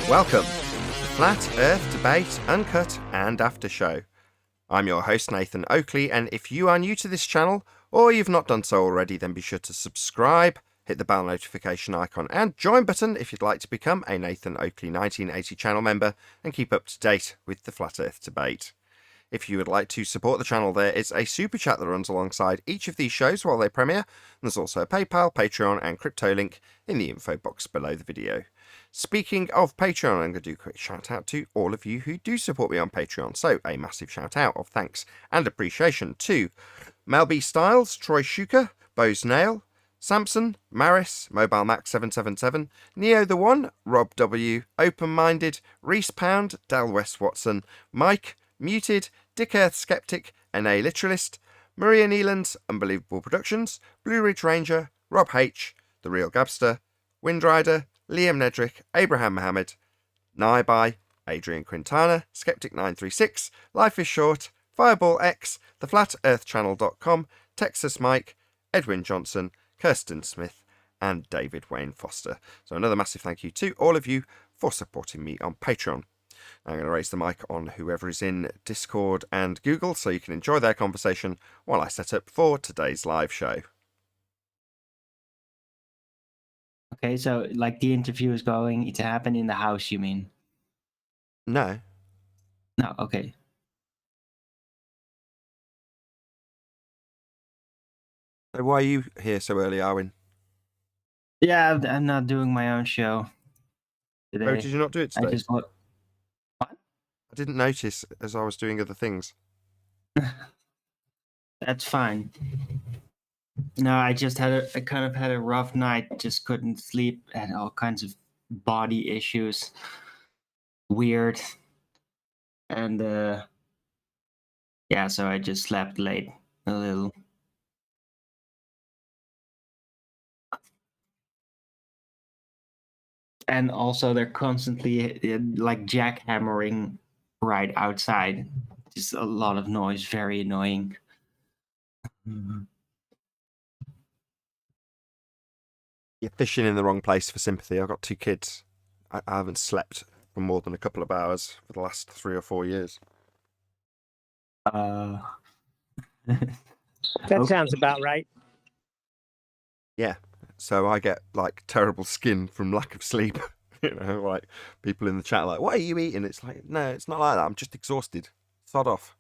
Welcome to the Flat Earth Debate Uncut and After Show. I'm your host Nathan Oakley, and if you are new to this channel, or you've not done so already, then be sure to subscribe, hit the bell notification icon and join button if you'd like to become a Nathan Oakley 1980 channel member and keep up to date with the Flat Earth Debate. If you would like to support the channel, there is a super chat that runs alongside each of these shows while they premiere, and there's also a PayPal, Patreon and crypto link in the info box below the video. Speaking of Patreon, I'm going to do a quick shout out to all of you who do support me on Patreon. So a massive shout out of thanks and appreciation to Mel B. Styles, Troy Shuker, Bose Nail, Samson, Maris, Mobile Max 777, Neo the One, Rob W, Open Minded, Reese Pound, Dal West Watson, Mike, Muted, Dick Earth Skeptic, NA Literalist, Maria Neelands, Unbelievable Productions, Blue Ridge Ranger, Rob H, The Real Gabster, Windrider, Liam Nedrick, Abraham Mohammed, Naibai, Adrian Quintana, Skeptic936, Life is Short, Fireball X, TheFlatEarthChannel.com, Texas Mike, Edwin Johnson, Kirsten Smith, and David Wayne Foster. So another massive thank you to all of you for supporting me on Patreon. I'm going to raise the mic on whoever is in Discord and Google so you can enjoy their conversation while I set up for today's live show. Okay, so like the interview is going to happen in the house, you mean? No. No, okay. So why are you here so early, Arwin? Yeah, I'm not doing my own show today. Oh, did you not do it today? I just what? I didn't notice as I was doing other things. That's fine. No, I just I kind of had a rough night. Just couldn't sleep. Had all kinds of body issues. Weird. And yeah, so I just slept late a little. And also they're constantly like jackhammering right outside. Just a lot of noise, very annoying. You're fishing in the wrong place for sympathy. I've got 2 kids. I haven't slept for more than a couple of hours for the last 3 or 4 years. That Okay. sounds about right. Yeah, so I get like terrible skin from lack of sleep. You know, like people in the chat are like, what are you eating? It's like, no, it's not like that. I'm just exhausted. Sod off.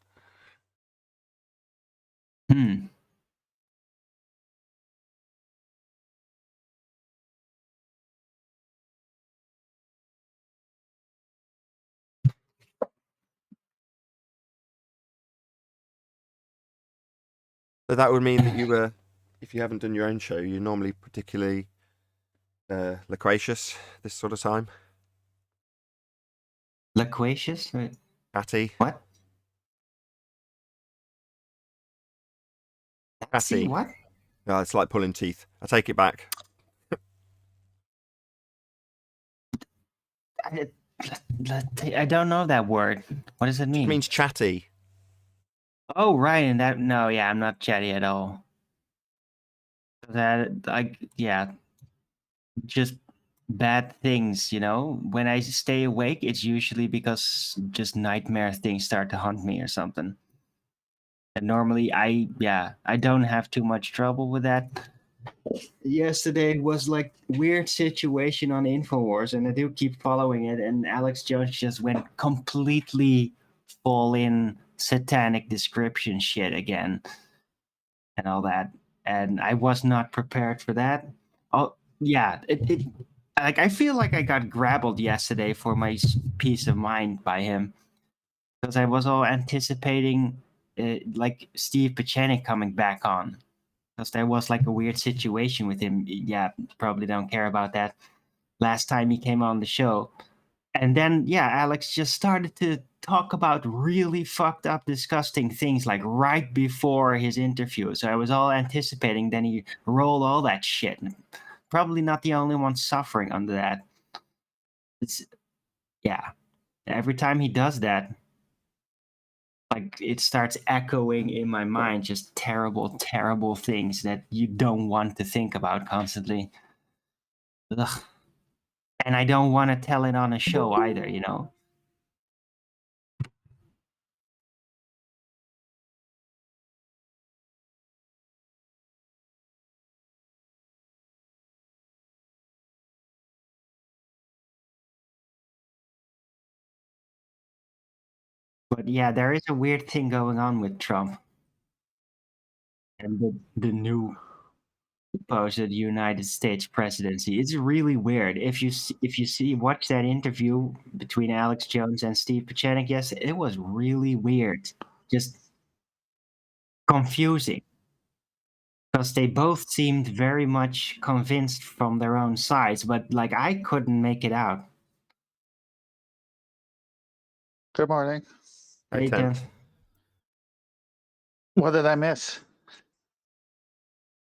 So that would mean that you were, if you haven't done your own show, you're normally particularly loquacious this sort of time. Loquacious? Chatty. What? Chatty. What? No, it's like pulling teeth. I take it back. I don't know that word. What does it mean? It means chatty. Oh, right, and that yeah, I'm not chatty at all. That yeah, just bad things, you know. When I stay awake, it's usually because just nightmare things start to haunt me or something. And normally, I don't have too much trouble with that. Yesterday was like weird situation on Infowars, and I do keep following it. And Alex Jones just went completely full in satanic description shit again, and all that. And I was not prepared for that. Oh yeah, it like I feel like I got grappled yesterday for my peace of mind by him, because I was all anticipating like Steve Pacenic coming back on. Because there was like a weird situation with him. Yeah, probably don't care about that. Last time he came on the show. And then, yeah, Alex just started to talk about really fucked up, disgusting things like right before his interview. So I was all anticipating, then he rolled all that shit. Probably not the only one suffering under that. It's, yeah, every time he does that, like it starts echoing in my mind, just terrible, terrible things that you don't want to think about constantly. Ugh. And I don't want to tell it on a show either, you know? But yeah, there is a weird thing going on with Trump and the new supposed United States presidency. It's really weird. If you watch that interview between Alex Jones and Steve Pachenik, yes, it was really weird. Just confusing. Because they both seemed very much convinced from their own sides, but like I couldn't make it out. Good morning. Hey, Hey, Tent. Tent. What did I miss?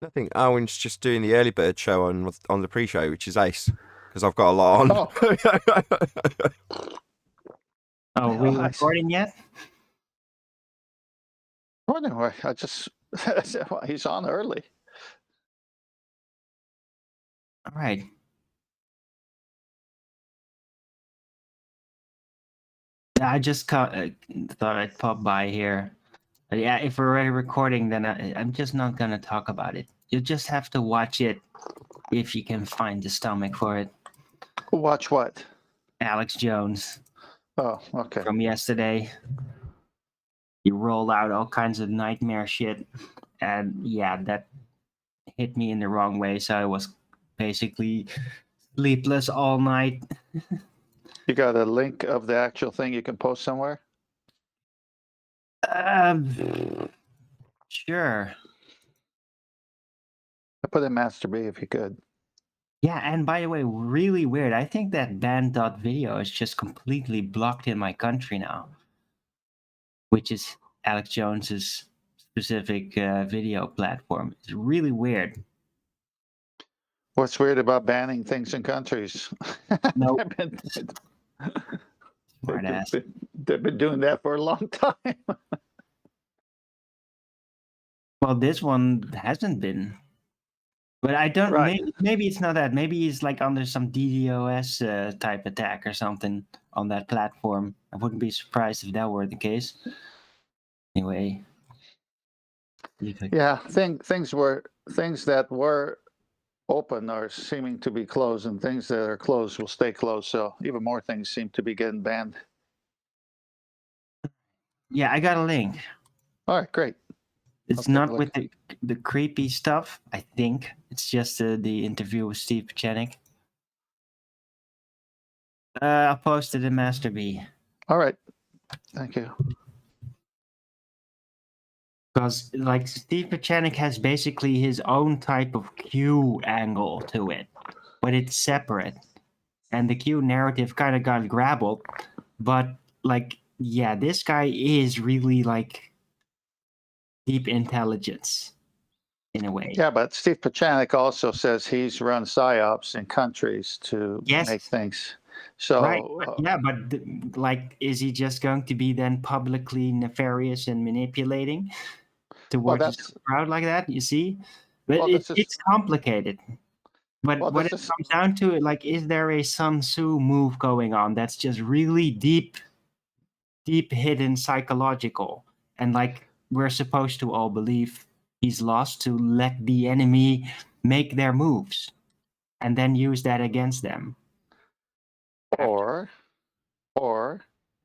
Nothing. Owen's just doing the early bird show on the pre-show, which is ace because I've got a lot on. Oh. Oh, are we recording yet? Anyway, I just he's on early. All right. I just thought I'd pop by here. Yeah, if we're already recording, then I'm just not gonna talk about it. You just have to watch it if you can find the stomach for it. Watch what? Alex Jones Oh, okay. from yesterday. He rolled out all kinds of nightmare shit, and yeah, that hit me in the wrong way. So I was basically sleepless all night. You got a link of the actual thing you can post somewhere? Sure. I put in Master B if you could. Yeah, and by the way, really weird. I think that band.video is just completely blocked in my country now, which is Alex Jones's specific video platform. It's really weird. What's weird about banning things in countries? Nope. They've Smart ass. they've been doing that for a long time. Well, this one hasn't been. But I don't. Right. Maybe it's not that. Maybe he's like under some DDoS type attack or something on that platform. I wouldn't be surprised if that were the case. Anyway. Yeah, things that were open are seeming to be closed, and things that are closed will stay closed. So even more things seem to be getting banned. Yeah, I got a link. All right, great. It's I'll take a not look. with the creepy stuff. I think it's just the interview with Steve Pachenik. I'll post it in Master B. All right, thank you. Because like Steve Pachenik has basically his own type of Q angle to it, but it's separate. And the Q narrative kind of got grabbled, but like, yeah, this guy is really like deep intelligence in a way. Yeah, but Steve Pachenik also says he's run psyops in countries to Yes. make things. So Right. Yeah, but like, is he just going to be then publicly nefarious and manipulating towards that's- the crowd like that? You see, but Well, it's complicated. But Well, when it this is- comes down to it, like, is there a Sun Tzu move going on that's just really deep hidden psychological, and like we're supposed to all believe he's lost to let the enemy make their moves and then use that against them? or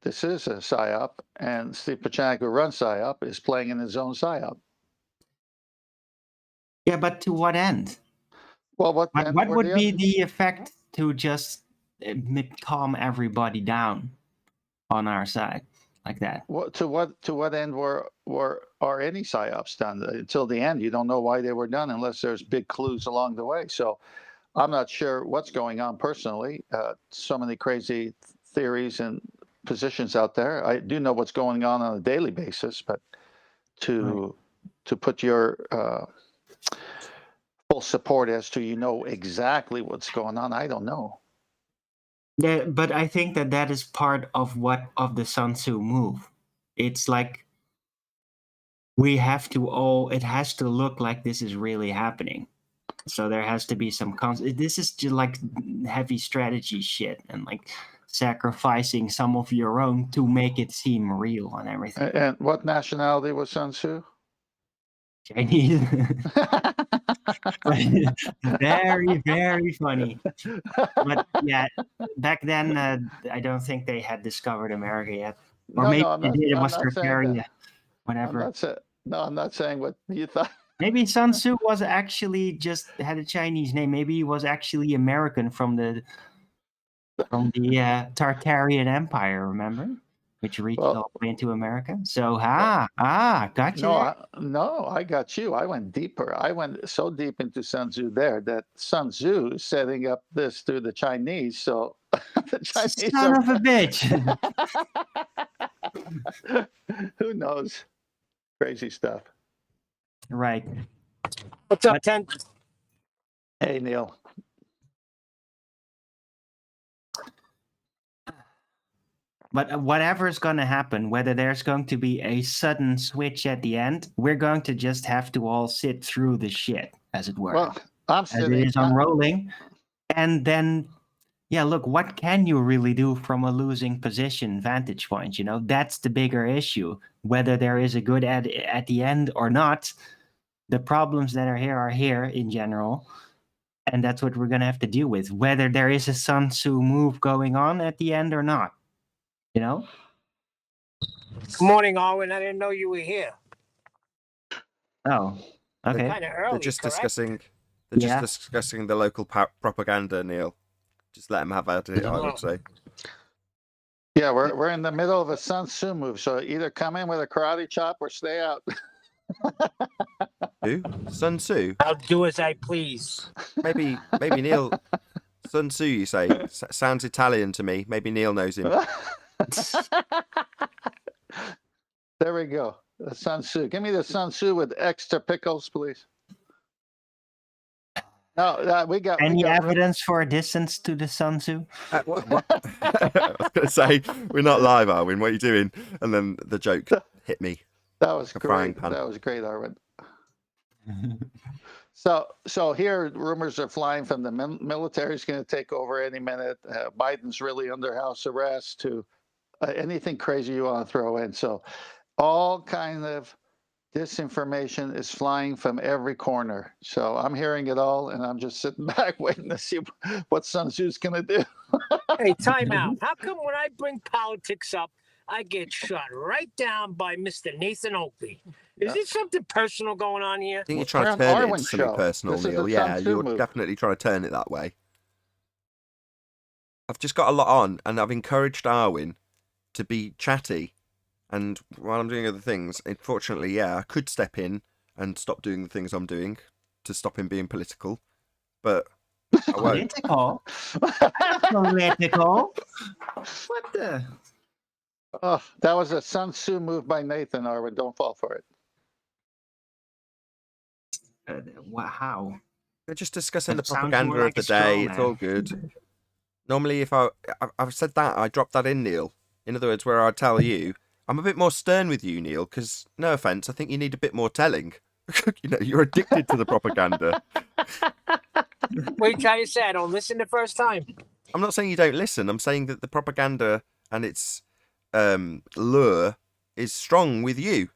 this is a psyop, and Steve Pachenik, who runs psyop, is playing in his own psyop. Yeah, but to what end? Well, what would be the effect to just calm everybody down on our side like that? To what end are any psyops done? Until the end, you don't know why they were done unless there's big clues along the way. So I'm not sure what's going on personally. So many crazy theories and positions out there. I do know what's going on a daily basis, but to put your full support as to exactly what's going on, I don't know. Yeah, but I think that is part of the Sun Tzu move. It's like we have to it has to look like this is really happening. So there has to be some this is just like heavy strategy shit and like sacrificing some of your own to make it seem real and everything. And what nationality was Sun Tzu? Chinese. Very, very funny. But yeah, back then I don't think they had discovered America yet, or No, maybe no, I'm they not. did. It I'm was not saying Tartaria, that. whatever. I'm not saying what you thought. Maybe Sun Tzu was actually just had a Chinese name. Maybe he was actually American from the Tartarian Empire. Remember, which reached all Well, the way into America. So got you there. no, I got you. I went deeper. I went so deep into Sun Tzu there that Sun Tzu is setting up this through the Chinese. So the Chinese Son are. of a bitch. Who knows? Crazy stuff. Right. What's up, Ken? Hey, Neil. But whatever is going to happen, whether there's going to be a sudden switch at the end, we're going to just have to all sit through the shit, as it were, Well, I'm as it sitting. is unrolling. And then, yeah, look, what can you really do from a losing position vantage point? You know, that's the bigger issue. Whether there is a good at the end or not, the problems that are here in general. And that's what we're going to have to deal with, whether there is a Sun Tzu move going on at the end or not. You know? Good morning, Arwen. I didn't know you were here. Oh, okay. Kind of early, They're just correct? discussing. Yeah. Just discussing the local propaganda, Neil. Just let them have at it, I would say. Yeah, we're in the middle of a Sun Tzu move, so either come in with a karate chop or stay out. Who? Sun Tzu? I'll do as I please. Maybe Neil. Sun Tzu, you say? Sounds Italian to me. Maybe Neil knows him. There we go. The Sun Tzu. Give me the Sun Tzu with extra pickles, please. No, we got Any we got evidence for a distance to the Sun Tzu? What? I was going to say, we're not live, Arwin. What are you doing? And then the joke hit me. That was a frying great. pan. That was great, Arwen. So here, rumors are flying from the military is going to take over any minute. Biden's really under house arrest. To anything crazy you want to throw in. So all kind of disinformation is flying from every corner. So I'm hearing it all, and I'm just sitting back waiting to see what Sun Tzu's going to do. Hey, time out. How come when I bring politics up, I get shot right down by Mr. Nathan Oakley? Is there something personal going on here? I think you're We're trying to on turn it into Arwen's something show. personal, This is Neil. a Yeah, Sun Tzu you're move. definitely trying to turn it that way. I've just got a lot on, and I've encouraged Arwin to be chatty. And while I'm doing other things, unfortunately, yeah, I could step in and stop doing the things I'm doing to stop him being political, but I won't. Political? Political? What the? Oh, that was a Sun Tzu move by Nathan, Arwen. Don't fall for it. How? We're just discussing the That sounds more propaganda like of the a straw day. It's man. all good. Normally, if I've said that, I drop that in, Neil. In other words, where I tell you, I'm a bit more stern with you, Neil, because, no offence, I think you need a bit more telling. You know, you're addicted to the propaganda. Wait, try to say I don't listen the first time. I'm not saying you don't listen. I'm saying that the propaganda and its lure is strong with you.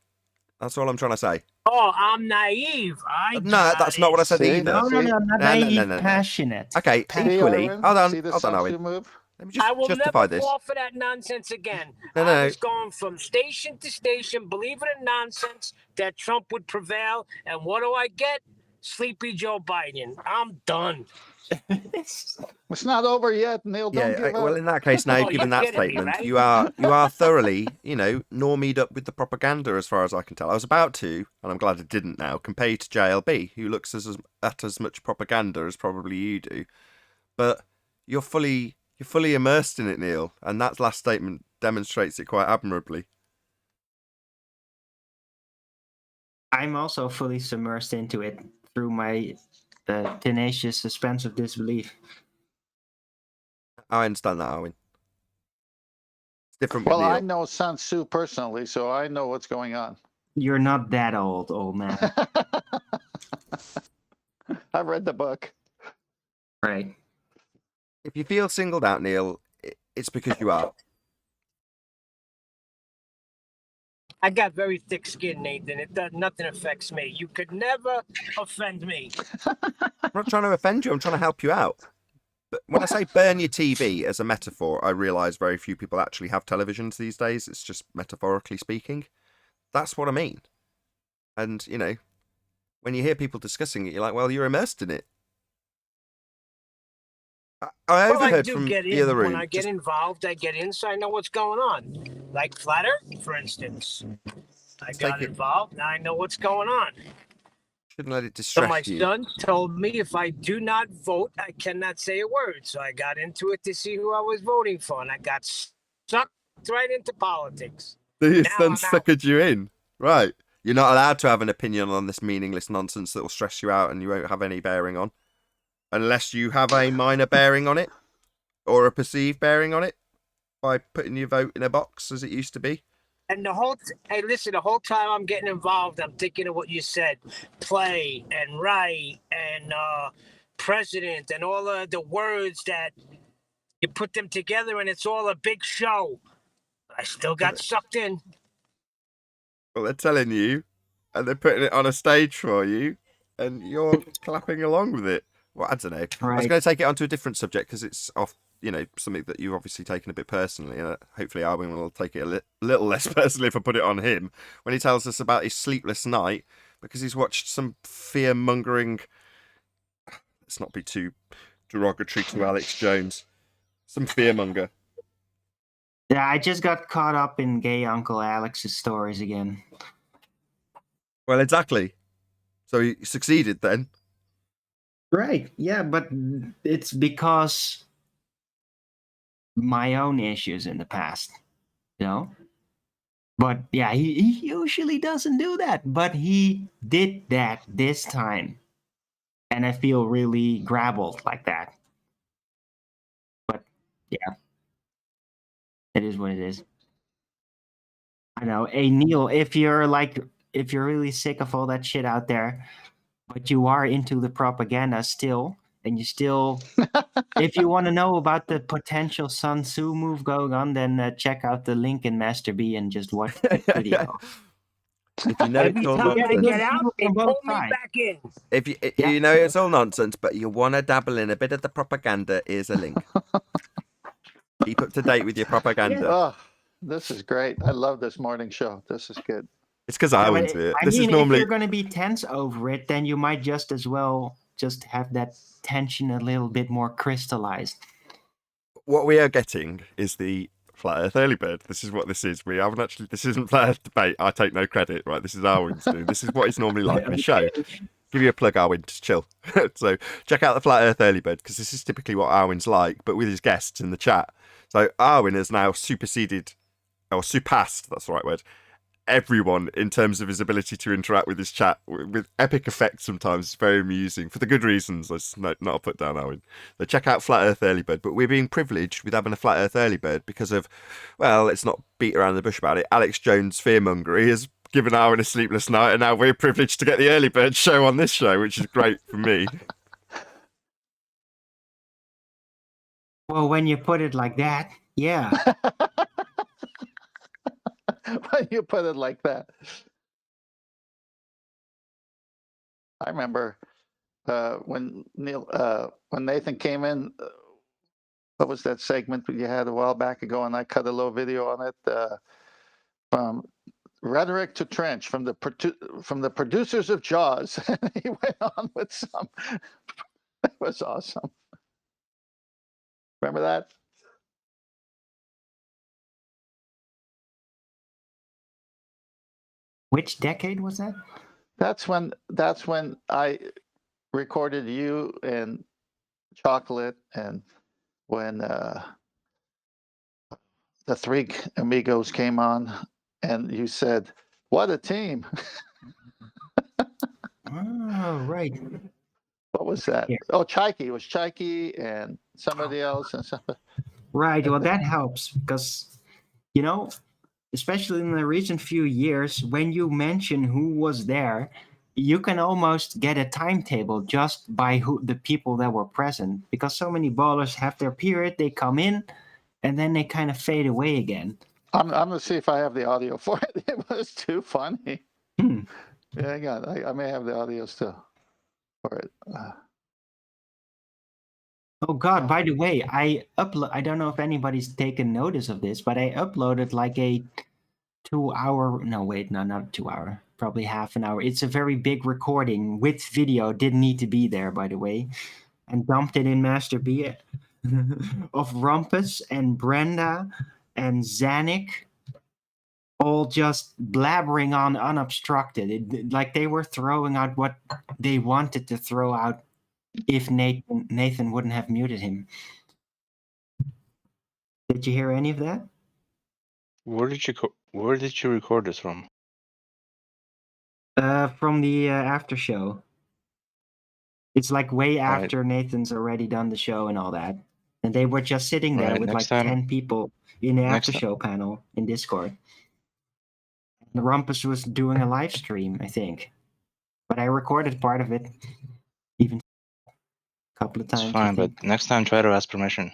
That's all I'm trying to say. Oh, I'm naive. I No, that's not what I said See? either. No, not No, naive, no. passionate. Okay, See, equally. Arwen? Hold See the on, Sun Tzu Owen. move? Let me just I will justify never this. fall for that nonsense again. No. I was going from station to station, believing in nonsense that Trump would prevail. And what do I get? Sleepy Joe Biden. I'm done. It's not over yet, Neil. Don't give Well, up. in that case, now Oh, given you're that kidding me, statement, right? you are thoroughly, normied up with the propaganda, as far as I can tell. I was about to, and I'm glad I didn't now, compare you to JLB, who looks at as much propaganda as probably you do. But you're fully immersed in it, Neil, and that last statement demonstrates it quite admirably. I'm also fully submersed into it through my tenacious suspense of disbelief. I understand that, Arwin. It's different Well, with Neil. I know Sun Tzu personally, so I know what's going on. You're not that old man. I've read the book. Right. If you feel singled out, Neil, it's because you are. I got very thick skin, Nathan. Nothing affects me. You could never offend me. I'm not trying to offend you. I'm trying to help you out. But when I say burn your TV as a metaphor, I realise very few people actually have televisions these days. It's just metaphorically speaking. That's what I mean. And, you know, when you hear people discussing it, you're like, well, you're immersed in it. I overheard from the other room. When I get involved, I get in so I know what's going on. Like Flat Earth, for instance. I got involved, now I know what's going on. Shouldn't let it So my distract you. son told me if I do not vote, I cannot say a word. So I got into it to see who I was voting for, and I got sucked right into politics. Your Now son I'm suckered you in. Right. You're not allowed to have an opinion on this meaningless nonsense that will stress you out and you won't have any bearing on. Unless you have a minor bearing on it, or a perceived bearing on it, by putting your vote in a box as it used to be. And the whole time I'm getting involved, I'm thinking of what you said, play and write and president and all of the words that you put them together and it's all a big show. I still got sucked in. Well, they're telling you, and they're putting it on a stage for you, and you're clapping along with it. Well, I don't know. I was going to take it onto a different subject because it's off, you know, something that you've obviously taken a bit personally. And hopefully Arwin will take it a little less personally if I put it on him when he tells us about his sleepless night because he's watched some fear-mongering... Let's not be too derogatory to Alex Jones. Some fearmonger. Yeah, I just got caught up in gay Uncle Alex's stories again. Well, exactly. So he succeeded then. Right. Yeah, but it's because my own issues in the past, you know? But yeah, he usually doesn't do that, but he did that this time. And I feel really grappled like that. But yeah, it is what it is. I know. Hey, Neil, if you're really sick of all that shit out there, but you are into the propaganda still, and you still, if you want to know about the potential Sun Tzu move going on, then check out the link in Master B and just watch the video. If you know Every it's all time I nonsense, get out, they From both pull me sides. back in. if you know it's all nonsense, but you want to dabble in a bit of the propaganda, here's a link. Keep up to date with your propaganda. Oh, this is great. I love this morning show. This is good. It's because I Yeah, went but to it. I This is mean, normally if you're going to be tense over it, then you might just as well just have that tension a little bit more crystallized. what we are getting is the Flat Earth early bird. This is what this is. We haven't actually. This isn't Flat Earth debate. I take no credit. Right. This is Arwin's doing. This is what it's normally like in a show. Give you a plug, Arwin. Just chill. So check out the Flat Earth early bird because this is typically what Arwin's like, but with his guests in the chat. So Arwin has now superseded or surpassed. That's the right word. Everyone in terms of his ability to interact with his chat with epic effect. Sometimes it's very amusing for the good reasons. Let's not put down Owen. So check out Flat Earth Early Bird. But we're being privileged with having a Flat Earth Early Bird because of, well, let's not beat around the bush about it. Alex Jones' fearmongery has given Owen a sleepless night, and now we're privileged to get the Early Bird show on this show, which is great for me. Well, when you put it like that, yeah. When you put it like that. I remember when Nathan came in, what was that segment that you had a while back ago, and I cut a little video on it from Rhetoric to Trench from the producers of Jaws. And he went on with some. It was awesome. Remember that? Which decade was that? That's when I recorded you and Chocolate, and when the three amigos came on, and you said, "What a team!" Oh, right. What was that? Yeah. Oh, Chaiki. It was Chaiki and somebody else and somebody. Right. Well, that helps because, you know, especially in the recent few years, when you mention who was there, you can almost get a timetable just by the people that were present, because so many ballers have their period, they come in, and then they kind of fade away again. I'm gonna see if I have the audio for it. It was too funny. Hmm. Yeah, hang on. I may have the audio still for it. Oh God! By the way, I don't know if anybody's taken notice of this, but I uploaded like a 2 hour. No, wait, no, not 2 hour. Probably half an hour. It's a very big recording with video. Didn't need to be there, by the way, and dumped it in Master B of Rumpus and Brenda and Zanuck, all just blabbering on unobstructed. Like they were throwing out what they wanted to throw out if Nathan wouldn't have muted him. Did you hear any of that? Where did you record this from? From the after show. It's like way Right. after Nathan's already done the show and all that. And they were just sitting there Right, with next like time- 10 people in the next after ti- show panel in Discord. The Rumpus was doing a live stream, I think. But I recorded part of it even a couple of It's times. fine, but next time try to ask permission.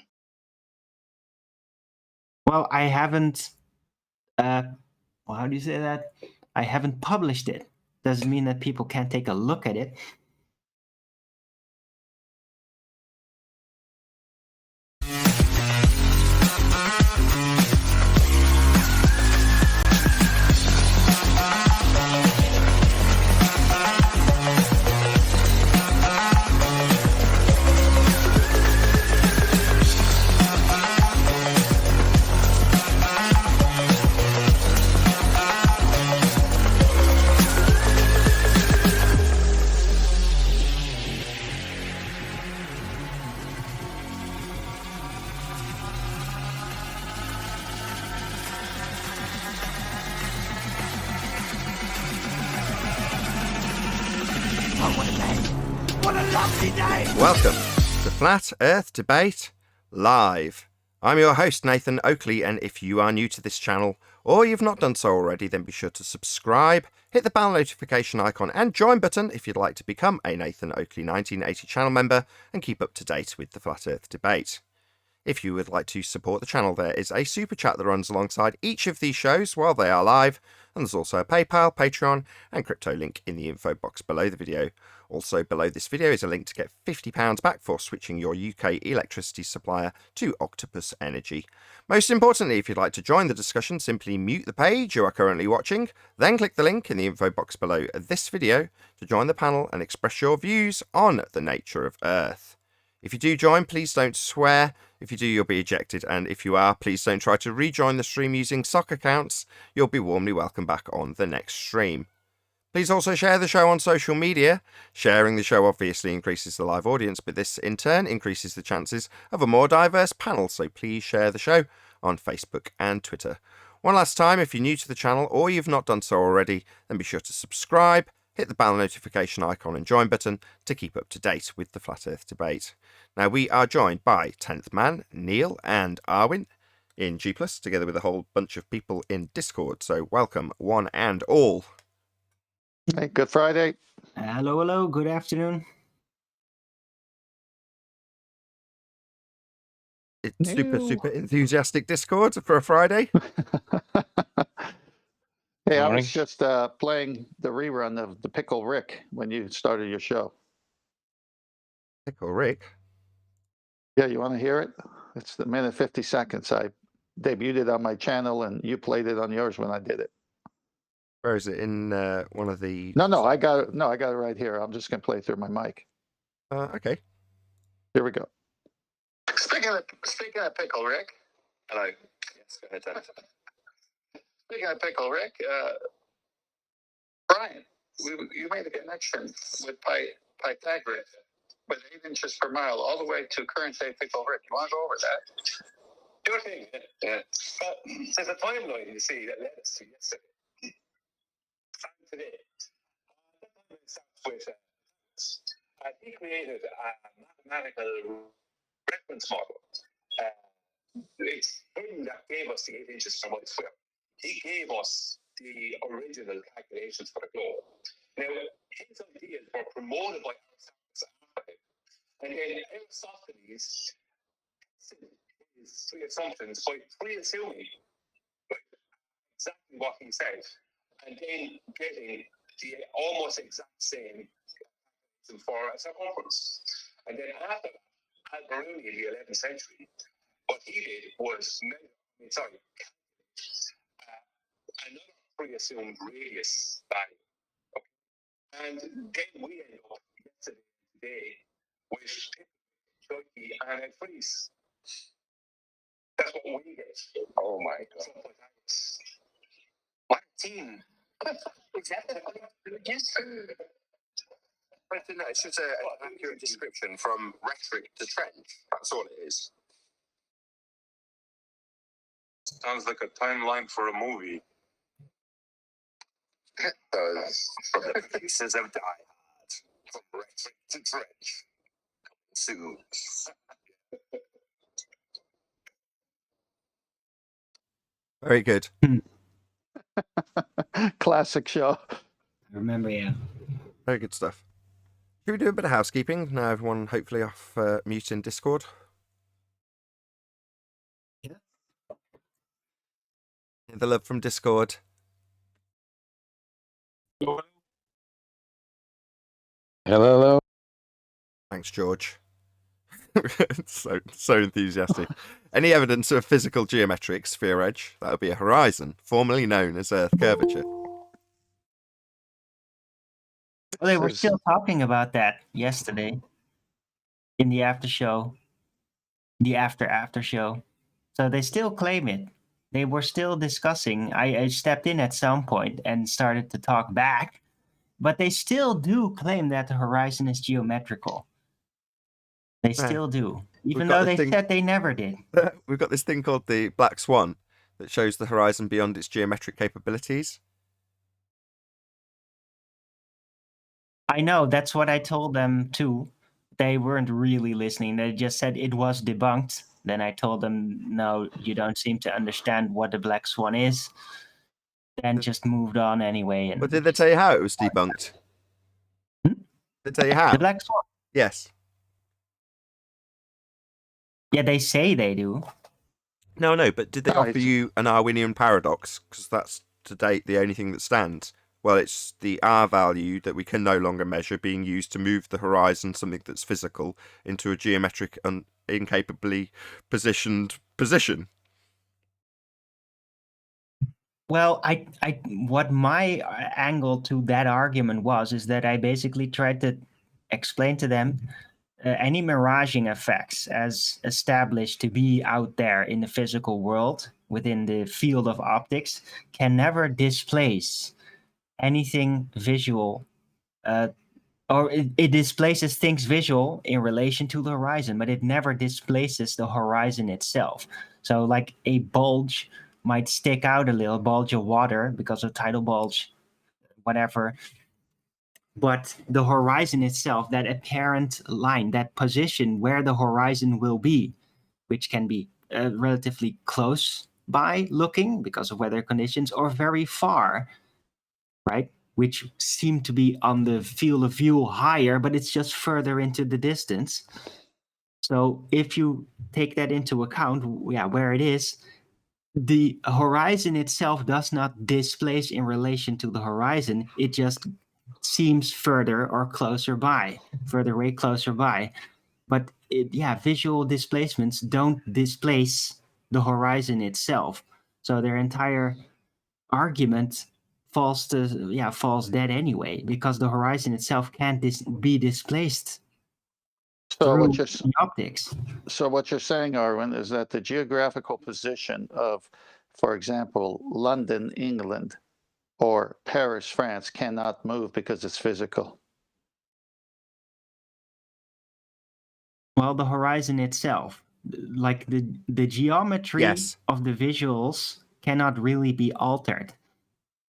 Well, I haven't well, how do you say that? I haven't published it. Doesn't mean that people can't take a look at it. Welcome to Flat Earth Debate Live. I'm your host, Nathan Oakley, and if you are new to this channel, or you've not done so already, then be sure to subscribe, hit the bell notification icon and join button if you'd like to become a Nathan Oakley 1980 channel member and keep up to date with the Flat Earth Debate. If you would like to support the channel, there is a super chat that runs alongside each of these shows while they are live, and there's also a PayPal, Patreon, and crypto link in the info box below the video. Also below this video is a link to get £50 back for switching your UK electricity supplier to Octopus Energy. Most importantly, if you'd like to join the discussion, simply mute the page you are currently watching, then click the link in the info box below this video to join the panel and express your views on the nature of Earth. If you do join, please don't swear. If you do, you'll be ejected, and if you are, please don't try to rejoin the stream using sock accounts. You'll be warmly welcome back on the next stream. Please also share the show on social media. Sharing the show obviously increases the live audience, but this in turn increases the chances of a more diverse panel, so please share the show on Facebook and Twitter. One last time, if you're new to the channel or you've not done so already, then be sure to subscribe, hit the bell notification icon and join button to keep up to date with the Flat Earth Debate. Now, we are joined by 10th Man, Neil and Arwin in G+, together with a whole bunch of people in Discord, so welcome one and all. Hey, good Friday. Hello, good afternoon. It's super enthusiastic Discord for a Friday. Hey, I Morning. was just playing the rerun of the Pickle Rick when you started your show. Pickle Rick. Yeah, you want to hear it? It's the minute 50 seconds. I debuted it on my channel, and you played it on yours when I did it. Where is it? In one of the... No, I got it. No, I got it right here. I'm just gonna play it through my mic. okay. Here we go. Speaking of Pickle Rick. Hello. Yes, go ahead, Dennis. Speaking of Pickle Rick, Brian, you made a connection with Pythagoras with 8 inches per mile all the way to current day Pickle Rick. You want to go over that? Sure thing. Yeah. But there's a timeline, you see, that led us to yesterday. And today. He created a mathematical reference model. It's him that gave us the 8 inches per mile square. He gave us the original calculations for the globe. Now, his promoted by Aristotle. And then Aristophanes his three assumptions by pre-assuming exactly what he said, and then getting the almost exact same for a circumference. And then after that, Al-Biruni in the 11th century, what he did was another pre-assumed radius value. And then we end up yesterday today with Chucky and Ed Freeze. That's what we get. Oh my God. Martin. Is that the yes? No, it's just an accurate description from rhetoric to trench. That's all it is. Sounds like a timeline for a movie. From the producers of Die Hard, from rhetoric to trench. Soon. Very good. Classic show. I remember, yeah. Very good stuff. Should we do a bit of housekeeping? Now everyone hopefully off mute in Discord. Yeah. The love from Discord. Hello. Thanks, George. so enthusiastic. Any evidence of physical geometric sphere edge? That would be a horizon, formerly known as Earth curvature. Well, they were still talking about that yesterday in the after show, the after show. So they still claim it. They were still discussing. I stepped in at some point and started to talk back, but they still do claim that the horizon is geometrical. They still do, even though they said they never did. We've got this thing called the Black Swan that shows the horizon beyond its geometric capabilities. I know, that's what I told them too. They weren't really listening. They just said it was debunked. Then I told them, no, you don't seem to understand what the Black Swan is. Then just moved on anyway. But did they tell you how it was debunked? Hmm? Did they tell you how? The Black Swan? Yes. Yeah, they say they do. No, but did they offer you an Arwinian paradox? Because that's, to date, the only thing that stands. Well, it's the R value that we can no longer measure being used to move the horizon, something that's physical, into a geometric and incapably positioned position. Well, what my angle to that argument is that I basically tried to explain to them any miraging effects as established to be out there in the physical world within the field of optics can never displace anything visual, or it displaces things visual in relation to the horizon, but it never displaces the horizon itself. So like a bulge might stick out a little, bulge of water because of tidal bulge, whatever. But the horizon itself, that apparent line, that position where the horizon will be, which can be relatively close by looking because of weather conditions or very far, right? Which seem to be on the field of view higher, but it's just further into the distance. So if you take that into account, where it is, the horizon itself does not displace in relation to the horizon. It just seems further or closer by, further away, closer by. But visual displacements don't displace the horizon itself. So their entire argument falls dead anyway, because the horizon itself can't be displaced through the optics. So what you're saying, Arwen, is that the geographical position of, for example, London, England, or Paris, France, cannot move because it's physical. Well, the horizon itself, like the geometry of the visuals cannot really be altered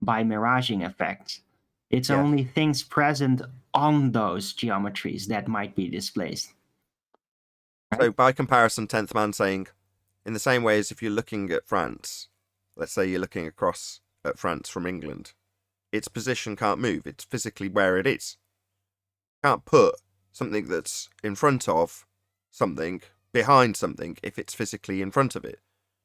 by miraging effects. It's only things present on those geometries that might be displaced. Right? So by comparison, 10th Man saying, in the same way as if you're looking at France, let's say you're looking across at France from England, its position can't move. It's physically where it is. can't put something that's in front of something behind something if it's physically in front of it.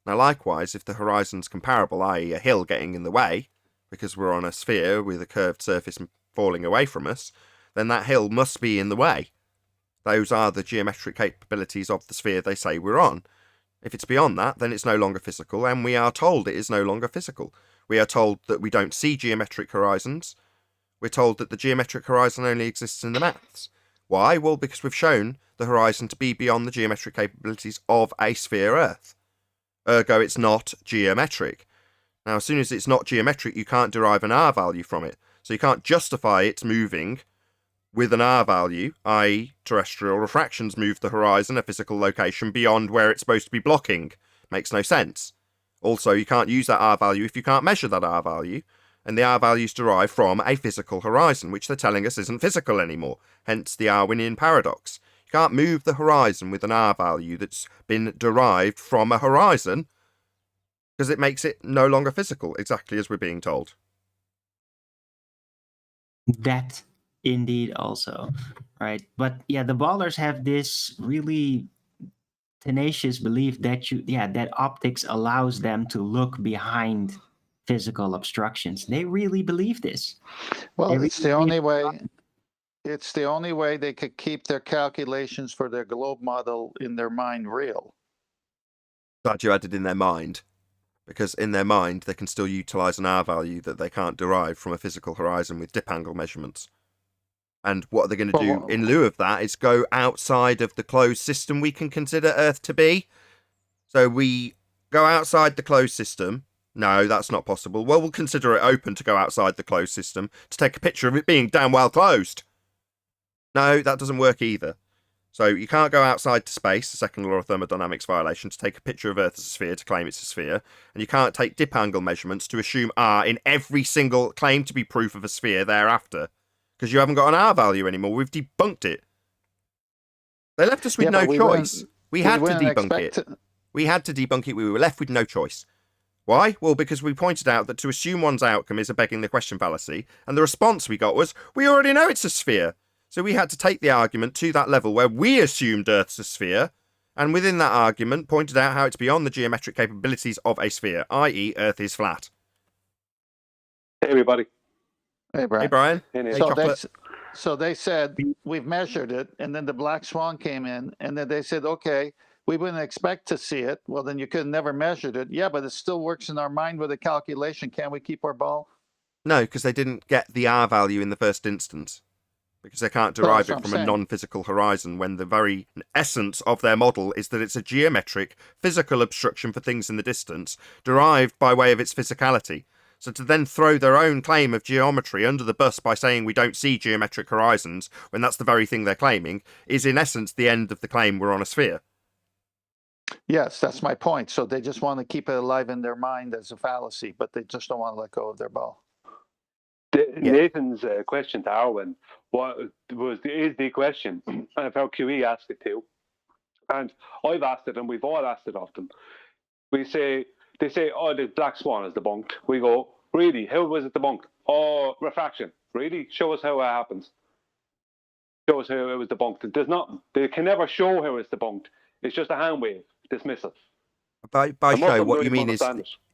Now, likewise, if the horizon's comparable, i.e. a hill getting in the way, because we're on a sphere with a curved surface falling away from us, then that hill must be in the way. Those are the geometric capabilities of the sphere they say we're on. If it's beyond that, then it's no longer physical, and we are told it is no longer physical. We are told that we don't see geometric horizons. We're told that the geometric horizon only exists in the maths. Why? Well, because we've shown the horizon to be beyond the geometric capabilities of a sphere Earth. Ergo, it's not geometric. Now, as soon as it's not geometric, you can't derive an R value from it. So you can't justify its moving with an R value, i.e. terrestrial refractions move the horizon a physical location beyond where it's supposed to be blocking. Makes no sense. Also, you can't use that R value if you can't measure that R value, and the R values derive from a physical horizon, which they're telling us isn't physical anymore, hence the Arwinian paradox. You can't move the horizon with an R value that's been derived from a horizon, because it makes it no longer physical, exactly as we're being told. That indeed also, right? But yeah, the ballers have this really tenacious belief that that optics allows them to look behind physical obstructions. They really believe this. Well, They it's the really only way. It's the only way they could keep their calculations for their globe model in their mind real. Glad you added in their mind, because in their mind they can still utilise an R value that they can't derive from a physical horizon with dip angle measurements. And what are they going to do in lieu of that is go outside of the closed system we can consider Earth to be. So we go outside the closed system. No, that's not possible. Well, we'll consider it open to go outside the closed system to take a picture of it being damn well closed. No, that doesn't work either. So you can't go outside to space, the second law of thermodynamics violation, to take a picture of Earth as a sphere to claim it's a sphere. And you can't take dip angle measurements to assume R in every single claim to be proof of a sphere thereafter. Because you haven't got an R value anymore. We've debunked it. They left us with no choice. We had to debunk it. We had to debunk it. We were left with no choice. Why? Well, because we pointed out that to assume one's outcome is a begging the question fallacy, and the response we got was, we already know it's a sphere. So we had to take the argument to that level where we assumed Earth's a sphere, and within that argument pointed out how it's beyond the geometric capabilities of a sphere, i.e. Earth is flat. Hey, everybody. Hey, Brian. Hey, Brian. Hey, Hey, Chocolate. So they said, we've measured it, and then the black swan came in, and then they said, okay, we wouldn't expect to see it. Well, then you could have never measured it. Yeah, but it still works in our mind with a calculation. Can we keep our ball? No, because they didn't get the R value in the first instance. Because they can't derive it from a non-physical horizon when the very essence of their model is that it's a geometric, physical obstruction for things in the distance, derived by way of its physicality. So to then throw their own claim of geometry under the bus by saying we don't see geometric horizons, when that's the very thing they're claiming, is in essence the end of the claim we're on a sphere. Yes, that's my point. So they just want to keep it alive in their mind as a fallacy, but they just don't want to let go of their ball. Nathan's question to Arwen is the question, and I've heard QE ask it too. And I've asked it, and we've all asked it often. They say, oh, the black swan is debunked. We go, really? How was it debunked? Oh, refraction. Really? Show us how it happens. Show us how it was debunked. They can never show how it's debunked. It's just a hand wave, dismissal. By show, what you mean is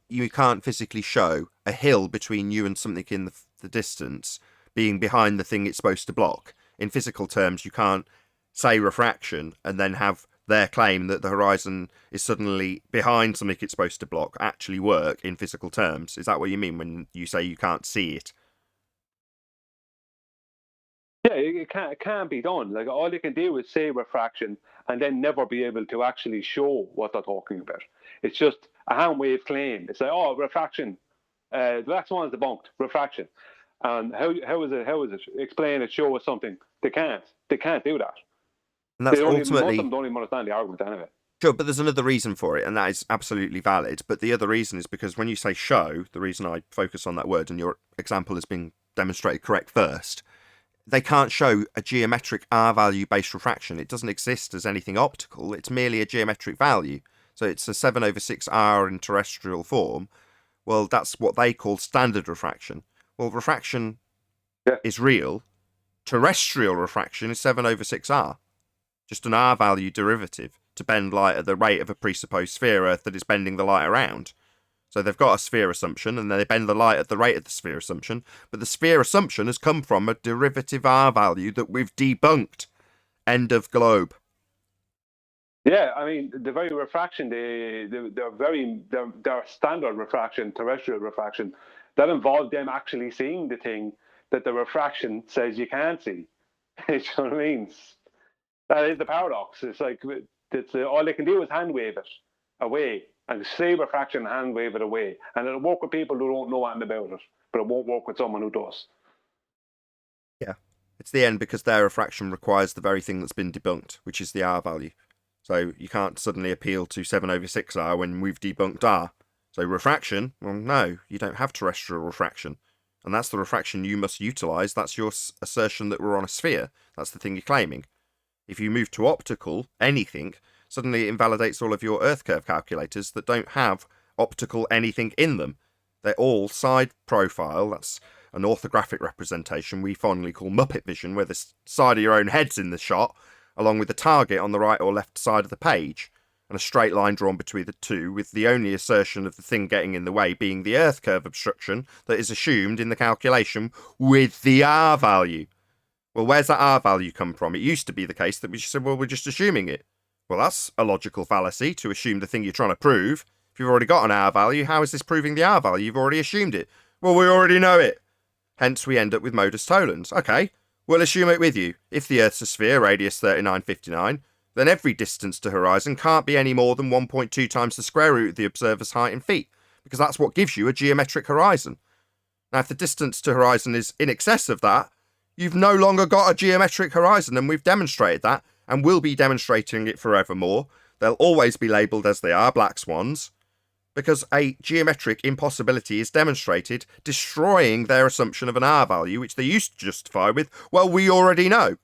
you can't physically show a hill between you and something in the distance being behind the thing it's supposed to block. In physical terms, you can't say refraction and then have their claim that the horizon is suddenly behind something it's supposed to block actually work in physical terms. Is that what you mean when you say you can't see it? Yeah, it can't be done. Like, all you can do is say refraction and then never be able to actually show what they're talking about. It's just a hand wave claim. It's like, oh, refraction. The black swan is debunked. Refraction. And how is it? Explain it, show us something. They can't do that. And that's ultimately... Most of them don't even understand the argument anyway. Sure, but there's another reason for it, and that is absolutely valid. But the other reason is because when you say show, the reason I focus on that word, and your example has been demonstrated correct first, they can't show a geometric R value based refraction. It doesn't exist as anything optical. It's merely a geometric value. So it's a 7/6R in terrestrial form. Well, that's what they call standard refraction. Well, refraction is real. Terrestrial refraction is 7/6r, just an r-value derivative to bend light at the rate of a presupposed sphere Earth that is bending the light around. So they've got a sphere assumption, and they bend the light at the rate of the sphere assumption, but the sphere assumption has come from a derivative r-value that we've debunked. End of globe. Yeah, I mean, the very refraction, their standard refraction, terrestrial refraction, that involved them actually seeing the thing that the refraction says you can't see. You know what I mean? That is the paradox. It's like all they can do is hand wave it away, and say refraction, hand wave it away, and it'll work with people who don't know anything about it, but it won't work with someone who does. Yeah, it's the end because their refraction requires the very thing that's been debunked, which is the r value. So you can't suddenly appeal to 7/6r when we've debunked r. So refraction, well, no, you don't have terrestrial refraction. And that's the refraction you must utilise. That's your assertion that we're on a sphere. That's the thing you're claiming. If you move to optical, anything, suddenly it invalidates all of your Earth curve calculators that don't have optical anything in them. They're all side profile. That's an orthographic representation we fondly call Muppet vision, where the side of your own head's in the shot, along with the target on the right or left side of the page, and a straight line drawn between the two, with the only assertion of the thing getting in the way being the Earth curve obstruction that is assumed in the calculation with the r value. Well, where's that r value come from? It used to be the case that we just said, well, we're just assuming it. Well, that's a logical fallacy to assume the thing you're trying to prove. If you've already got an r value, how is this proving the r value? You've already assumed it. Well, we already know it. Hence, we end up with modus tollens. Okay, we'll assume it with you. If the Earth's a sphere, radius 3959, then every distance to horizon can't be any more than 1.2 times the square root of the observer's height in feet, because that's what gives you a geometric horizon. Now, if the distance to horizon is in excess of that, you've no longer got a geometric horizon, and we've demonstrated that, and will be demonstrating it forevermore. They'll always be labelled as they are, black swans, because a geometric impossibility is demonstrated, destroying their assumption of an r value, which they used to justify with, well, we already know.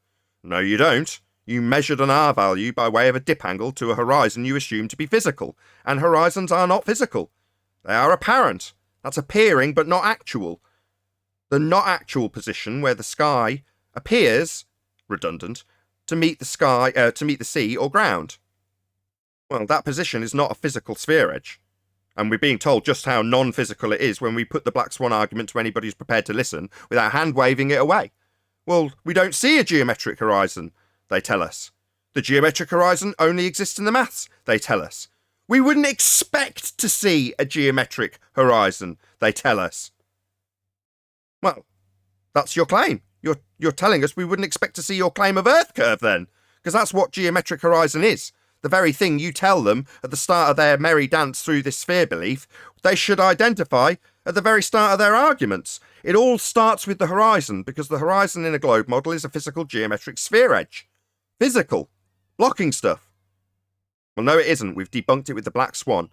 No, you don't. You measured an r value by way of a dip angle to a horizon you assume to be physical, and horizons are not physical. They are apparent. That's appearing, but not actual. The not actual position where the sky appears, redundant, to meet the sea or ground. Well, that position is not a physical sphere edge. And we're being told just how non-physical it is when we put the black swan argument to anybody who's prepared to listen without hand-waving it away. Well, we don't see a geometric horizon, they tell us. The geometric horizon only exists in the maths, they tell us. We wouldn't expect to see a geometric horizon, they tell us. Well, that's your claim. You're telling us we wouldn't expect to see your claim of Earth curve then, because that's what geometric horizon is. The very thing you tell them at the start of their merry dance through this sphere belief, they should identify at the very start of their arguments. It all starts with the horizon, because the horizon in a globe model is a physical geometric sphere edge. Physical. Blocking stuff. Well, no, it isn't. We've debunked it with the black swan.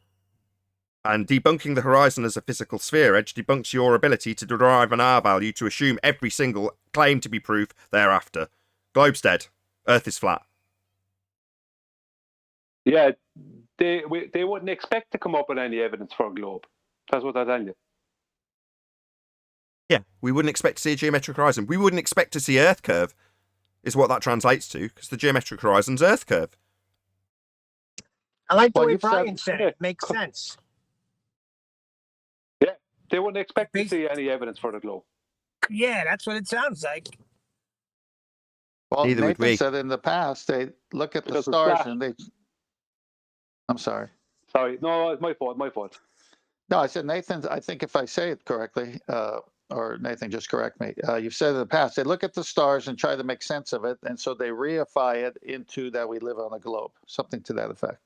And debunking the horizon as a physical sphere edge debunks your ability to derive an r value to assume every single claim to be proved thereafter. Globe's dead. Earth is flat. Yeah, they wouldn't expect to come up with any evidence for a globe. That's what I tell you. Yeah, we wouldn't expect to see a geometric horizon. We wouldn't expect to see Earth curve, is what that translates to, because the geometric horizon's Earth curve. I like the Well, way you've said- Brian said it. Makes sense. Yeah, they wouldn't expect to see any evidence for the globe. Yeah, that's what it sounds like. Well, Neither would Nathan we. said in the past, they look at the Because of stars that. and they... I'm sorry. Sorry, no, it's my fault. No, I said, Nathan, I think if I say it correctly, or Nathan, just correct me. You've said in the past, they look at the stars and try to make sense of it, and so they reify it into that we live on a globe, something to that effect.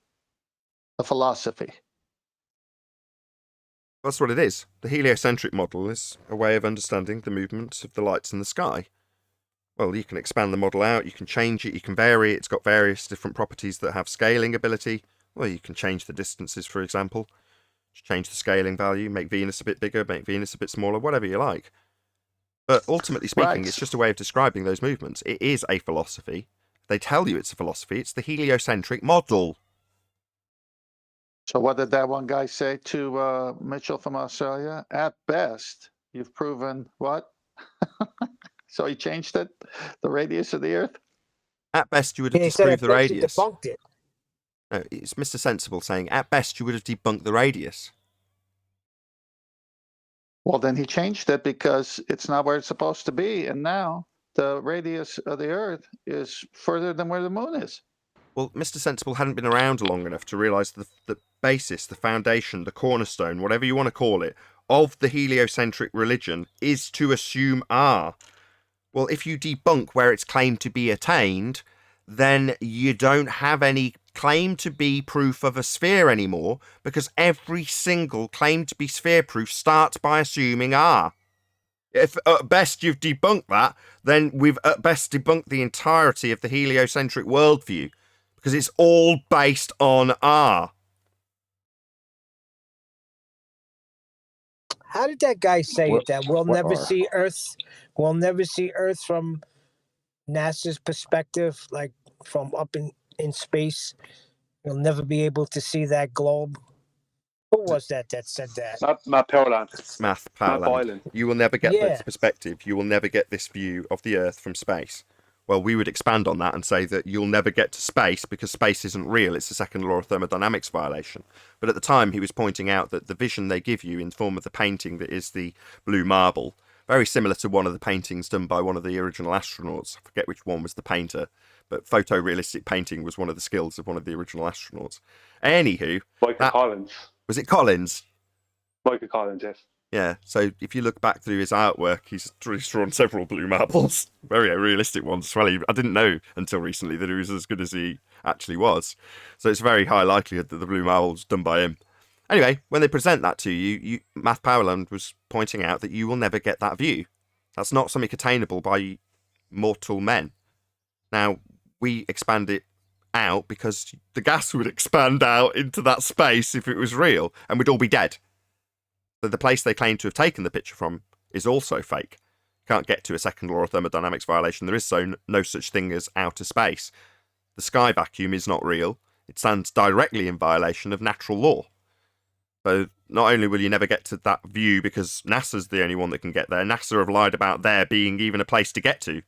A philosophy. That's what it is. The heliocentric model is a way of understanding the movements of the lights in the sky. Well, you can expand the model out, you can change it, you can vary it. It's got various different properties that have scaling ability. Well, you can change the distances, for example. Change the scaling value, make Venus a bit bigger, make Venus a bit smaller, whatever you like. But ultimately speaking, Right. It's just a way of describing those movements. It is a philosophy. They tell you it's a philosophy. It's the heliocentric model. So what did that one guy say to Mitchell from Australia? At best, you've proven what? So he changed it, the radius of the Earth. At best, you would have He said disproved the it radius. debunked it. No, it's Mr. Sensible saying, at best, you would have debunked the radius. Well, then he changed it because it's not where it's supposed to be, and now the radius of the Earth is further than where the Moon is. Well, Mr. Sensible hadn't been around long enough to realise the basis, the foundation, the cornerstone, whatever you want to call it, of the heliocentric religion is to assume R. Well, if you debunk where it's claimed to be attained, then you don't have any claim to be proof of a sphere anymore, because every single claim to be sphere proof starts by assuming R. If at best you've debunked that, then we've at best debunked the entirety of the heliocentric worldview, because it's all based on R. How did that guy say it? That we'll what never are? see Earth. We'll never see Earth from NASA's perspective, like from up in space. You'll never be able to see that globe. Who was that said that? Matt Powerland. Matt Matt Powerland. Boylan. You will never get Yeah. this perspective. You will never get this view of the Earth from space. Well, we would expand on that and say that you'll never get to space because space isn't real. It's a second law of thermodynamics violation. But at the time, he was pointing out that the vision they give you in the form of the painting that is the blue marble, very similar to one of the paintings done by one of the original astronauts. I forget which one was the painter, but photorealistic painting was one of the skills of one of the original astronauts. Anywho, Michael Collins. was it Collins? Michael Collins, yes. Yeah, so if you look back through his artwork, he's drawn several blue marbles, very realistic ones as well. I didn't know until recently that he was as good as he actually was. So it's very high likelihood that the blue marble was done by him. Anyway, when they present that to you, Matt Powerland was pointing out that you will never get that view. That's not something attainable by mortal men. Now, we expand it out because the gas would expand out into that space if it was real, and we'd all be dead. So the place they claim to have taken the picture from is also fake. Can't get to a second law of thermodynamics violation. There is no such thing as outer space. The sky vacuum is not real. It stands directly in violation of natural law. So not only will you never get to that view because NASA's the only one that can get there, NASA have lied about there being even a place to get to.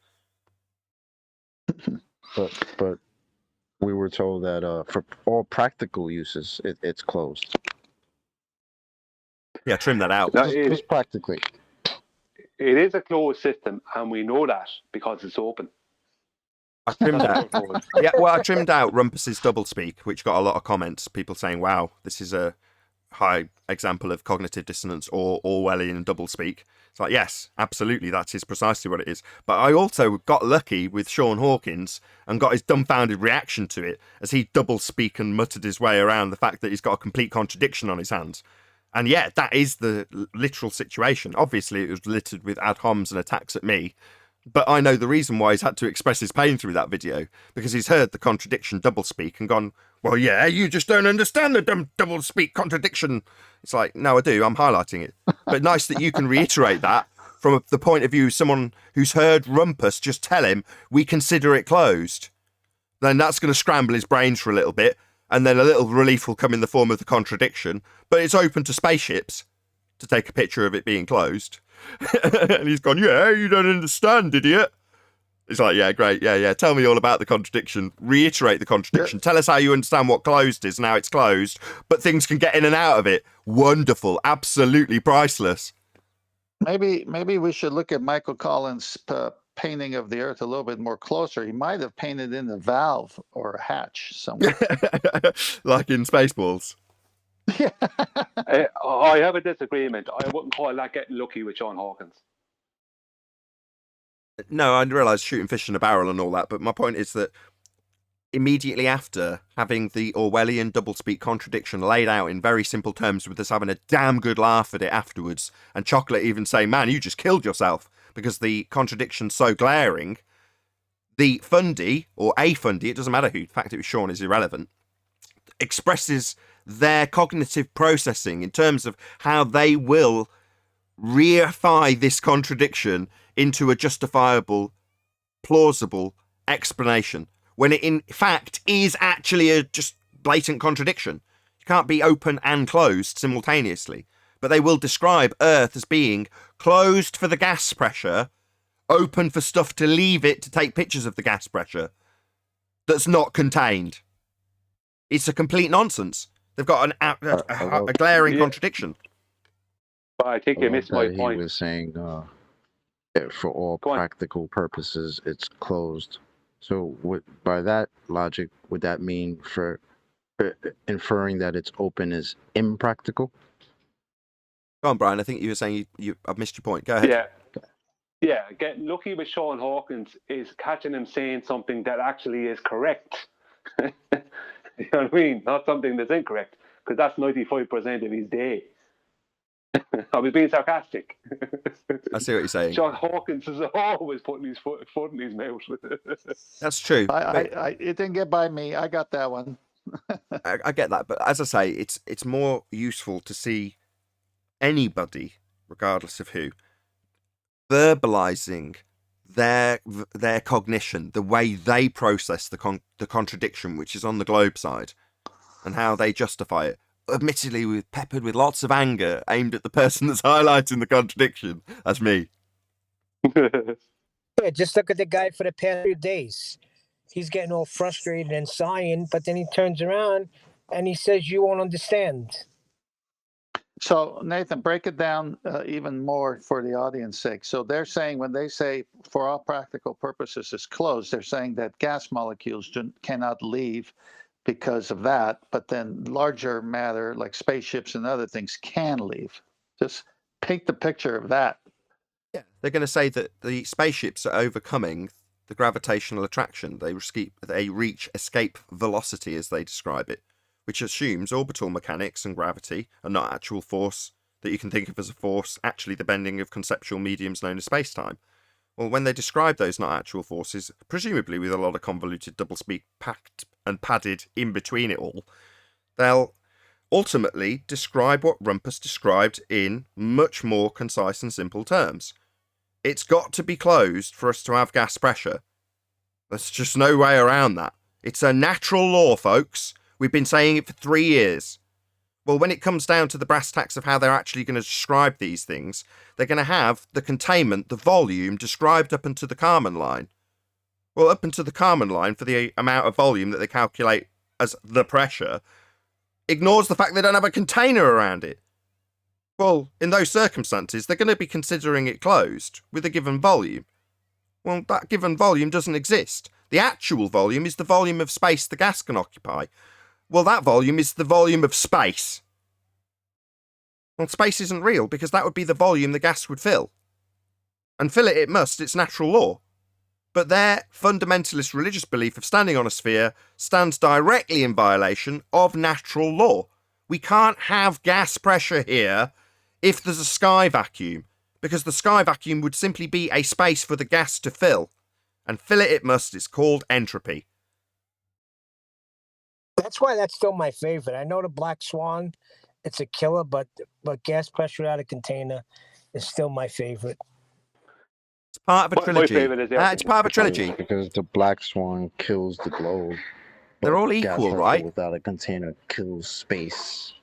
But we were told that for all practical uses, it's closed. Yeah, trim that out. No, Just practically. It is a closed system, and we know that because it's open. I trimmed out. Yeah, well, I trimmed out Rumpus's doublespeak, which got a lot of comments. People saying, "Wow, this is a high example of cognitive dissonance or Orwellian doublespeak." It's like, yes, absolutely, that is precisely what it is. But I also got lucky with Sean Hawkins and got his dumbfounded reaction to it as he doublespeak and muttered his way around the fact that he's got a complete contradiction on his hands. And yeah, that is the literal situation. Obviously, it was littered with ad homs and attacks at me. But I know the reason why he's had to express his pain through that video, because he's heard the contradiction doublespeak and gone, well, yeah, you just don't understand the doublespeak contradiction. It's like, no, I do. I'm highlighting it. But nice that you can reiterate that from the point of view of someone who's heard Rumpus just tell him, we consider it closed. Then that's going to scramble his brains for a little bit. And then a little relief will come in the form of the contradiction. But it's open to spaceships to take a picture of it being closed. And he's gone, yeah, you don't understand, idiot. It's like, yeah, great. Yeah. Tell me all about the contradiction. Reiterate the contradiction. Tell us how you understand what closed is and how it's closed. But things can get in and out of it. Wonderful. Absolutely priceless. Maybe we should look at Michael Collins' painting of the Earth a little bit more closer. He might have painted in a valve or a hatch somewhere. Like in Spaceballs. Yeah. I have a disagreement. I wouldn't call that getting lucky with Sean Hawkins. No, I realise shooting fish in a barrel and all that, but my point is that immediately after having the Orwellian doublespeak contradiction laid out in very simple terms with us having a damn good laugh at it afterwards, and Chocolate even saying, man, you just killed yourself because the contradiction's so glaring, the fundy, or a fundy, it doesn't matter who, the fact it was Sean is irrelevant, expresses their cognitive processing in terms of how they will reify this contradiction into a justifiable, plausible explanation, when it in fact is actually a just blatant contradiction. You can't be open and closed simultaneously. But they will describe Earth as being closed for the gas pressure, open for stuff to leave it to take pictures of the gas pressure that's not contained. It's a complete nonsense. They've got a glaring contradiction. But I think you missed my He point. was saying for all Go on. practical purposes, it's closed. So by that logic, would that mean for inferring that it's open is impractical? Go on, Brian. I think you were saying I've missed your point. Go ahead. Yeah. Getting lucky with Sean Hawkins is catching him saying something that actually is correct. You know what I mean? Not something that's incorrect, because that's 95% of his day. I was being sarcastic. I see what you're saying. Sean Hawkins is always putting his foot in his mouth. That's true. It didn't get by me. I got that one. I get that, but as I say, it's more useful to see anybody, regardless of who, verbalizing their cognition, the way they process the contradiction which is on the globe side, and how they justify it. Admittedly, peppered with lots of anger aimed at the person that's highlighting the contradiction. That's me. Yeah, just look at the guy for the past few days. He's getting all frustrated and sighing, but then he turns around and he says, "You won't understand." So, Nathan, break it down even more for the audience sake. So they're saying, when they say for all practical purposes it's closed, they're saying that gas molecules cannot leave because of that, but then larger matter like spaceships and other things can leave. Just paint the picture of that. Yeah, they're going to say that the spaceships are overcoming the gravitational attraction. They reach escape velocity, as they describe it, which assumes orbital mechanics and gravity are not actual force that you can think of as a force, actually the bending of conceptual mediums known as space-time. Well, when they describe those not actual forces, presumably with a lot of convoluted doublespeak packed and padded in between it all, they'll ultimately describe what Rumpus described in much more concise and simple terms. It's got to be closed for us to have gas pressure. There's just no way around that. It's a natural law, folks. We've been saying it for 3 years. Well, when it comes down to the brass tacks of how they're actually going to describe these things, they're going to have the containment, the volume, described up into the Kármán line. Well, up into the Kármán line, for the amount of volume that they calculate as the pressure, ignores the fact they don't have a container around it. Well, in those circumstances, they're going to be considering it closed with a given volume. Well, that given volume doesn't exist. The actual volume is the volume of space the gas can occupy. Well, that volume is the volume of space. Well, space isn't real because that would be the volume the gas would fill. And fill it must, it's natural law. But their fundamentalist religious belief of standing on a sphere stands directly in violation of natural law. We can't have gas pressure here if there's a sky vacuum, because the sky vacuum would simply be a space for the gas to fill. And fill it must, it's called entropy. That's why that's still my favorite. I know the Black Swan, it's a killer, but gas pressure out of container is still my favorite. It's part of a trilogy. My favorite is It's part of a trilogy. Because the Black Swan kills the globe. They're all gas equal, pressure right? Without a container kills space.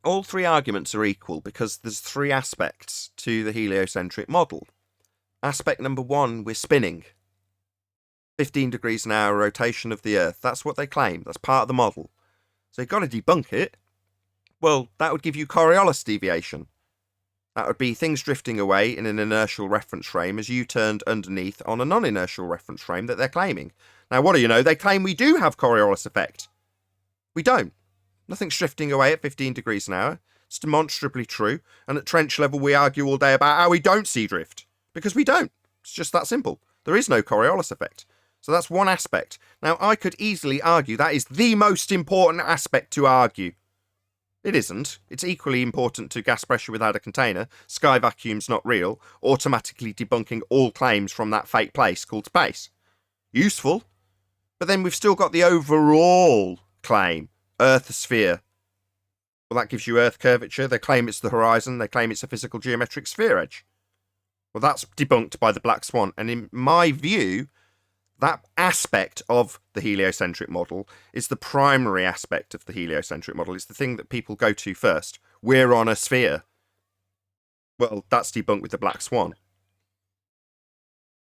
All three arguments are equal because there's 3 aspects to the heliocentric model. Aspect number 1, we're spinning. 15 degrees an hour rotation of the Earth. That's what they claim. That's part of the model. So you've got to debunk it. Well, that would give you Coriolis deviation. That would be things drifting away in an inertial reference frame as you turned underneath on a non-inertial reference frame that they're claiming. Now, what do you know? They claim we do have Coriolis effect. We don't. Nothing's drifting away at 15 degrees an hour. It's demonstrably true. And at trench level, we argue all day about how we don't see drift. Because we don't. It's just that simple. There is no Coriolis effect. So that's one aspect. Now, I could easily argue that is the most important aspect to argue. It isn't. It's equally important to gas pressure without a container, sky vacuum's not real, automatically debunking all claims from that fake place called space. Useful. But then we've still got the overall claim, Earth a sphere. Well, that gives you Earth curvature. They claim it's the horizon. They claim it's a physical geometric sphere edge. Well, that's debunked by the Black Swan. And in my view, that aspect of the heliocentric model is the primary aspect of the heliocentric model. It's the thing that people go to first. We're on a sphere. Well, that's debunked with the Black Swan.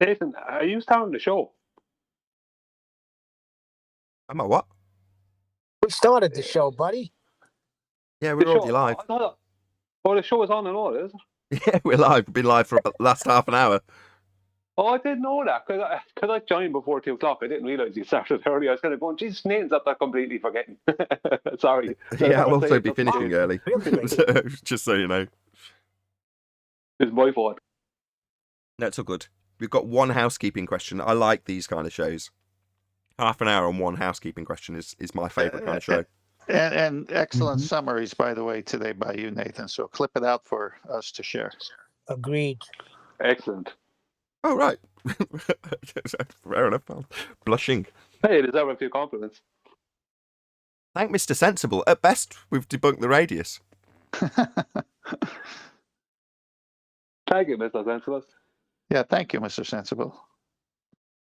Nathan, are you starting the show? Am I what? We started the show, buddy. Yeah, The we're already show. live. Oh, the show is on and all, is it? Yeah, we're live. We've been live for about the last half an hour. Oh, I didn't know that because I joined before 2 o'clock. I didn't realize you started early. I was kind of going, Jesus, Nathan's up there completely forgetting. Sorry. Yeah, I'll I'll also say be it, finishing early. Really? So, just so you know. It's my fault. That's all good. We've got one housekeeping question. I like these kind of shows. Half an hour on one housekeeping question is my favourite kind of show. And excellent Mhm. summaries, by the way, today by you, Nathan. So clip it out for us to share. Agreed. Excellent. Oh, right. Fair enough. I'm blushing. Hey, deserve a few compliments. Thank Mr. Sensible. At best, we've debunked the radius. Thank you, Mr. Sensible. Yeah, thank you, Mr. Sensible.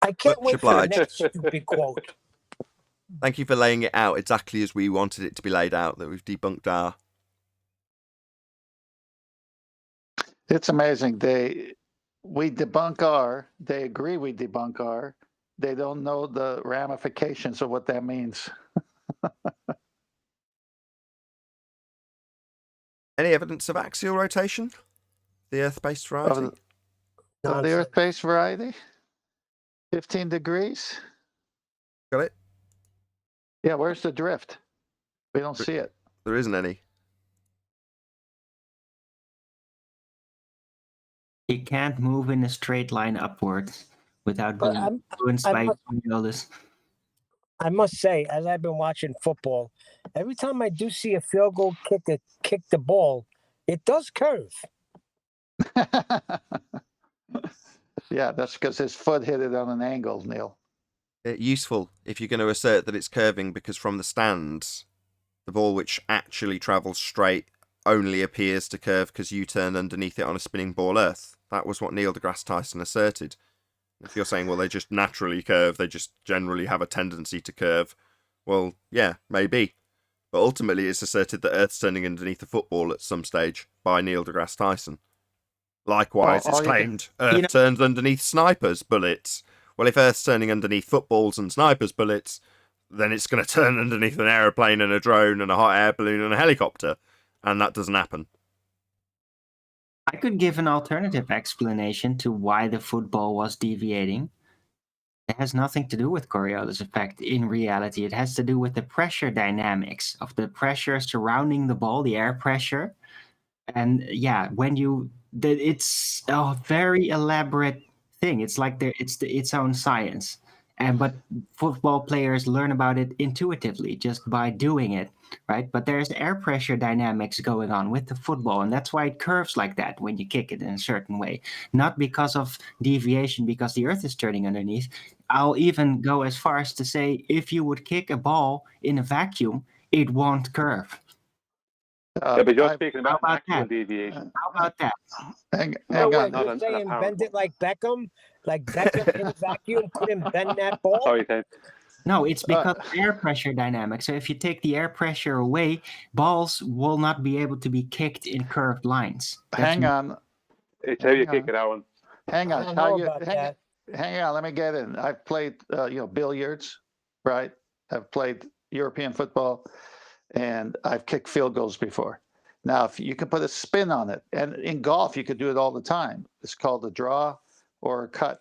I can't Much wait for the obliged. next stupid quote. Thank you for laying it out exactly as we wanted it to be laid out, that we've debunked our... It's amazing. We debunk R. They agree we debunk R. They don't know the ramifications of what that means. Any evidence of axial rotation? The Earth-based variety? Of the Nonsense. Earth-based variety, 15 degrees. Got it? Yeah, where's the drift? We don't see it. There isn't any. You can't move in a straight line upwards without But being influenced by Coriolis. I must say, as I've been watching football, every time I do see a field goal kick the ball, it does curve. Yeah, that's because his foot hit it on an angle, Neil. Useful if you're going to assert that it's curving, because from the stands, the ball which actually travels straight only appears to curve because you turn underneath it on a spinning ball earth. That was what Neil deGrasse Tyson asserted. If you're saying, well, they just naturally curve, they just generally have a tendency to curve, well, yeah, maybe. But ultimately, it's asserted that Earth's turning underneath a football at some stage by Neil deGrasse Tyson. Likewise, Well, it's all you claimed Earth turns underneath snipers' bullets. Well, if Earth's turning underneath footballs and snipers' bullets, then it's going to turn underneath an aeroplane and a drone and a hot air balloon and a helicopter. And that doesn't happen. I could give an alternative explanation to why the football was deviating. It has nothing to do with Coriolis effect in reality. It has to do with the pressure dynamics of the pressure surrounding the ball, the air pressure. And yeah, it's a very elaborate thing. It's like its own science. But football players learn about it intuitively just by doing it, right? But there's air pressure dynamics going on with the football, and that's why it curves like that when you kick it in a certain way. Not because of deviation, because the Earth is turning underneath. I'll even go as far as to say, if you would kick a ball in a vacuum, it won't curve. Yeah, but you're I- speaking about How about actual that? deviation. How about that? hang No, on. wait, Not you're an saying apparent bend it one. like Beckham? Like Beckham in a vacuum couldn't bend that ball? Sorry, Ted. No, it's because of air pressure dynamics. So if you take the air pressure away, balls will not be able to be kicked in curved lines. Hang on. It's how you Hang kick on. it, Aaron. Hang I on. don't How know you- about that. hang on. Let me get in. I've played, billiards, right? I've played European football, and I've kicked field goals before. Now, if you can put a spin on it, and in golf, you could do it all the time. It's called a draw or a cut.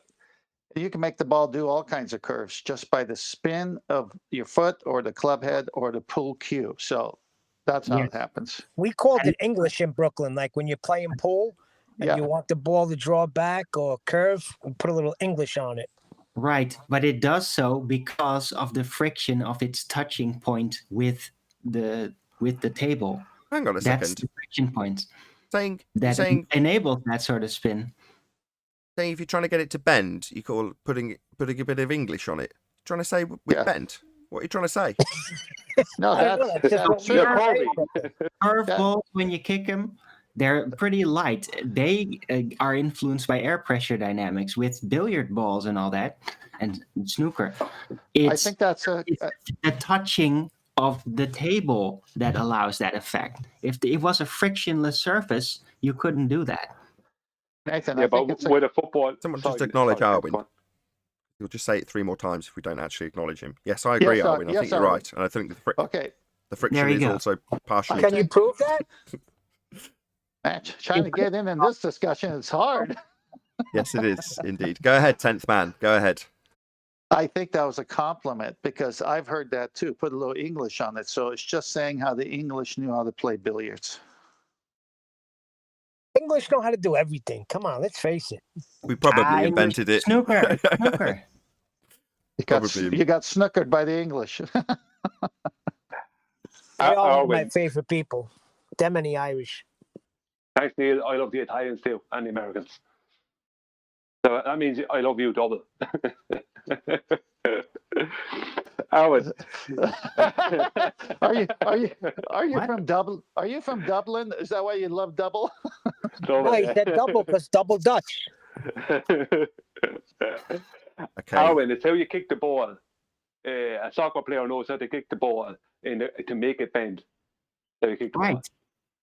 You can make the ball do all kinds of curves just by the spin of your foot or the club head or the pool cue. So that's how it happens. We called it English in Brooklyn, like when you're playing pool and Yeah. you want the ball to draw back or curve, we put a little English on it. Right, but it does so because of the friction of its touching point with the table. Hang on a That's second. the friction point You're that saying enables that sort of spin. if you're trying to get it to bend, you call putting a bit of English on it. Trying to say with bend? What are you trying to say? No, I don't know, that's that's just what we You're say in Corby. Brooklyn. Curveballs, when you kick them, they're pretty light. They are influenced by air pressure dynamics with billiard balls and all that, and snooker. I It's think that's it's the touching of the table that allows that effect. If it was a frictionless surface, you couldn't do that. Nathan, Yeah, I think but it's with a football, Someone sorry, just acknowledge sorry, James, Arwin. go on. You'll just say it 3 more times if we don't actually acknowledge him. Yes, I agree, Yes, Arwin. I yes, think you're Arwin. right. And I think the okay. friction you is go. also partially... Can you prove that? Man, trying to get in this discussion is hard. Yes, it is, indeed. Go ahead, 10th man. Go ahead. I think that was a compliment because I've heard that too. Put a little English on it. So it's just saying how the English knew how to play billiards. English know how to do everything. Come on, let's face it. We probably English invented it. Snooker. Snooker. Probably. You got snookered by the English. They are one of Arwin. my favorite people. Them and the Irish. Thanks, Neil. I love the Italians too, and the Americans. So that means I love you double. Arwin. Are you What? from Dublin? Are you from Dublin? Is that why you love double? No, he said double because double Dutch. Okay. Arwin, it's how you kick the ball. A soccer player knows how to kick the ball to make it bend. So you kick the ball. Right.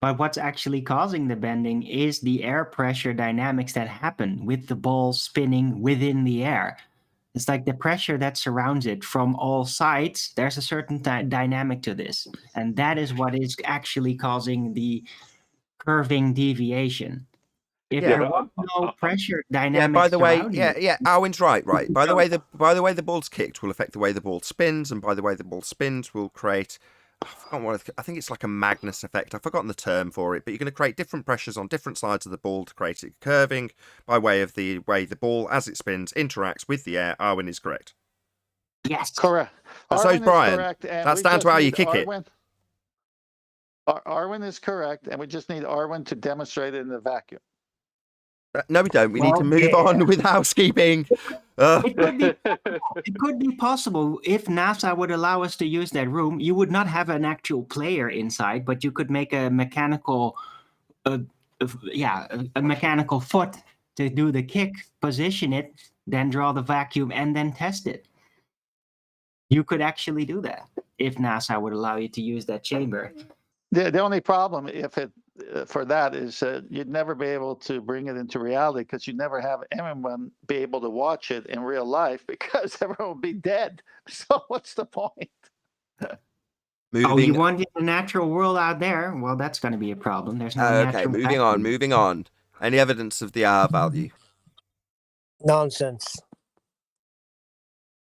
But what's actually causing the bending is the air pressure dynamics that happen with the ball spinning within the air. It's like the pressure that surrounds it from all sides. There's a certain dynamic to this. And that is what is actually causing the curving deviation. If Yeah, there was no pressure dynamics Yeah, by the way, surrounding it, Arwin's right. By the way, the ball's kicked will affect the way the ball spins, and by the way the ball spins will create... I think it's like a Magnus effect. I've forgotten the term for it, but you're going to create different pressures on different sides of the ball to create it curving by way of the way the ball, as it spins, interacts with the air. Arwin is correct. yes. Correct. And so's Arwin is Brian. correct, and That's we down just to how you need kick it. Arwin is correct, and we just need Arwin to demonstrate it in the vacuum. No, we don't. We need to Well, move on with housekeeping. It could be possible if NASA would allow us to use that room. You would not have an actual player inside, but you could make a mechanical, a mechanical foot to do the kick, position it, then draw the vacuum, and then test it. You could actually do that if NASA would allow you to use that chamber. The only problem for that is you'd never be able to bring it into reality because you'd never have anyone be able to watch it in real life because everyone would be dead. So what's the point? You want the natural world out there? Well, that's going to be a problem. There's no natural moving on. Any evidence of the R value? Nonsense.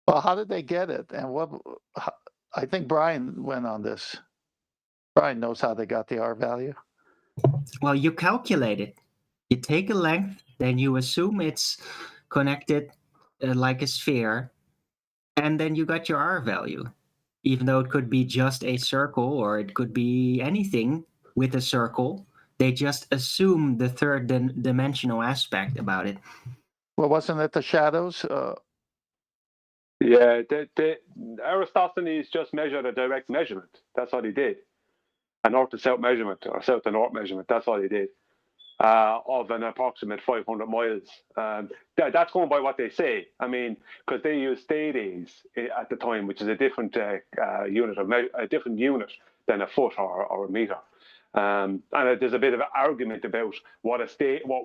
Well, how did they get it? And I think Brian went on this. Brian knows how they got the R value. Well, you calculate it. You take a length, then you assume it's connected like a sphere, and then you got your R value. Even though it could be just a circle or it could be anything with a circle, they just assume the third dimensional aspect about it. Well, wasn't it the shadows? Yeah, Aristophanes just measured a direct measurement. That's all he did. A north to south measurement or south to north measurement. That's all he did. Of an approximate 500 miles. That's going by what they say. I mean, because they used stadies at the time, which is a different unit than a foot or a meter. And there's a bit of an argument about what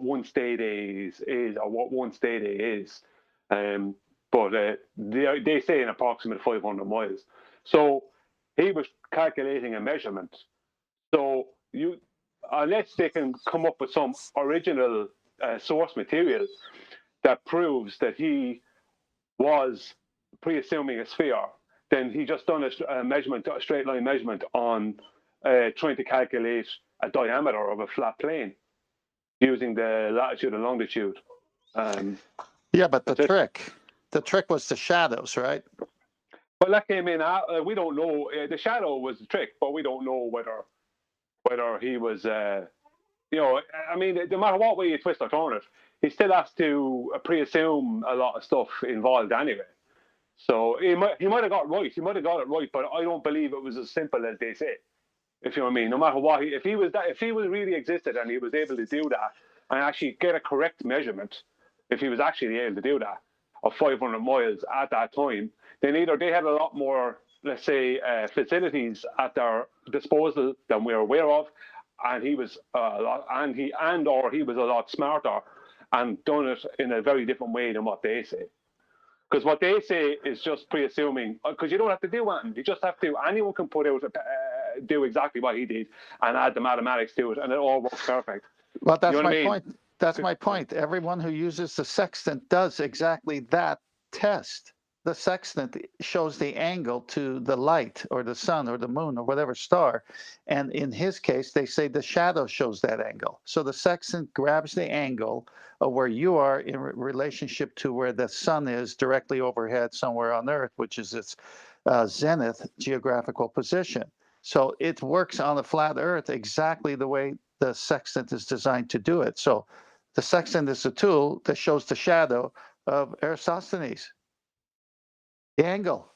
one stadie is or what one stadie is. But they say an approximate 500 miles. So he was calculating a measurement. So unless they can come up with some original source material that proves that he was pre-assuming a sphere, then he just done a straight line measurement on trying to calculate a diameter of a flat plane using the latitude and longitude. Yeah, but the trick was the shadows, right? Well, that came in. We don't know. The shadow was the trick, but we don't know whether he was, I mean, no matter what way you twist or turn it, he still has to pre-assume a lot of stuff involved anyway. So he might have got it right. He might have got it right, but I don't believe it was as simple as they say. If you know what I mean. No matter what, if he was really existed and he was able to do that and actually get a correct measurement, if he was actually able to do that of 500 miles at that time, then either they had a lot more, let's say, facilities at their disposal than we're aware of, and he was a lot, or he was a lot smarter, and done it in a very different way than what they say. Because what they say is just pre-assuming, because you don't have to do anything. You just have to, anyone can put out, do exactly what he did and add the mathematics to it, and it all works perfect. Well, that's You know what my I mean? point. That's my point. Everyone who uses the sextant does exactly that test. The sextant shows the angle to the light or the sun or the moon or whatever star. And in his case, they say the shadow shows that angle. So the sextant grabs the angle of where you are in relationship to where the sun is directly overhead somewhere on Earth, which is its zenith geographical position. So it works on a flat Earth exactly the way the sextant is designed to do it. So the sextant is a tool that shows the shadow of Eratosthenes, the angle.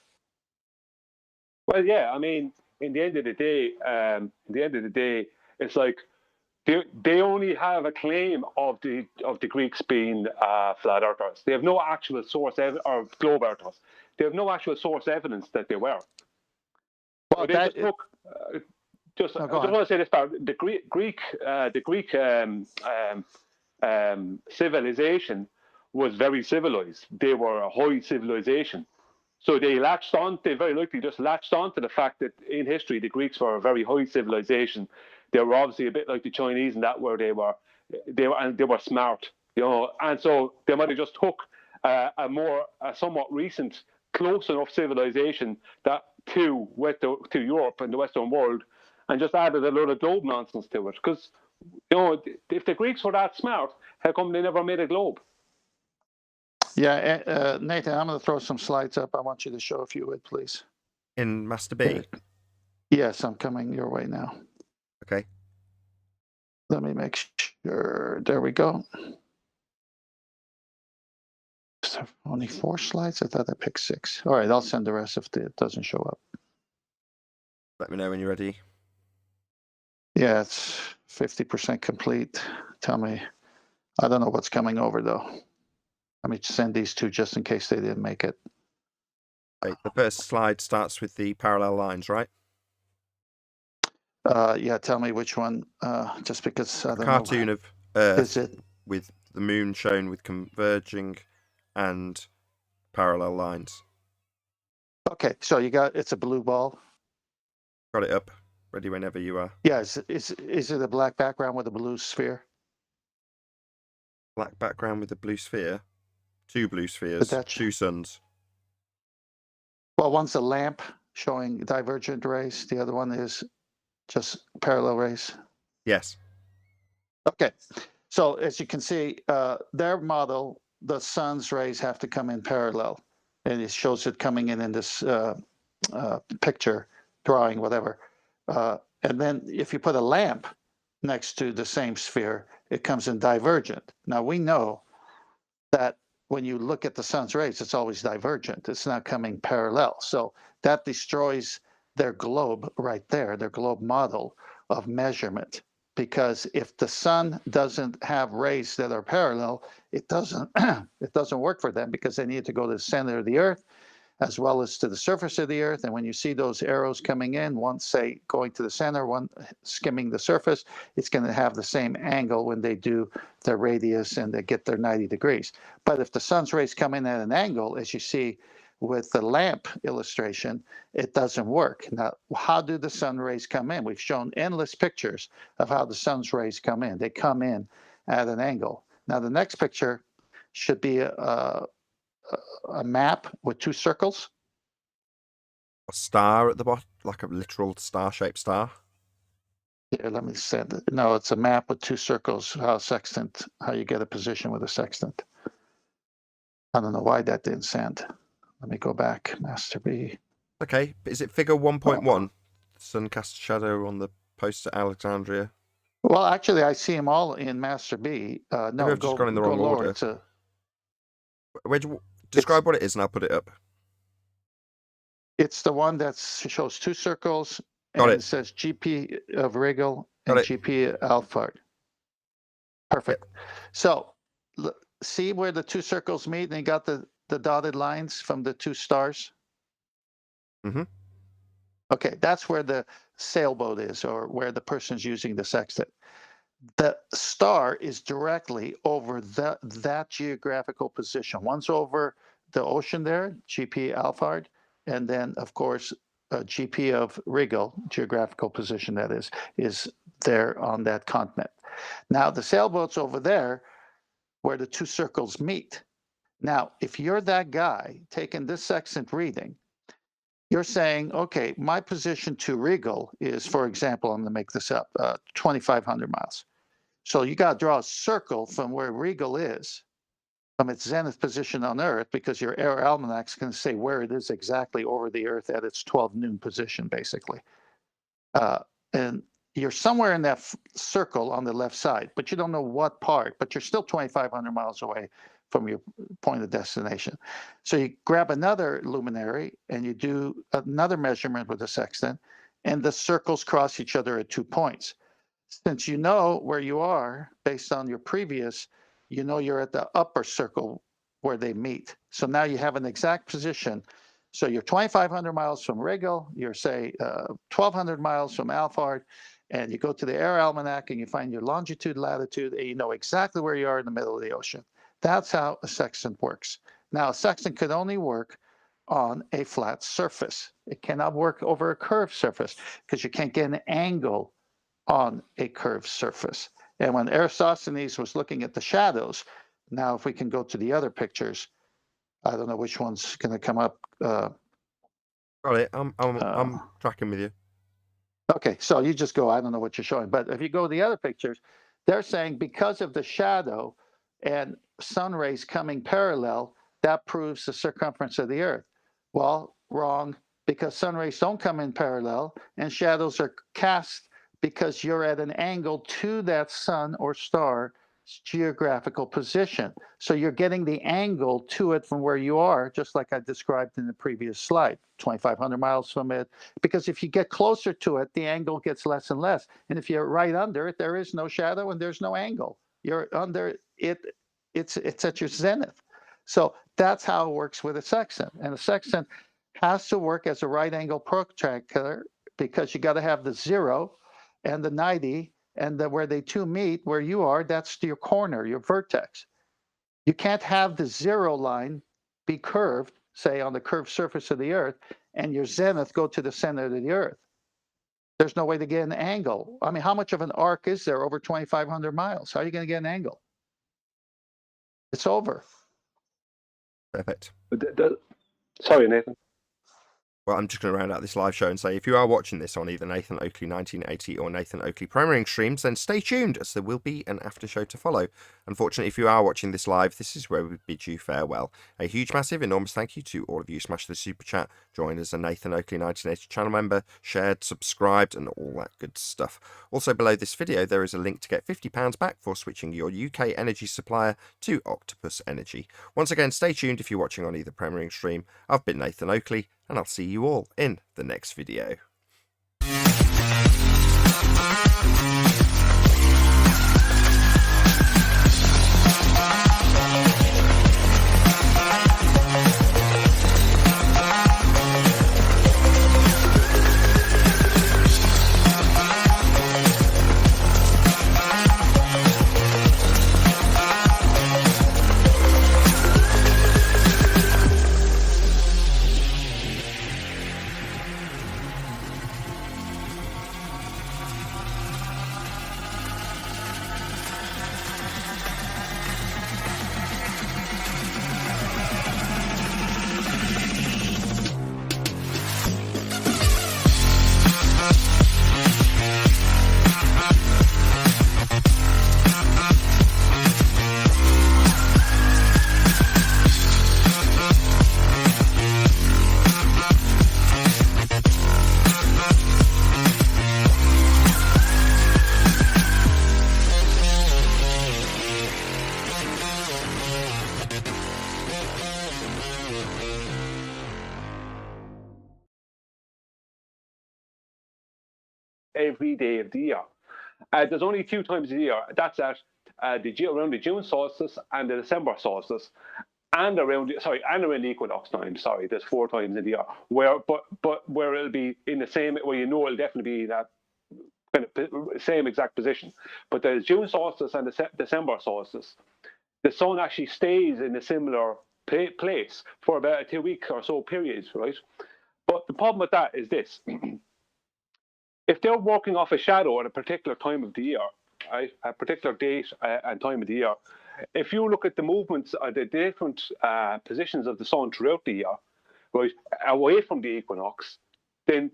Well, yeah. I mean, in the end of the day, it's like they only have a claim of the Greeks being flat earthers. They have no actual source or globe earthers. They have no actual source evidence that they were. Well, They just took. I just want to say this part. The Greek civilization was very civilized. They were a high civilization. So they very likely just latched on to the fact that in history the Greeks were a very high civilization. They were obviously a bit like the Chinese in that where they were smart, you know, and so they might have just took a somewhat recent, close enough civilization to Europe and the Western world, and just added a load of globe nonsense to it. Because you know, if the Greeks were that smart, how come they never made a globe? Yeah, Nathan, I'm going to throw some slides up. I want you to show if you would, please. In Master B? Yes, I'm coming your way now. Okay. Let me make sure. There we go. Only 4 slides? I thought I picked 6. All right, I'll send the rest if it doesn't show up. Let me know when you're ready. Yeah, it's 50% complete. Tell me. I don't know what's coming over, though. Let me send these 2 just in case they didn't make it. Okay, the first slide starts with the parallel lines, right? Yeah, tell me which one, just because I don't know. Cartoon of Earth Is it? with the moon shown with converging and parallel lines. Okay, so it's a blue ball. Got it up. Ready whenever you are. Yeah, is it a black background with a blue sphere? Black background with a blue sphere. 2 blue spheres. 2 suns. Well, one's a lamp showing divergent rays. The other one is just parallel rays. Yes. Okay, so as you can see, their model, the sun's rays have to come in parallel, and it shows it coming in this picture, drawing, whatever. And then if you put a lamp next to the same sphere, it comes in divergent. Now we know that when you look at the sun's rays, it's always divergent. It's not coming parallel. So that destroys their globe right there, their globe model of measurement. Because if the sun doesn't have rays that are parallel, it doesn't work for them, because they need to go to the center of the Earth as well as to the surface of the Earth. And when you see those arrows coming in, one say going to the center, one skimming the surface, it's going to have the same angle when they do their radius and they get their 90 degrees. But if the sun's rays come in at an angle, as you see with the lamp illustration, it doesn't work. Now, how do the sun rays come in? We've shown endless pictures of how the sun's rays come in. They come in at an angle. Now, the next picture should be a map with 2 circles. A star at the bottom, like a literal star-shaped star. Here, let me send it. No, it's a map with 2 circles. How you get a position with a sextant. I don't know why that didn't send. Let me go back. Master B. Okay, but is it figure 1.1? Sun casts shadow on the post at Alexandria. Well, actually, I see them all in Master B. No, Maybe I've just gone in the wrong order. Describe what it is and I'll put it up. It's the one that shows 2 circles. Got and it. It says GP of Rigel and GP Alphard. Perfect. Yep. So see where the 2 circles meet and you got the dotted lines from the 2 stars? Mm-hmm. Okay, that's where the sailboat is, or where the person's using the sextant. the star is directly over that geographical position. One's over the ocean there, GP Alphard, and then, of course, GP of Rigel, geographical position that is there on that continent. Now, the sailboat's over there where the two circles meet. Now, if you're that guy taking this sextant reading, you're saying, okay, my position to Rigel is, for example, I'm going to make this up, 2,500 miles. So you got to draw a circle from where Rigel is, from its zenith position on Earth, because your air almanac's going to say where it is exactly over the Earth at its 12 noon position, basically. And you're somewhere in that circle on the left side, but you don't know what part, but you're still 2,500 miles away from your point of destination. So you grab another luminary and you do another measurement with the sextant, and the circles cross each other at 2 points. Since you know where you are based on your previous, you know you're at the upper circle where they meet. So now you have an exact position. So you're 2,500 miles from Rigel, you're say 1,200 miles from Alphard, and you go to the Air Almanac and you find your longitude, latitude, and you know exactly where you are in the middle of the ocean. That's how a sextant works. Now, a sextant could only work on a flat surface. It cannot work over a curved surface because you can't get an angle on a curved surface. And when Eratosthenes was looking at the shadows, now if we can go to the other pictures, I don't know which one's going to come up. Got it. I'm tracking with you. Okay, so you just go, I don't know what you're showing. But if you go to the other pictures, they're saying because of the shadow and sun rays coming parallel, that proves the circumference of the Earth. Well, wrong, because sun rays don't come in parallel and shadows are cast because you're at an angle to that sun or star geographical position. So you're getting the angle to it from where you are, just like I described in the previous slide, 2,500 miles from it. Because if you get closer to it, the angle gets less and less. And if you're right under it, there is no shadow and there's no angle. You're under it, it's at your zenith. So that's how it works with a sextant. And a sextant has to work as a right angle protractor because you got to have the 0 and the 90, and where they two meet, where you are, that's your corner, your vertex. You can't have the 0 line be curved, say on the curved surface of the Earth, and your zenith go to the center of the Earth. There's no way to get an angle. I mean, how much of an arc is there over 2,500 miles? How are you going to get an angle? It's over. Perfect. Sorry, Nathan. Well, I'm just going to round out this live show and say if you are watching this on either Nathan Oakley 1980 or Nathan Oakley Premiering streams, then stay tuned as there will be an after show to follow. Unfortunately, if you are watching this live, this is where we bid you farewell. A huge, massive, enormous thank you to all of you. Smash the super chat, joined as a Nathan Oakley 1980 channel member, shared, subscribed, and all that good stuff. Also, below this video, there is a link to get £50 back for switching your UK energy supplier to Octopus Energy. Once again, stay tuned if you're watching on either Premiering stream. I've been Nathan Oakley, and I'll see you all in the next video. Every day of the year. There's only 2 times a year. That's at around the June solstice and the December solstice, and around the equinox time. Sorry, there's 4 times in the year where it'll be in the same, where you know it'll definitely be that kind of same exact position. But the June solstice and the December solstice, the sun actually stays in a similar place for about a 2 week or so period, right? But the problem with that is this. If they're working off a shadow at a particular time of the year, right, a particular date and time of the year, if you look at the movements, the different positions of the sun throughout the year, right, away from the equinox, then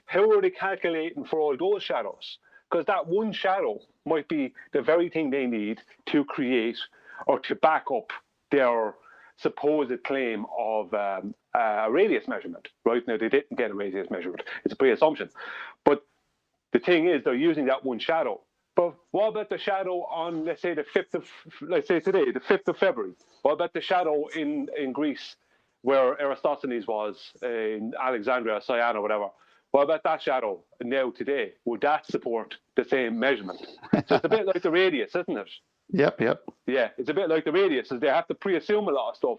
how are they calculating for all those shadows? Because that one shadow might be the very thing they need to create or to back up their supposed claim of a radius measurement. Right now, they didn't get a radius measurement. It's a pre-assumption. But the thing is, they're using that one shadow. But what about the shadow on, let's say, the 5th of, let's say today, the 5th of February? What about the shadow in Greece, where Eratosthenes was, in Alexandria, Cyan, or whatever? What about that shadow now today? Would that support the same measurement? So it's a bit like the radius, isn't it? Yep. Yeah, it's a bit like the radius. Is they have to pre-assume a lot of stuff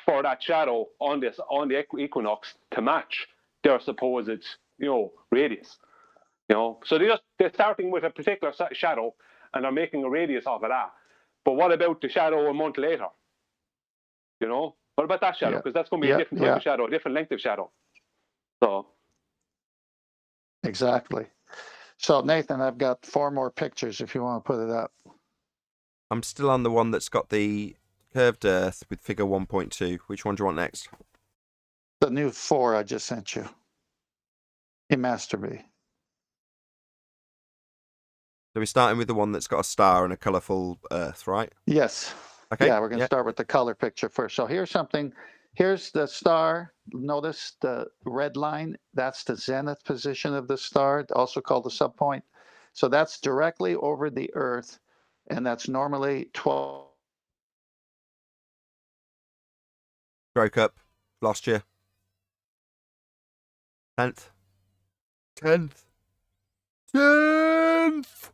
for that shadow on the equinox to match their supposed, radius. So they're starting with a particular shadow and they're making a radius off of that. But what about the shadow a month later? What about that shadow? Because that's going to be a different type of shadow, a different length of shadow. So exactly. So Nathan, I've got 4 more pictures if you want to put it up. I'm still on the one that's got the curved Earth with figure 1.2. Which one do you want next? The new 4 I just sent you. In Masterbee. So we're starting with the one that's got a star and a colourful Earth, right? Yes. Okay. Yeah, we're going to start with the color picture first. So here's something. Here's the star. Notice the red line. That's the zenith position of the star, also called the subpoint. So that's directly over the Earth, and that's normally 12. Broke up. Lost you. 10th. 10th. 10th!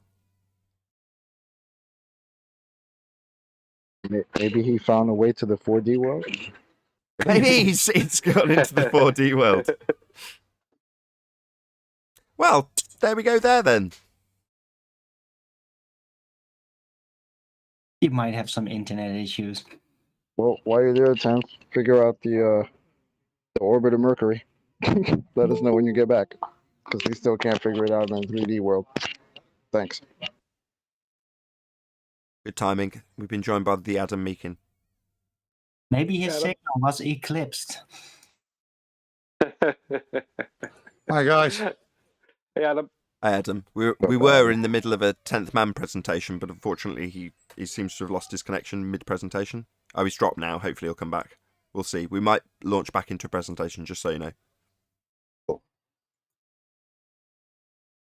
Maybe he found a way to the 4D world. Maybe it's gone into the 4D world. Well, there we go there then. He might have some internet issues. Well, while you're there, 10th, figure out the orbit of Mercury. Let us know when you get back, because we still can't figure it out in the 3D world. Thanks. Good timing. We've been joined by the Adam Meakin. Maybe his signal was eclipsed. Hi guys. Hey Adam. Hi Adam. We were in the middle of a 10th man presentation, but unfortunately he seems to have lost his connection mid-presentation. Oh, he's dropped now. Hopefully he'll come back. We'll see. We might launch back into a presentation, just so you know.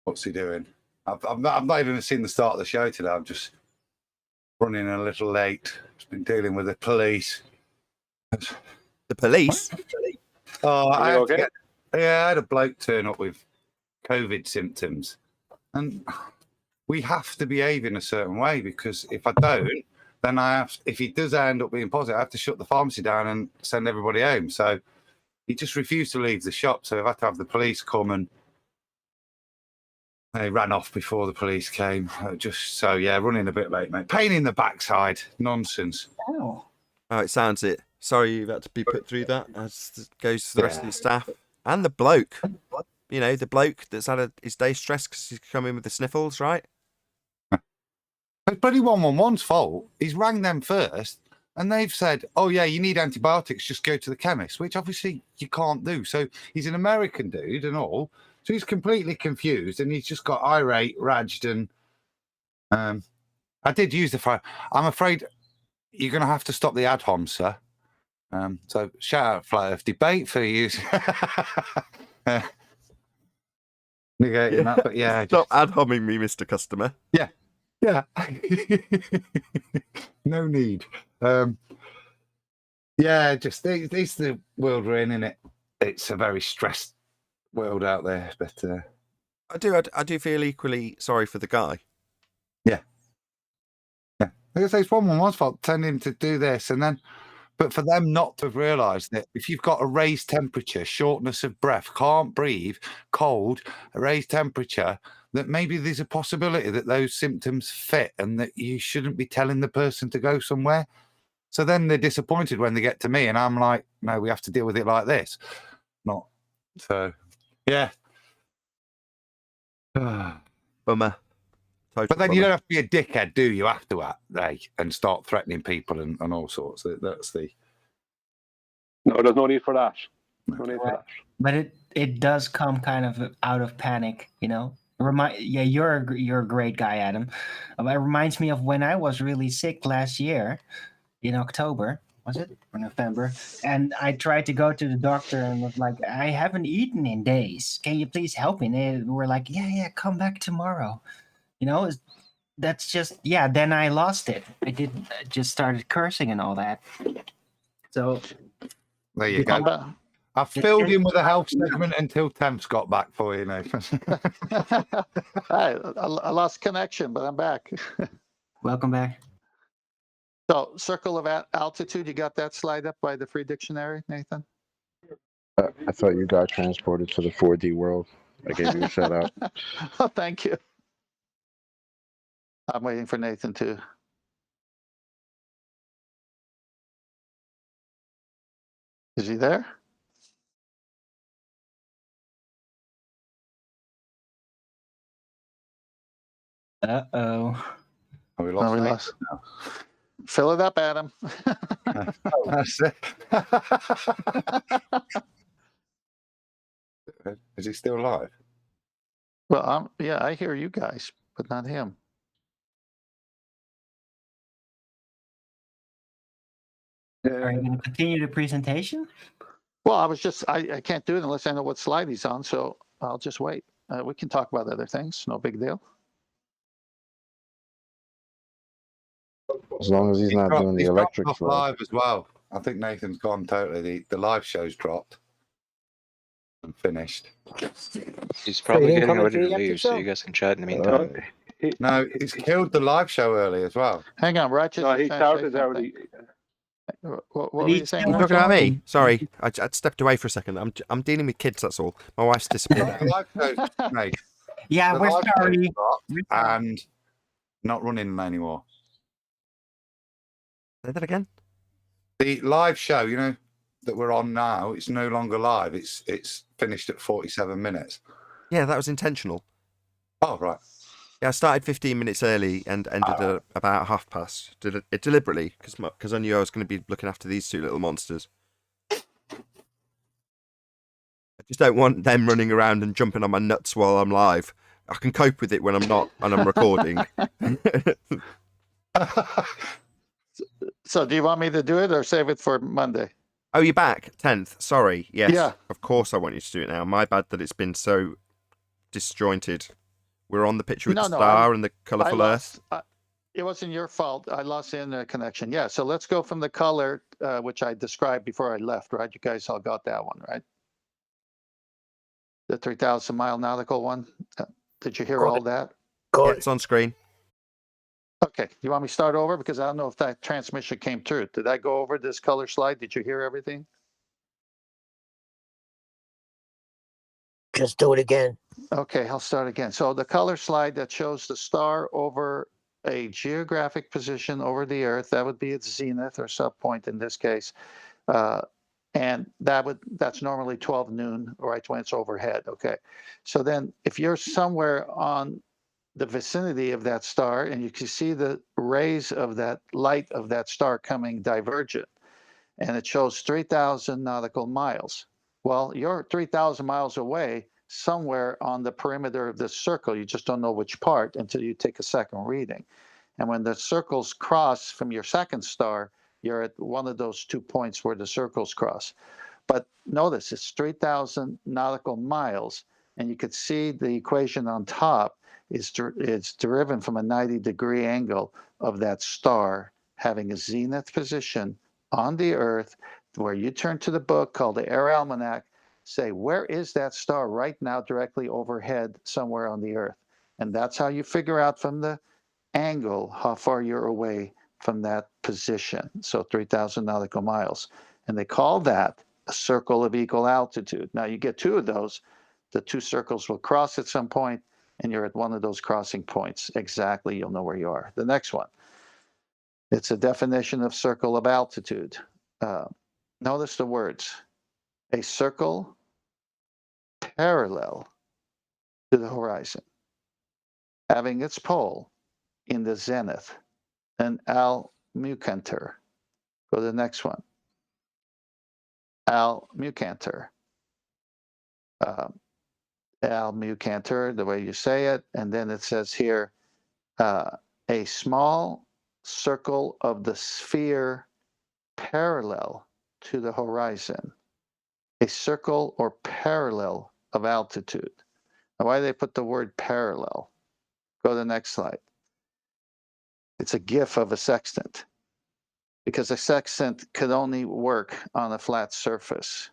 What's he doing? I've not even seen the start of the show today. I'm just running a little late. Just been dealing with the police. The police? Oh, I okay? I had a bloke turn up with COVID symptoms, and we have to behave in a certain way, because if I don't, then if he does end up being positive, I have to shut the pharmacy down and send everybody home. So he just refused to leave the shop. So I've had to have the police come, and they ran off before the police came. Running a bit late, mate. Pain in the backside. Nonsense. Oh. Oh, it sounds it. Sorry you've had to be put through that, as goes to the rest of the staff. And the bloke. The bloke that's had his day stressed because he's come in with the sniffles, right? It's bloody 111's fault. He's rang them first, and they've said, oh, yeah, you need antibiotics, just go to the chemist, which obviously you can't do. So he's an American dude and all, so he's completely confused, and he's just got irate, raged, and I did use the fire. I'm afraid you're going to have to stop the ad hom, sir. So shout out Flat Earth Debate for you. Negating that, but yeah. Stop ad homming me, Mr. Customer. Yeah. No need. Just it's the world we're in, isn't it? It's a very stressed world out there, but I do feel equally sorry for the guy. Yeah. Like I say, it's 111's fault, telling him to do this, and then But for them not to have realised that if you've got a raised temperature, shortness of breath, can't breathe, cold, a raised temperature, that maybe there's a possibility that those symptoms fit and that you shouldn't be telling the person to go somewhere. So then they're disappointed when they get to me and I'm like, no, we have to deal with it like this. Not so, yeah. Bummer. Total But then bummer. you don't have to be a dickhead, do you, after that, and start threatening people and all sorts. That's the... No, there's no need for that. No need for that. But it does come kind of out of panic, you know. You're a great guy, Adam. It reminds me of when I was really sick last year, in October, was it, or November? And I tried to go to the doctor and was like, I haven't eaten in days. Can you please help me? And they were like, yeah, come back tomorrow. You know, that's just, yeah. Then I lost it. I just started cursing and all that. So there you go. I filled in with a health segment until Temps got back for you, Nathan. I lost connection, but I'm back. Welcome back. So, circle of altitude, you got that slide up by the free dictionary, Nathan? I thought you got transported to the 4D world. I gave you a shout out. Oh, thank you. I'm waiting for Nathan too. Is he there? Uh-oh. Oh, we lost. No, we lost. Fill it up, Adam. That's it. Is he still alive? Well, yeah, I hear you guys, but not him. Are you going to continue the presentation? Well, I can't do it unless I know what slide he's on, so I'll just wait. We can talk about other things, no big deal. As long as he's not doing the electric off slide. live as well. I think Nathan's gone totally. The live show's dropped and finished. He's probably didn't getting come ready into to the leave, so show? you guys can chat in the meantime. No, he's killed the live show early as well. Hang on, Righteous. No, he started already. What were you saying? You talking about me? Sorry, I stepped away for a second. I'm dealing with kids. That's all. My wife's disappeared. The live show's mate. Yeah, The we're live sorry. show's dropped and not running anymore. Say that again. The live show, you know, that we're on now, it's no longer live. It's finished at 47 minutes. Yeah, that was intentional. Oh, right. Yeah, I started 15 minutes early and ended at about 1:30. Did it deliberately because I knew I was going to be looking after these two little monsters. I just don't want them running around and jumping on my nuts while I'm live. I can cope with it when I'm not and I'm recording. So do you want me to do it or save it for Monday? Oh, you're back? 10th. Sorry. Yes. Yeah. Of course I want you to do it now. My bad that it's been so disjointed. We're on the picture with the star and the colourful earth. It wasn't your fault. I lost the internet connection. Yeah, so let's go from the color, which I described before I left, right? You guys all got that one, right? The 3,000 mile nautical one. Did you hear all that? Yeah, it's on screen. Okay, you want me to start over? Because I don't know if that transmission came through. Did I go over this color slide? Did you hear everything? Just do it again. Okay, I'll start again. So the color slide that shows the star over a geographic position over the Earth, that would be its zenith or sub point in this case. And that's normally 12 noon, right, when it's overhead. Okay, so then if you're somewhere on the vicinity of that star and you can see the rays of that light of that star coming divergent, and it shows 3,000 nautical miles. Well, you're 3,000 miles away somewhere on the perimeter of this circle. You just don't know which part until you take a second reading. And when the circles cross from your second star, you're at one of those 2 points where the circles cross. But notice it's 3,000 nautical miles, and you could see the equation on top is it's driven from a 90-degree angle of that star having a zenith position on the Earth, where you turn to the book called the Air Almanac, say, where is that star right now directly overhead somewhere on the Earth? And that's how you figure out from the angle how far you're away from that position, so 3,000 nautical miles. And they call that a circle of equal altitude. Now you get two of those, the two circles will cross at some point, and you're at one of those crossing points. Exactly, you'll know where you are. The next one, it's a definition of circle of altitude. Notice the words, a circle parallel to the horizon, having its pole in the zenith, an almucanter. Go to the next one. Almucanter. Almucanter, the way you say it. And then it says here, a small circle of the sphere parallel to the horizon. A circle or parallel of altitude. Now, why do they put the word parallel? Go to the next slide. It's a GIF of a sextant, because a sextant could only work on a flat surface.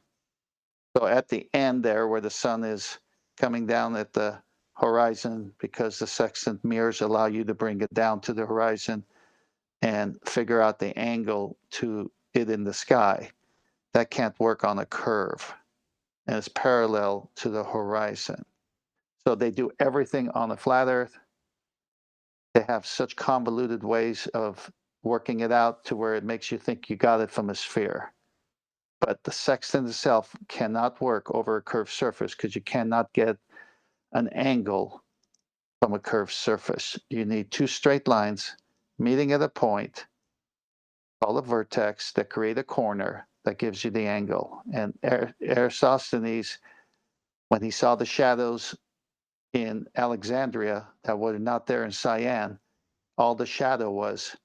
So at the end there, where the sun is coming down at the horizon, because the sextant mirrors allow you to bring it down to the horizon and figure out the angle to it in the sky, that can't work on a curve, and it's parallel to the horizon. So they do everything on the flat Earth. They have such convoluted ways of working it out to where it makes you think you got it from a sphere. But the sextant itself cannot work over a curved surface, because you cannot get an angle from a curved surface. You need two straight lines meeting at a point called a vertex that create a corner that gives you the angle. And Eratosthenes, when he saw the shadows in Alexandria that were not there in Cyan, all the shadow is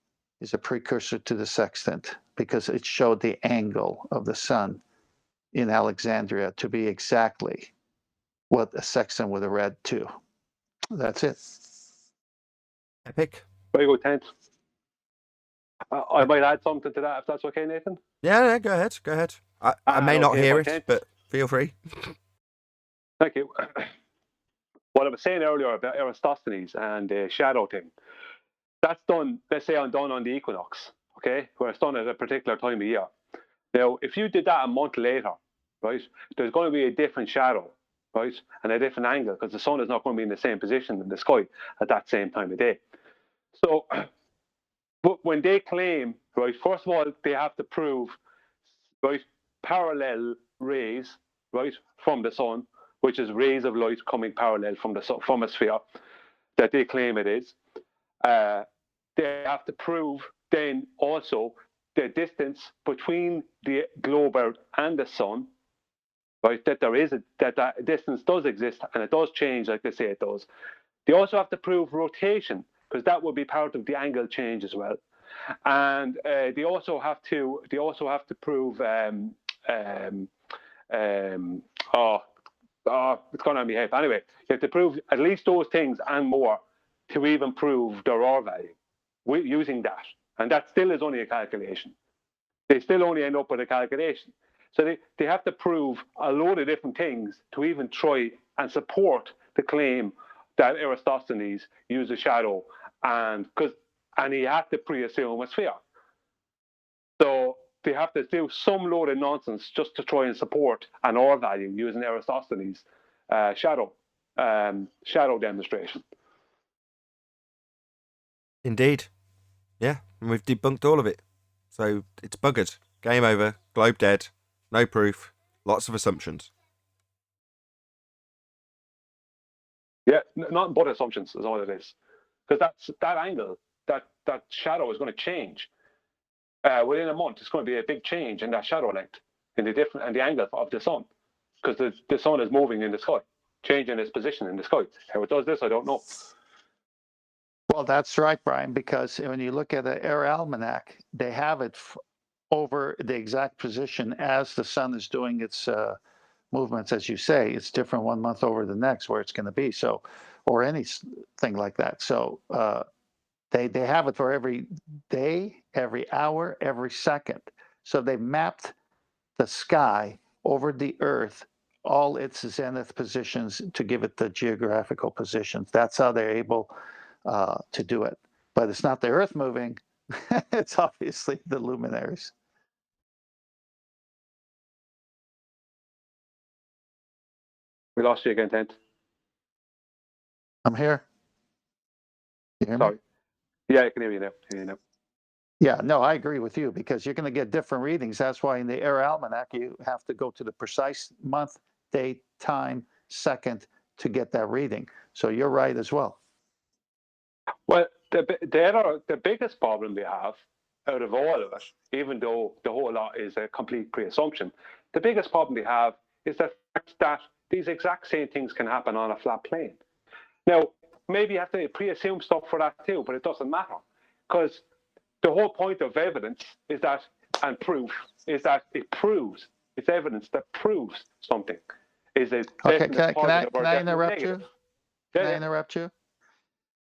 a precursor to the sextant, because it showed the angle of the sun in Alexandria to be exactly what a sextant would have read too. That's it. Epic. Very good, thanks. I might add something to that, if that's okay, Nathan. Yeah, go ahead. Go ahead. I may not okay, hear well, it, thanks. but feel free. Thank you. What I was saying earlier about Eratosthenes and the shadow thing, that's done, let's say, done on the equinox, okay, where it's done at a particular time of year. Now, if you did that a month later, right, there's going to be a different shadow, right, and a different angle, because the sun is not going to be in the same position in the sky at that same time of day. So, but when they claim, right, first of all, they have to prove, right, parallel rays, right, from the sun, which is rays of light coming parallel from the sun, from a sphere, that they claim it is. They have to prove then also the distance between the globe Earth and the sun, right? That there is that distance does exist, and it does change like they say it does. They also have to prove rotation, because that would be part of the angle change as well. And they also have to prove it's gone on my head. Anyway, you have to prove at least those things and more to even prove their R value using that. And that still is only a calculation. They still only end up with a calculation. So they have to prove a load of different things to even try and support the claim that Eratosthenes used a shadow, and he had to pre-assume a sphere. So they have to do some load of nonsense just to try and support an R value using Eratosthenes' shadow demonstration. Indeed. Yeah, and we've debunked all of it. So it's buggered. Game over. Globe dead. No proof. Lots of assumptions. Yeah, not but assumptions is all it is. Because that angle, that shadow is going to change. Within a month, it's going to be a big change in that shadow length, in the angle of the sun. Because the sun is moving in the sky, changing its position in the sky. How it does this, I don't know. Well, that's right, Brian, because when you look at the Air Almanac, they have it over the exact position as the sun is doing its movements, as you say. It's different one month over the next where it's going to be. So, or anything like that. So they have it for every day, every hour, every second. So they mapped the sky over the Earth, all its zenith positions, to give it the geographical positions. That's how they're able to do it. But it's not the Earth moving, It's obviously the luminaries. We lost you again, Tent. I'm here. You hear me? Sorry. Yeah, I can hear you now. Yeah, no, I agree with you because you're going to get different readings. That's why in the Air Almanac, you have to go to the precise month, date, time, second to get that reading. So you're right as well. Well, the biggest problem we have out of all of it, even though the whole lot is a complete pre-assumption, the biggest problem we have is the fact that these exact same things can happen on a flat plane. Now, maybe you have to pre-assume stuff for that too, but it doesn't matter because the whole point of evidence is that, and proof, is that it proves, it's evidence that proves something. Is it Okay, definite positive or can I definite interrupt you? negative? Can I Yeah. interrupt you?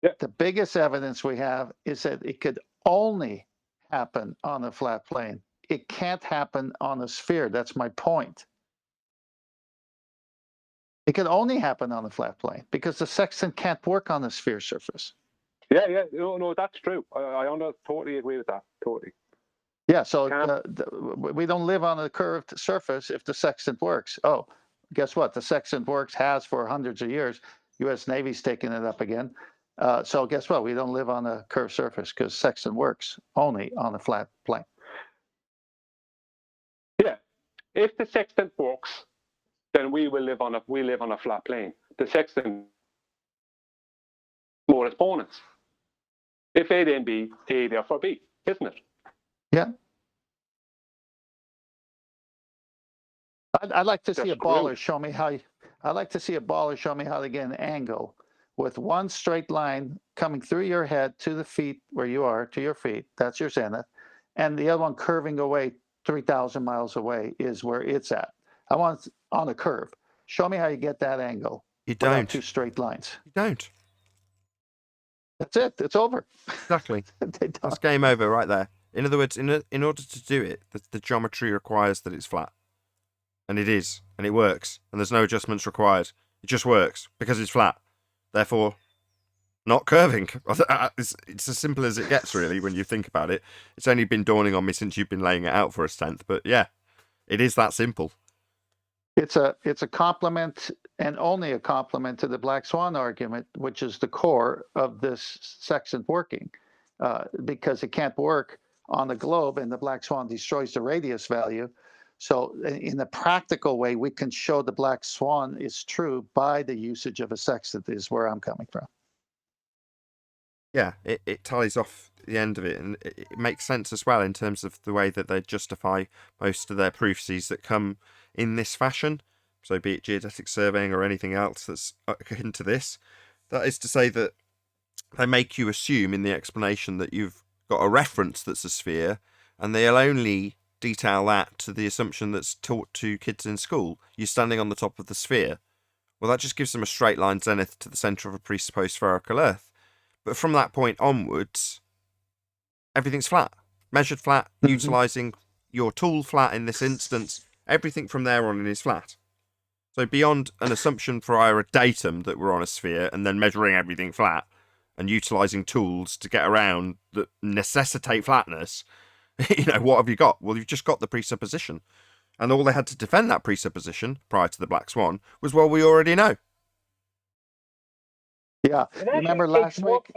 Yeah. The biggest evidence we have is that it could only happen on a flat plane. It can't happen on a sphere. That's my point. It can only happen on a flat plane because the sextant can't work on a sphere surface. Yeah. No, that's true. I totally agree with that. Totally. Yeah, so we don't live on a curved surface if the sextant works. Oh, guess what? The sextant has for hundreds of years. U.S. Navy's taking it up again. So guess what? We don't live on a curved surface because sextant works only on a flat plane. Yeah, if the sextant works, then we live on a flat plane. The sextant more exponents. If A then B, A therefore B, isn't it? Yeah. I'd like to see a baller show me how. I'd like to see a baller show me how to get an angle with one straight line coming through your head to the feet where you are, to your feet. That's your zenith, and the other one curving away 3,000 miles away is where it's at. I want it on a curve. Show me how you get that angle. You don't. Two straight lines. You don't. That's it. It's over. Exactly. That's game over right there. In other words, in order to do it, the geometry requires that it's flat. And it is. And it works. And there's no adjustments required. It just works because it's flat. Therefore, not curving. It's as simple as it gets, really, when you think about it. It's only been dawning on me since you've been laying it out for us, 10th. But yeah, it is that simple. It's a complement and only a complement to the black swan argument, which is the core of this sextant working, because it can't work on the globe and the black swan destroys the radius value. So in a practical way, we can show the black swan is true by the usage of a sextant is where I'm coming from. Yeah, it ties off the end of it, and it makes sense as well in terms of the way that they justify most of their proofsies that come in this fashion. So be it geodetic surveying or anything else that's akin to this. That is to say that they make you assume in the explanation that you've got a reference that's a sphere, and they'll only detail that to the assumption that's taught to kids in school. You're standing on the top of the sphere. Well, that just gives them a straight line zenith to the centre of a presupposed spherical Earth. But from that point onwards, everything's flat. Measured flat, utilising your tool flat in this instance. Everything from there on is flat. So beyond an assumption prior a datum that we're on a sphere and then measuring everything flat and utilising tools to get around that necessitate flatness, what have you got? Well, you've just got the presupposition. And all they had to defend that presupposition prior to the Black Swan was, well, we already know. Yeah. Remember last week?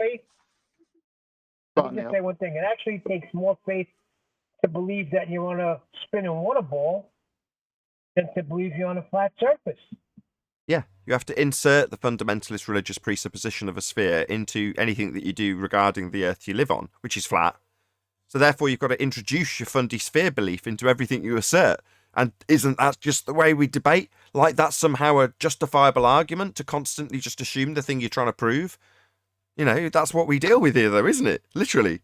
Let me just say one thing. It actually takes more faith to believe that you're on a spinning water ball than to believe you're on a flat surface. Yeah, you have to insert the fundamentalist religious presupposition of a sphere into anything that you do regarding the Earth you live on, which is flat. So therefore, you've got to introduce your fundy sphere belief into everything you assert. And isn't that just the way we debate? Like that's somehow a justifiable argument to constantly just assume the thing you're trying to prove? That's what we deal with here, though, isn't it? Literally.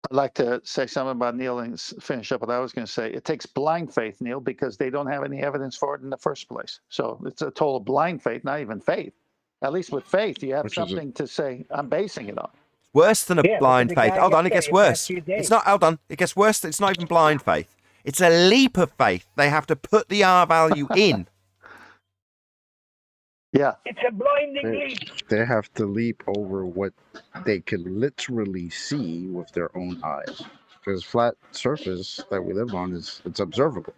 I'd like to say something about Neil and finish up what I was going to say. It takes blind faith, Neil, because they don't have any evidence for it in the first place. So it's a total blind faith, not even faith. At least with faith, you have something to say, I'm basing it on. Worse than a blind faith. Hold on, it gets worse. It's not, hold on, it gets worse. It's not even blind faith. It's a leap of faith. They have to put the R value in. Yeah. It's a blinding leap. They have to leap over what they can literally see with their own eyes. Because flat surface that we live on it's observable.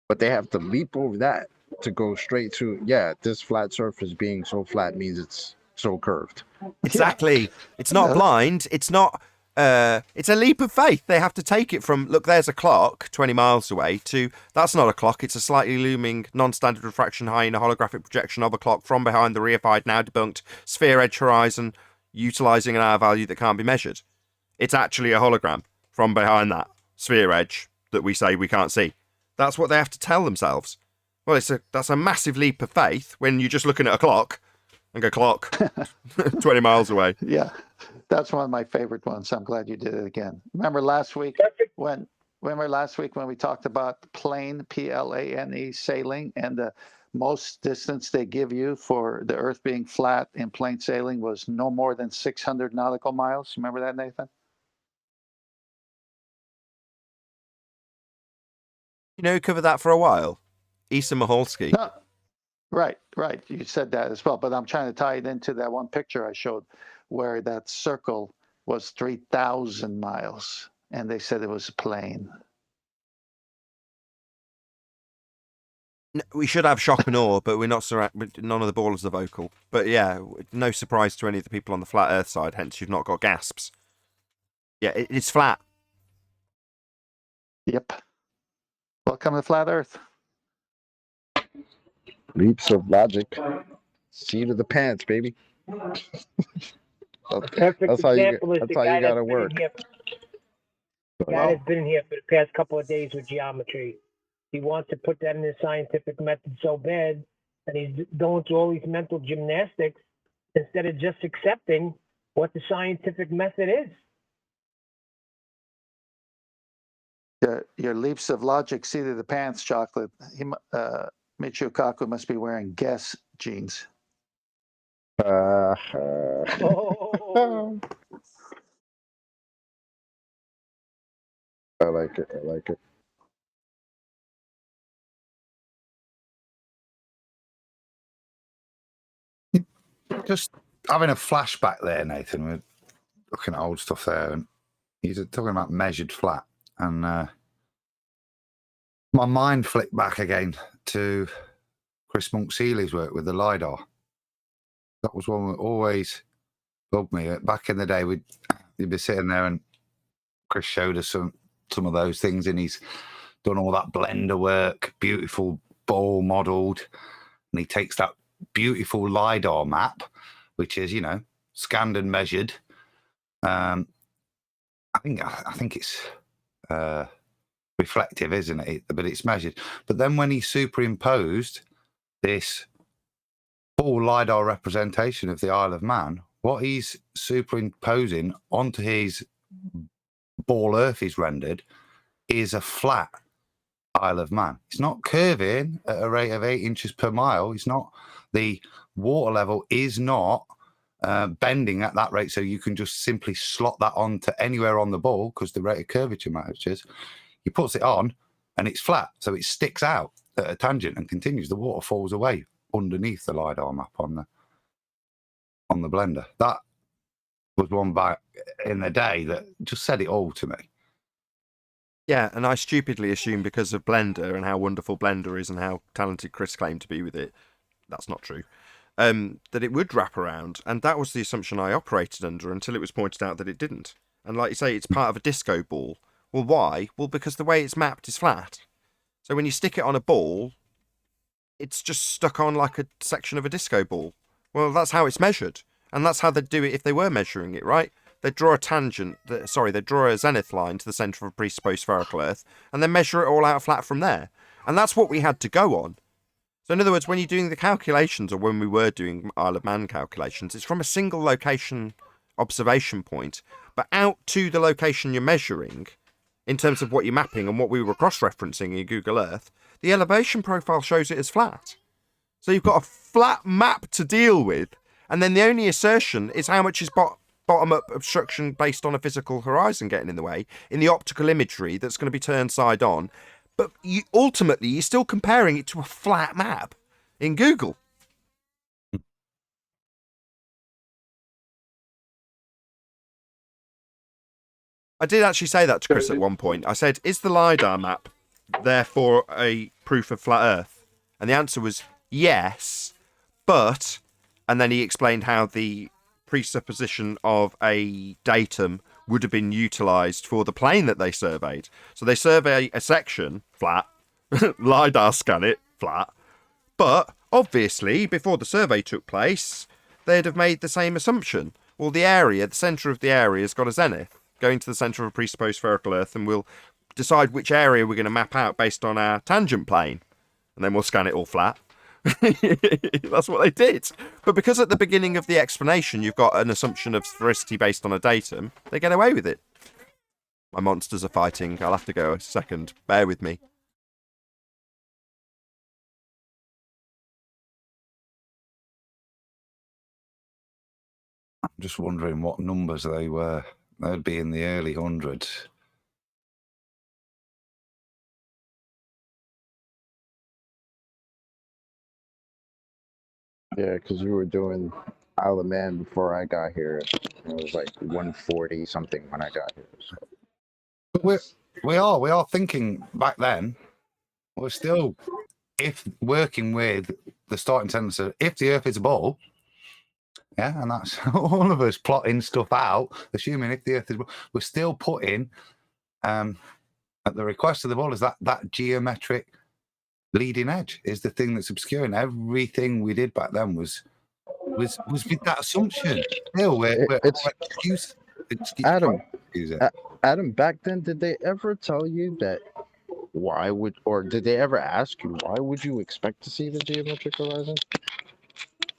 But they have to leap over that to go straight to, this flat surface being so flat means it's so curved. Exactly. It's not blind. It's not. It's a leap of faith. They have to take it from, look, there's a clock 20 miles away, to, that's not a clock. It's a slightly looming, non-standard refraction high in a holographic projection of a clock from behind the reified, now debunked sphere edge horizon, utilizing an hour value that can't be measured. It's actually a hologram from behind that sphere edge that we say we can't see. That's what they have to tell themselves. Well, that's a massive leap of faith when you're just looking at a clock and go, clock 20 miles away. Yeah, that's one of my favorite ones. I'm glad you did it again. Remember last week when we talked about plane, plane sailing, and the most distance they give you for the Earth being flat in plane sailing was no more than 600 nautical miles. Remember that, Nathan? You know who covered that for a while? Isa Mahalski. No. Right. You said that as well, but I'm trying to tie it into that one picture I showed where that circle was 3,000 miles, and they said it was a plane. We should have shock and awe, but we're not none of the ballers are vocal. But yeah, no surprise to any of the people on the flat Earth side, hence you've not got gasps. Yeah, it's flat. Yep. Welcome to Flat Earth. Leaps of logic. Seat of the pants, baby. Perfect how example is that's the how guy you gotta that's been work. in here. The guy that's been in here for the past couple of days with geometry. He wants to put that in his scientific method so bad, and he's going through all these mental gymnastics instead of just accepting what the scientific method is. Your leaps of logic, seat of the pants, chocolate. Michio Kaku must be wearing Guess jeans. Oh. I like it. Just having a flashback there, Nathan. We're looking at old stuff there, and he's talking about measured flat, and my mind flicked back again to Chris Monk-Seeley's work with the LiDAR. That was one that always bugged me. Back in the day, you'd be sitting there, and Chris showed us some of those things, and he's done all that blender work, beautiful ball modelled, and he takes that beautiful LiDAR map, which is, scanned and measured. I think it's reflective, isn't it? But it's measured. But then when he superimposed this full LiDAR representation of the Isle of Man, what he's superimposing onto his ball Earth he's rendered is a flat Isle of Man. It's not curving at a rate of 8 inches per mile. It's not, the water level is not bending at that rate, so you can just simply slot that onto anywhere on the ball because the rate of curvature matters. He puts it on and it's flat, so it sticks out at a tangent and continues. The water falls away underneath the LiDAR map on the blender. That was one back in the day that just said it all to me. Yeah, and I stupidly assumed because of Blender and how wonderful Blender is and how talented Chris claimed to be with it, that's not true, that it would wrap around. And that was the assumption I operated under until it was pointed out that it didn't. And like you say, it's part of a disco ball. Well, why? Well, because the way it's mapped is flat. So when you stick it on a ball, it's just stuck on like a section of a disco ball. Well, that's how it's measured. And that's how they'd do it if they were measuring it, right? They'd draw a they'd draw a zenith line to the centre of a presupposed spherical Earth, and then measure it all out flat from there. And that's what we had to go on. So in other words, when you're doing the calculations, or when we were doing Isle of Man calculations, it's from a single location observation point, but out to the location you're measuring, in terms of what you're mapping and what we were cross-referencing in Google Earth, the elevation profile shows it as flat. So you've got a flat map to deal with, and then the only assertion is how much is bottom-up obstruction based on a physical horizon getting in the way in the optical imagery that's going to be turned side on. But ultimately, you're still comparing it to a flat map in Google. I did actually say that to Chris at one point. I said, is the LiDAR map therefore a proof of flat Earth? And the answer was yes, but... And then he explained how the presupposition of a datum would have been utilised for the plane that they surveyed. So they survey a section, flat, LiDAR scan it, flat. But, obviously, before the survey took place, they'd have made the same assumption. Well, the centre of the area has got a zenith, going to the centre of a presupposed spherical Earth, and we'll decide which area we're going to map out based on our tangent plane. And then we'll scan it all flat. That's what they did. But because at the beginning of the explanation you've got an assumption of sphericity based on a datum, they get away with it. My monsters are fighting. I'll have to go a second. Bear with me. I'm just wondering what numbers they were. They'd be in the early hundreds. Yeah, because we were doing Isle of Man before I got here. It was like 140 something when I got here. So. But we are thinking back then. We're still, if working with the starting sentence of if the Earth is a ball, yeah, and that's all of us plotting stuff out, assuming if the Earth is a ball, we're still putting at the request of the ball is that geometric leading edge is the thing that's obscuring everything we did back then was with that assumption. Still, It's excuse Adam. Excuse it. Adam, back then, did they ever tell you that did they ever ask you why would you expect to see the geometric horizon?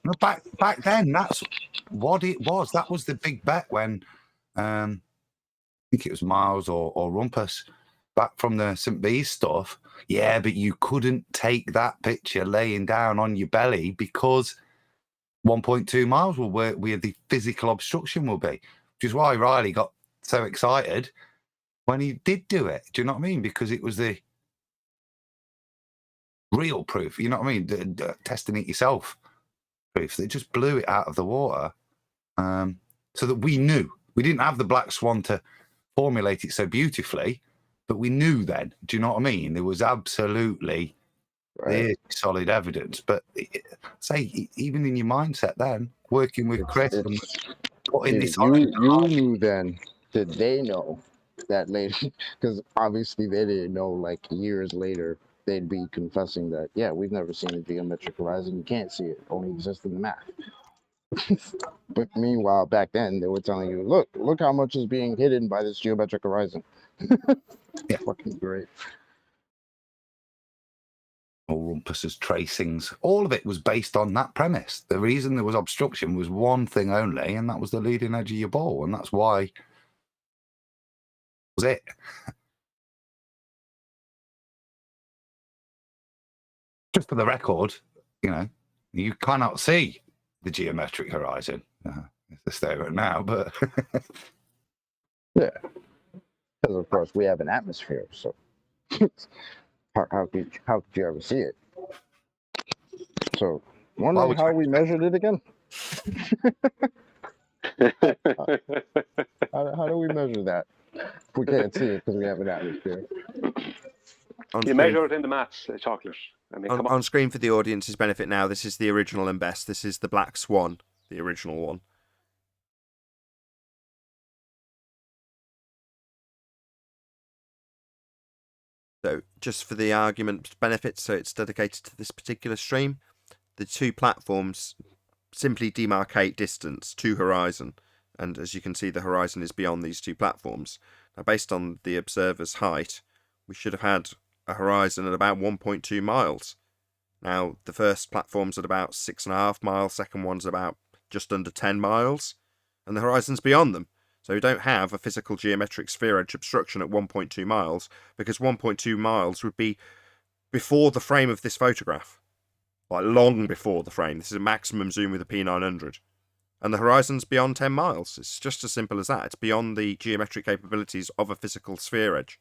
No, back then, that's what it was. That was the big bet when I think it was Miles or Rumpus back from the St. Bees stuff. Yeah, but you couldn't take that picture laying down on your belly because 1.2 miles will where the physical obstruction will be, which is why Riley got so excited when he did do it. Do you know what I mean? Because it was the real proof. You know what I mean? The testing it yourself proof. They just blew it out of the water, so that we knew. We didn't have the black swan to formulate it so beautifully, but we knew then. Do you know what I mean? There was absolutely solid evidence. But say, even in your mindset then, working with Chris and putting this on. You knew then. Did they know that later? Because obviously they didn't know. Like years later, they'd be confessing that, yeah, we've never seen a geometric horizon. You can't see it. It only exists in the math. But meanwhile, back then, they were telling you, look how much is being hidden by this geometric horizon. Yeah. Fucking great. Rumpus's tracings, all of it was based on that premise. The reason there was obstruction was one thing only, and that was the leading edge of your ball, and that's why was it. Just for the record, you cannot see the geometric horizon. It's the statement now, but yeah, because of course we have an atmosphere. So how could you ever see it? So wonder how we measured it again. How do we measure that? We can't see it because we have an atmosphere. You measure it in the maths, chocolate. I mean, on screen for the audience's benefit now, this is the original and best. This is the Black Swan, the original one. So, just for the argument's benefit, so it's dedicated to this particular stream, the two platforms simply demarcate distance to horizon. And as you can see, the horizon is beyond these two platforms. Now, based on the observer's height, we should have had a horizon at about 1.2 miles. Now, the first platform's at about 6.5 miles, second one's about just under 10 miles, and the horizon's beyond them. So we don't have a physical geometric sphere edge obstruction at 1.2 miles, because 1.2 miles would be before the frame of this photograph. Like, long before the frame. This is a maximum zoom with a P900. And the horizon's beyond 10 miles. It's just as simple as that. It's beyond the geometric capabilities of a physical sphere edge.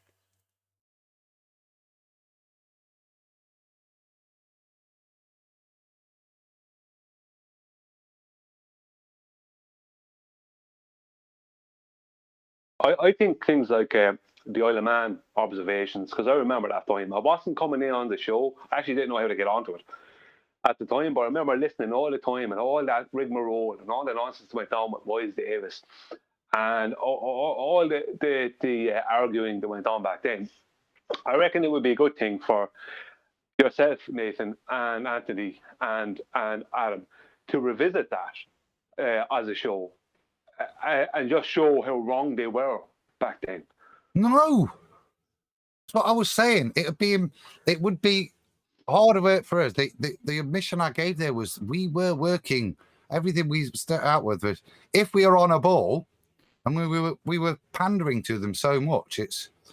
I think things like the Isle of Man observations, because I remember that time. I wasn't coming in on the show. I actually didn't know how to get onto it at the time, but I remember listening all the time and all that rigmarole and all the nonsense went on with Miles Davis and all the arguing that went on back then. I reckon it would be a good thing for yourself, Nathan, and Anthony, and Adam to revisit that as a show and just show how wrong they were back then. No, that's what I was saying. It would be harder work for us. The admission I gave there was we were working. Everything we started out with was if we are on a ball, and we were pandering to them so much.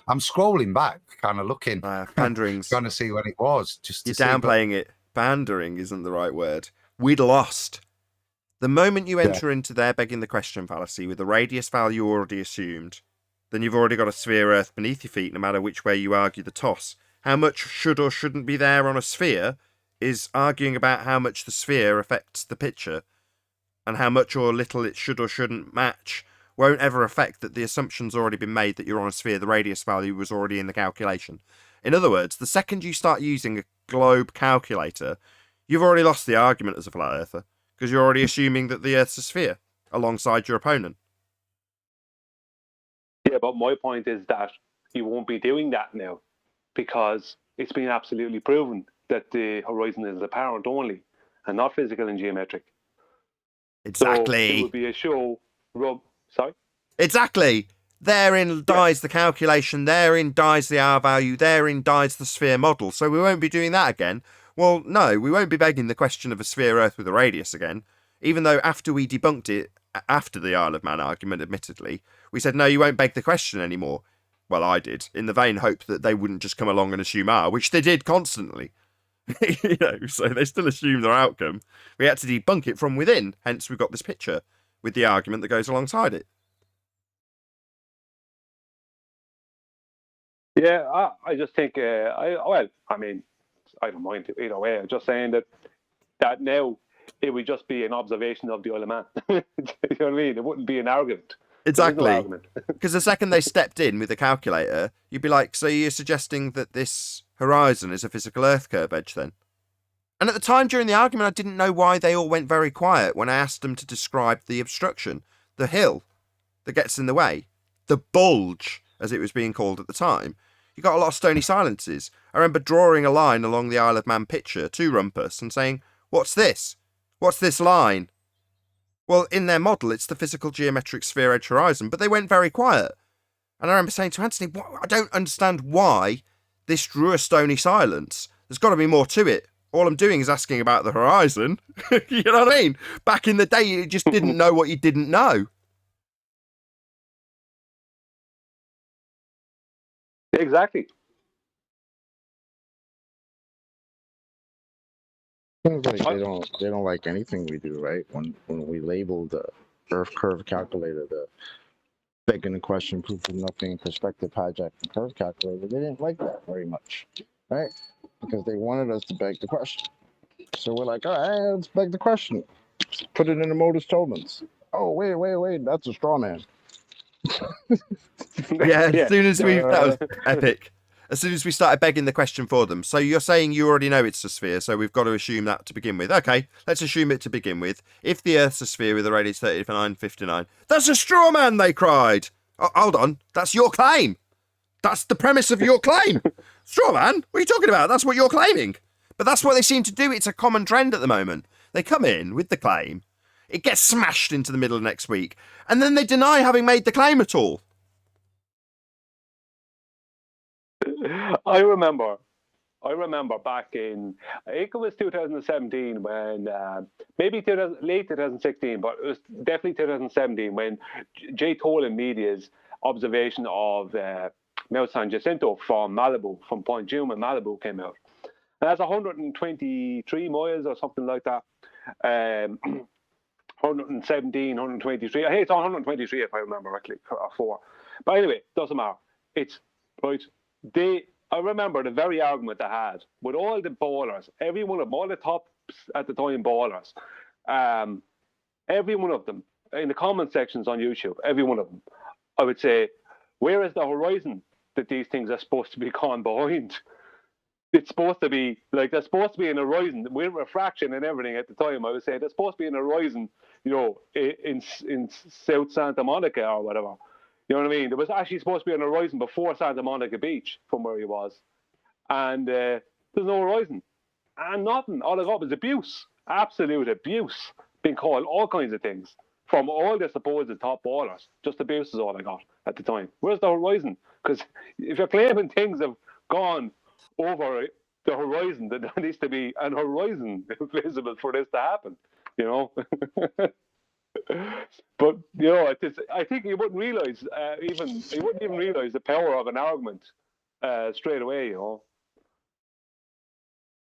I'm scrolling back, kind of looking, pandering's trying to see when it was. Just you're downplaying it. Pandering isn't the right word. We'd lost. The moment you enter into their begging the question fallacy with the radius value already assumed, then you've already got a sphere Earth beneath your feet, no matter which way you argue the toss. How much should or shouldn't be there on a sphere is arguing about how much the sphere affects the picture, and how much or little it should or shouldn't match won't ever affect that the assumption's already been made that you're on a sphere. The radius value was already in the calculation. In other words, the second you start using a globe calculator, you've already lost the argument as a flat earther, because you're already assuming that the Earth's a sphere alongside your opponent. Yeah, but my point is that you won't be doing that now, because it's been absolutely proven that the horizon is apparent only and not physical and geometric. Exactly. So it would be a show. Sorry? Exactly. Therein dies the calculation. Therein dies the R value. Therein dies the sphere model. So we won't be doing that again. Well, no, we won't be begging the question of a sphere Earth with a radius again, even though after we debunked it, after the Isle of Man argument, admittedly, we said, no, you won't beg the question anymore. Well, I did, in the vain hope that they wouldn't just come along and assume R, which they did constantly. So they still assume their outcome. We had to debunk it from within, hence we got this picture with the argument that goes alongside it. Yeah, I just think, I don't mind either way. I'm just saying that now it would just be an observation of the Isle of Man. You know what I mean? It wouldn't be an argument. Exactly. Because the second they stepped in with the calculator, you'd be like, so you're suggesting that this horizon is a physical Earth curve edge then? And at the time during the argument, I didn't know why they all went very quiet when I asked them to describe the obstruction, the hill that gets in the way, the bulge, as it was being called at the time. You got a lot of stony silences. I remember drawing a line along the Isle of Man picture to Rumpus and saying, what's this? What's this line? Well, in their model, it's the physical geometric sphere edge horizon, but they went very quiet. And I remember saying to Anthony, I don't understand why this drew a stony silence. There's got to be more to it. All I'm doing is asking about the horizon. You know what I mean? Back in the day, you just didn't know what you didn't know. Exactly. Seems like they don't like anything we do, right? When we label the Earth curve calculator the begging the question, proof of nothing, perspective hijack the curve calculator, they didn't like that very much, right? Because they wanted us to beg the question. So we're like, all right, let's beg the question. Put it in the modus tollens. Oh, wait, that's a straw man. As soon as that was epic. As soon as we started begging the question for them. So you're saying you already know it's a sphere, so we've got to assume that to begin with. Okay, let's assume it to begin with. If the Earth's a sphere with a radius 3959, that's a straw man, they cried. Oh, hold on, that's your claim. That's the premise of your claim. Straw man? What are you talking about? That's what you're claiming. But that's what they seem to do. It's a common trend at the moment. They come in with the claim. It gets smashed into the middle of next week. And then they deny having made the claim at all. I remember back in, I think it was 2017 when, maybe late 2016, but it was definitely 2017 when Jay Tolan Media's observation of Mount San Jacinto from Malibu, from Point June in Malibu came out. And that's 123 miles or something like that. 117, 123. I think it's 123 if I remember correctly, or 4. But anyway, doesn't matter. It's right. I remember the very argument they had with all the ballers, every one of them, all the tops at the time ballers, every one of them in the comment sections on YouTube, every one of them I would say, where is the horizon that these things are supposed to be gone behind? It's supposed to be like there's supposed to be an horizon with refraction and everything at the time. I would say there's supposed to be an horizon, in South Santa Monica or whatever. You know what I mean? There was actually supposed to be an horizon before Santa Monica Beach from where he was, and there's no horizon and nothing. All I got was abuse, absolute abuse, being called all kinds of things from all the supposed top ballers. Just abuse is all I got at the time. Where's the horizon? Because if you're claiming things have gone over the horizon, there needs to be an horizon visible for this to happen, But I think you wouldn't realize even realize the power of an argument straight away,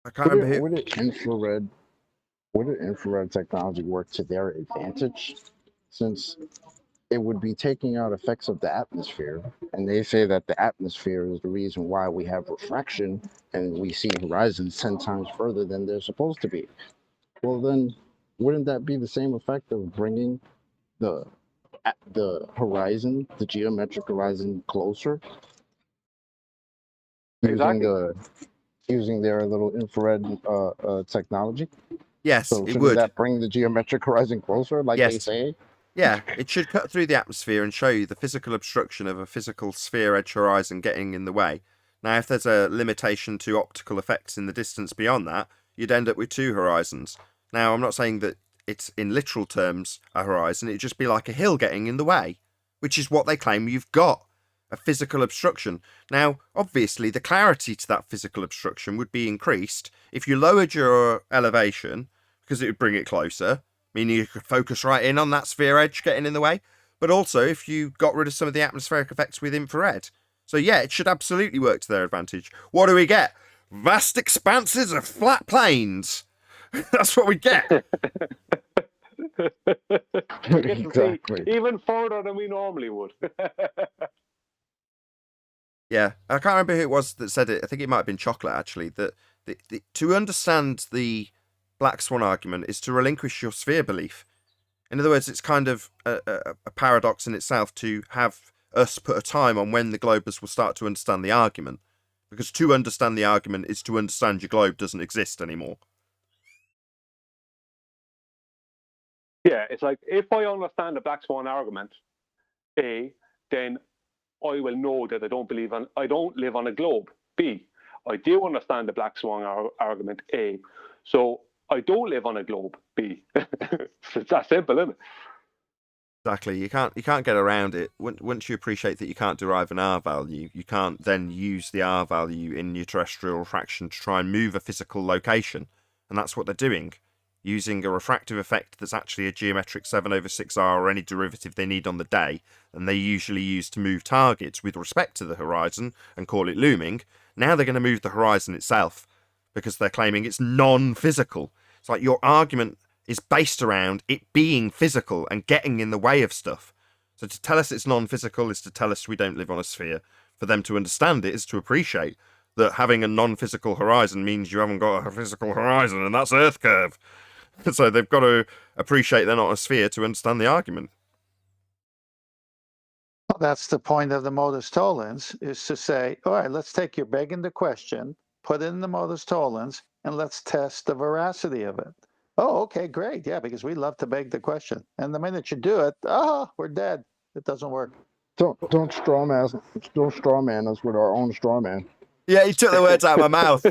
I can't remember who. Would infrared technology work to their advantage, since it would be taking out effects of the atmosphere, and they say that the atmosphere is the reason why we have refraction and we see horizons 10 times further than they're supposed to be. Well, then, wouldn't that be the same effect of bringing the horizon, the geometric horizon, closer? Exactly. Using their little infrared technology. Yes, So it shouldn't would. that bring the geometric horizon closer, like they say? Yeah, it should cut through the atmosphere and show you the physical obstruction of a physical sphere edge horizon getting in the way. Now, if there's a limitation to optical effects in the distance beyond that, you'd end up with two horizons. Now, I'm not saying that it's in literal terms a horizon, it'd just be like a hill getting in the way, which is what they claim you've got, a physical obstruction. Now, obviously, the clarity to that physical obstruction would be increased if you lowered your elevation, because it would bring it closer, meaning you could focus right in on that sphere edge getting in the way, but also if you got rid of some of the atmospheric effects with infrared. So yeah, it should absolutely work to their advantage. What do we get? Vast expanses of flat plains. That's what we get. We get to see Exactly. even further than we normally would. Yeah, I can't remember who it was that said it. I think it might have been Chocolate, actually, that to understand the Black Swan argument is to relinquish your sphere belief. In other words, it's kind of a paradox in itself to have us put a time on when the globers will start to understand the argument. Because to understand the argument is to understand your globe doesn't exist anymore. Yeah, it's like, if I understand the Black Swan argument, A, then I will know that I don't live on a globe. B, I do understand the Black Swan argument, A, so I don't live on a globe, B. It's that simple, isn't it? Exactly. You can't get around it. Once you appreciate that you can't derive an R value, you can't then use the R value in your terrestrial refraction to try and move a physical location. And that's what they're doing. Using a refractive effect that's actually a geometric 7/6R or any derivative they need on the day, and they usually use to move targets with respect to the horizon and call it looming. Now they're going to move the horizon itself because they're claiming it's non-physical. It's like your argument is based around it being physical and getting in the way of stuff. So to tell us it's non-physical is to tell us we don't live on a sphere. For them to understand it is to appreciate that having a non-physical horizon means you haven't got a physical horizon, and that's Earth curve. So they've got to appreciate they're not a sphere to understand the argument. Well, that's the point of the modus tollens, is to say, all right, let's take your beg into question, put it in the modus tollens, and let's test the veracity of it. Oh, okay, great. Yeah, because we love to beg the question. And the minute you do it, we're dead. It doesn't work. Don't straw man us with our own straw man. Yeah, you took the words out of my mouth.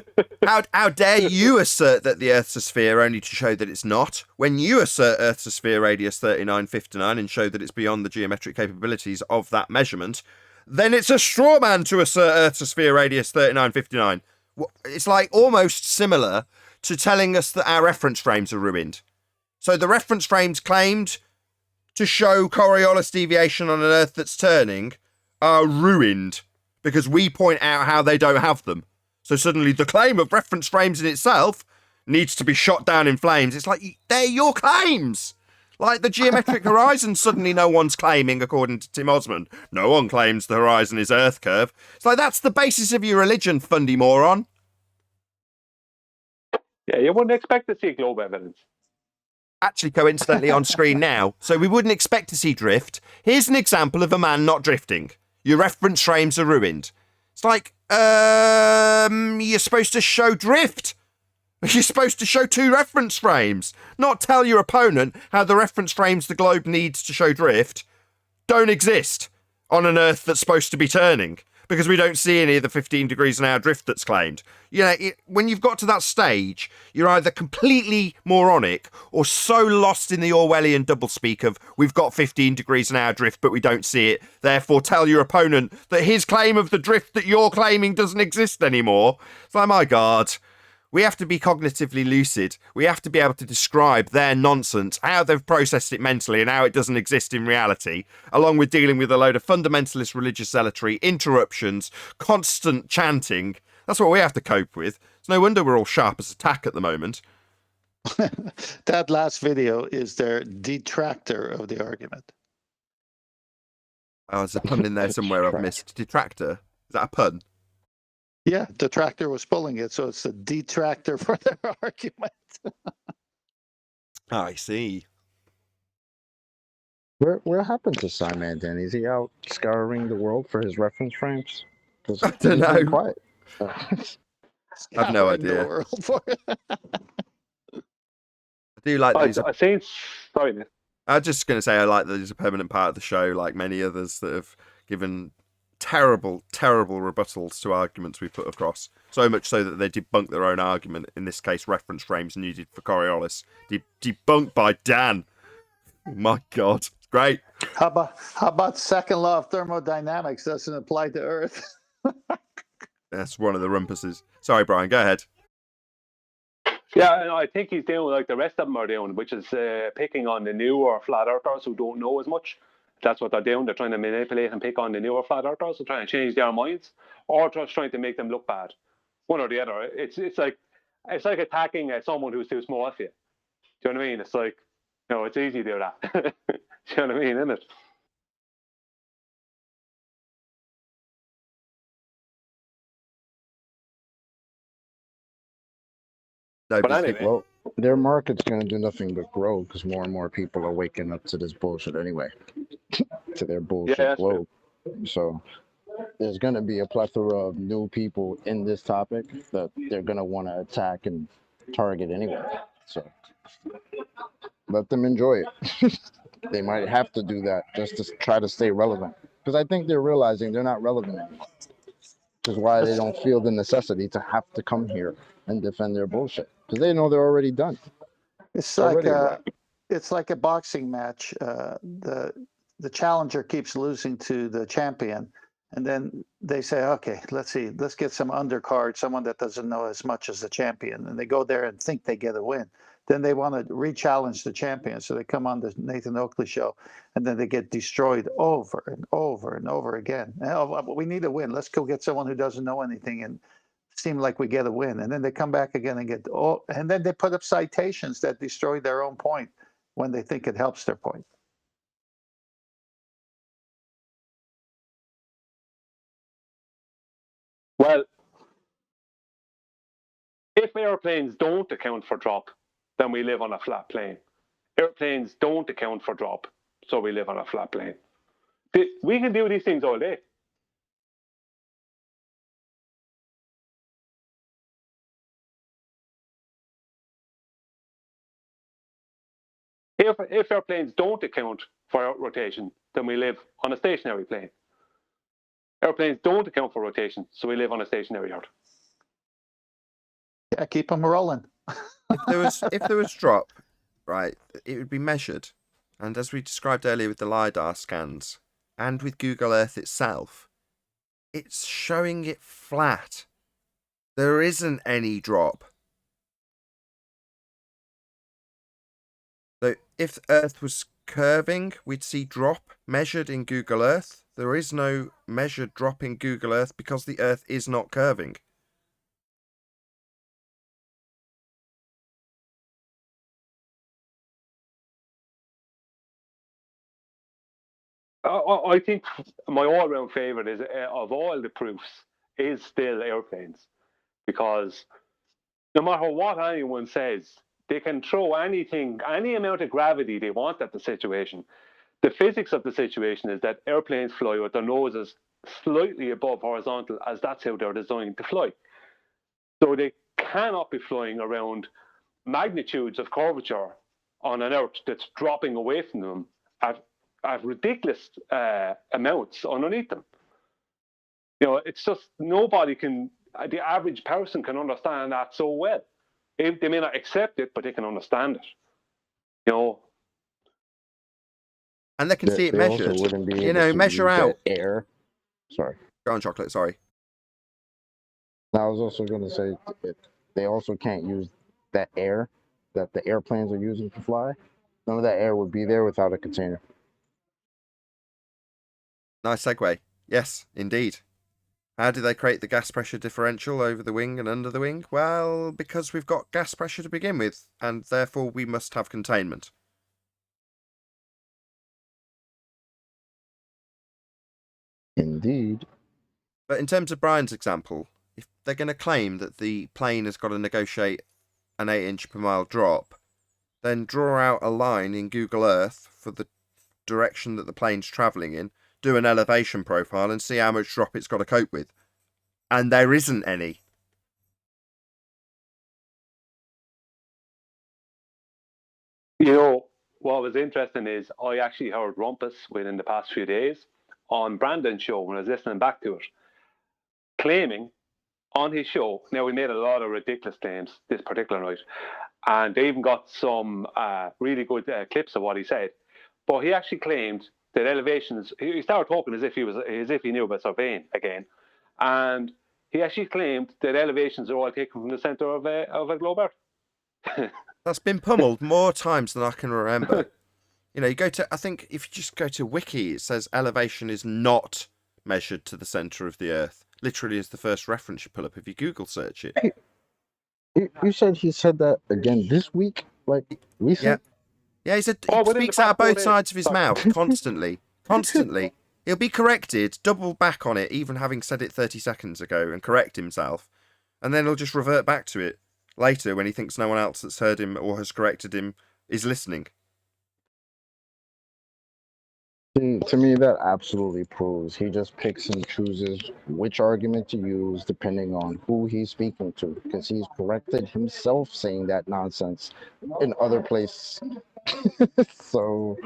How dare you assert that the Earth's a sphere only to show that it's not, when you assert Earth's a sphere radius 3959 and show that it's beyond the geometric capabilities of that measurement, then it's a straw man to assert Earth's a sphere radius 3959. It's like almost similar to telling us that our reference frames are ruined. So the reference frames claimed to show Coriolis deviation on an Earth that's turning are ruined because we point out how they don't have them. So suddenly the claim of reference frames in itself needs to be shot down in flames. It's like, they're your claims. Like the geometric horizon, suddenly no one's claiming, according to Tim Osmond. No one claims the horizon is Earth curve. It's like, that's the basis of your religion, fundy moron. Yeah, you wouldn't expect to see globe evidence. actually coincidentally on screen now, so we wouldn't expect to see drift. Here's an example of a man not drifting. Your reference frames are ruined. It's like, you're supposed to show drift. You're supposed to show 2 reference frames, not tell your opponent how the reference frames the globe needs to show drift don't exist on an Earth that's supposed to be turning, because we don't see any of the 15 degrees an hour drift that's claimed. You know, when you've got to that stage, you're either completely moronic or so lost in the Orwellian doublespeak of we've got 15 degrees an hour drift, but we don't see it. Therefore, tell your opponent that his claim of the drift that you're claiming doesn't exist anymore. It's like, my God. We have to be cognitively lucid. We have to be able to describe their nonsense, how they've processed it mentally and how it doesn't exist in reality, along with dealing with a load of fundamentalist religious zealotry, interruptions, constant chanting. That's what we have to cope with. It's no wonder we're all sharp as a tack at the moment. That last video is their detractor of the argument. Oh, there's a pun in there somewhere I've missed. Detractor? Is that a pun? Yeah, the tractor was pulling it, so it's a detractor for their argument. I see. Where happened to Simon then? Is he out scouring the world for his reference frames? I don't know. Quiet. I've no Scouring the idea. world for it. I do like that he's I think. Sorry, Nick. I was just going to say I like that he's a permanent part of the show, like many others that have given terrible, terrible rebuttals to arguments we put across. So much so that they debunk their own argument. In this case, reference frames needed for Coriolis. Debunked by Dan. My God, it's great. How about second law of thermodynamics doesn't apply to Earth? That's one of the rumpuses. Sorry, Brian, go ahead. Yeah, I think he's doing like the rest of them are doing, which is picking on the newer flat earthers who don't know as much. That's what they're doing. They're trying to manipulate and pick on the newer flat earthers. They're trying to change their minds, or just trying to make them look bad. One or the other. It's like attacking someone who's too small for you. Do you know what I mean? It's like, no, it's easy to do that. Do you know what I mean? Isn't it? But anyway, Well, their market's going to do nothing but grow because more and more people are waking up to this bullshit anyway, to their bullshit globe. So there's going to be a plethora of new people in this topic that they're going to want to attack and target anyway. So let them enjoy it. They might have to do that just to try to stay relevant, because I think they're realizing they're not relevant anymore, which is why they don't feel the necessity to have to come here and defend their bullshit, because they know they're already done. It's like a boxing match. The challenger keeps losing to the champion, and then they say, okay, let's get some undercard, someone that doesn't know as much as the champion, and they go there and think they get a win. Then they want to re-challenge the champion, so they come on the Nathan Oakley show, and then they get destroyed over and over and over again. Oh, we need a win. Let's go get someone who doesn't know anything and seem like we get a win. And then they come back again and and then they put up citations that destroy their own point when they think it helps their point. well, if airplanes don't account for drop, then we live on a flat plane. Airplanes don't account for drop, so we live on a flat plane. We can do these things all day. If airplanes don't account for rotation, then we live on a stationary plane. Airplanes don't account for rotation, so we live on a stationary Earth. Yeah, keep them rolling. If there was drop, right, it would be measured. And as we described earlier with the LiDAR scans and with Google Earth itself, it's showing it flat. There isn't any drop. So if Earth was curving, we'd see drop measured in Google Earth. There is no measured drop in Google Earth because the Earth is not curving. I think my all-round favourite is of all the proofs is still airplanes, because no matter what anyone says, They can throw anything, any amount of gravity they want at the situation. The physics of the situation is that airplanes fly with their noses slightly above horizontal, as that's how they're designed to fly. So they cannot be flying around magnitudes of curvature on an Earth that's dropping away from them at ridiculous amounts underneath them. You know, it's just nobody can, the average person can understand that so well. They may not accept it, but they can understand it. You know, And they can see it They also measured. wouldn't be You able know, to measure use out. that air. Sorry. Go on, Chocolate, sorry. I was also going to say they also can't use that air that the airplanes are using to fly. None of that air would be there without a container. Nice segue. Yes, indeed. How do they create the gas pressure differential over the wing and under the wing? Well, because we've got gas pressure to begin with, and therefore we must have containment. Indeed. But in terms of Brian's example, if they're going to claim that the plane has got to negotiate an 8-inch per mile drop, then draw out a line in Google Earth for the direction that the plane's travelling in, do an elevation profile and see how much drop it's got to cope with. And there isn't any. you know, what was interesting is I actually heard Rumpus within the past few days on Brandon's show when I was listening back to it, claiming on his show, now we made a lot of ridiculous claims this particular night, and they even got some really good clips of what he said. But he actually claimed that elevations. He started talking as if he knew about surveying again, and he actually claimed that elevations are all taken from the center of a globe Earth. That's been pummeled more times than I can remember. You know, you go to, I think if you just go to Wiki, it says elevation is not measured to the center of the Earth. Literally is the first reference you pull up if you Google search it. You said he said that again this week? Like recent? Yeah, he said Oh, he within the speaks out of past 4 both days. sides of his Sorry. mouth constantly. Constantly. He'll be corrected, double back on it, even having said it 30 seconds ago, and correct himself. And then he'll just revert back to it later when he thinks no one else that's heard him or has corrected him is listening. To me, that absolutely proves he just picks and chooses which argument to use depending on who he's speaking to, because he's corrected himself saying that nonsense in other places. So,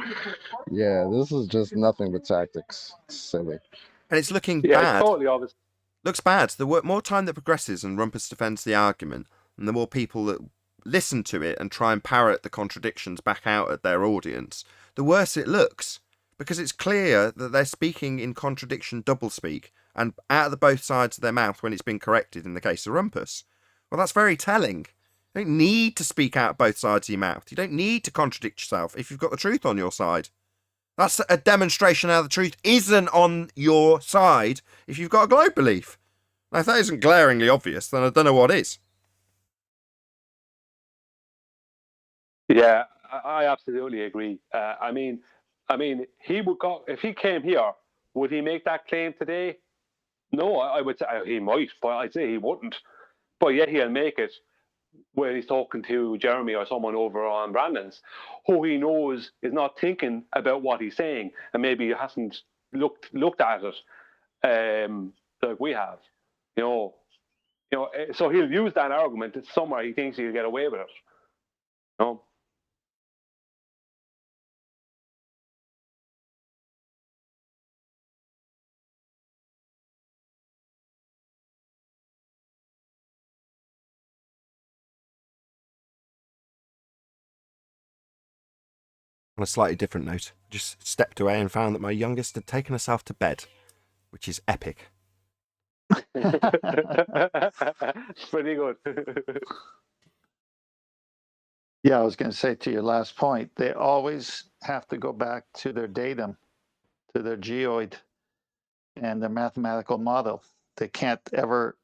yeah, this is just nothing but tactics. It's silly. And it's looking Yeah, bad. it's totally obvious. Looks bad. The more time that progresses and Rumpus defends the argument, and the more people that listen to it and try and parrot the contradictions back out at their audience, the worse it looks. Because it's clear that they're speaking in contradiction doublespeak and out of the both sides of their mouth when it's been corrected in the case of Rumpus. Well, that's very telling. You don't need to speak out both sides of your mouth. You don't need to contradict yourself if you've got the truth on your side. That's a demonstration how the truth isn't on your side if you've got a globe belief. Now, if that isn't glaringly obvious, then I don't know what is. Yeah, I absolutely agree. I mean, he would go if he came here. Would he make that claim today? No, I would say he might, but I'd say he wouldn't. But yet he'll make it where he's talking to Jeremy or someone over on Brandon's, who he knows is not thinking about what he's saying, and maybe hasn't looked at it like we have. You know. So he'll use that argument somewhere he thinks he'll get away with it. You know? On a slightly different note, just stepped away and found that my youngest had taken herself to bed, which is epic. It's pretty good. Yeah, I was going to say to your last point, they always have to go back to their datum, to their geoid and their mathematical model. They can't ever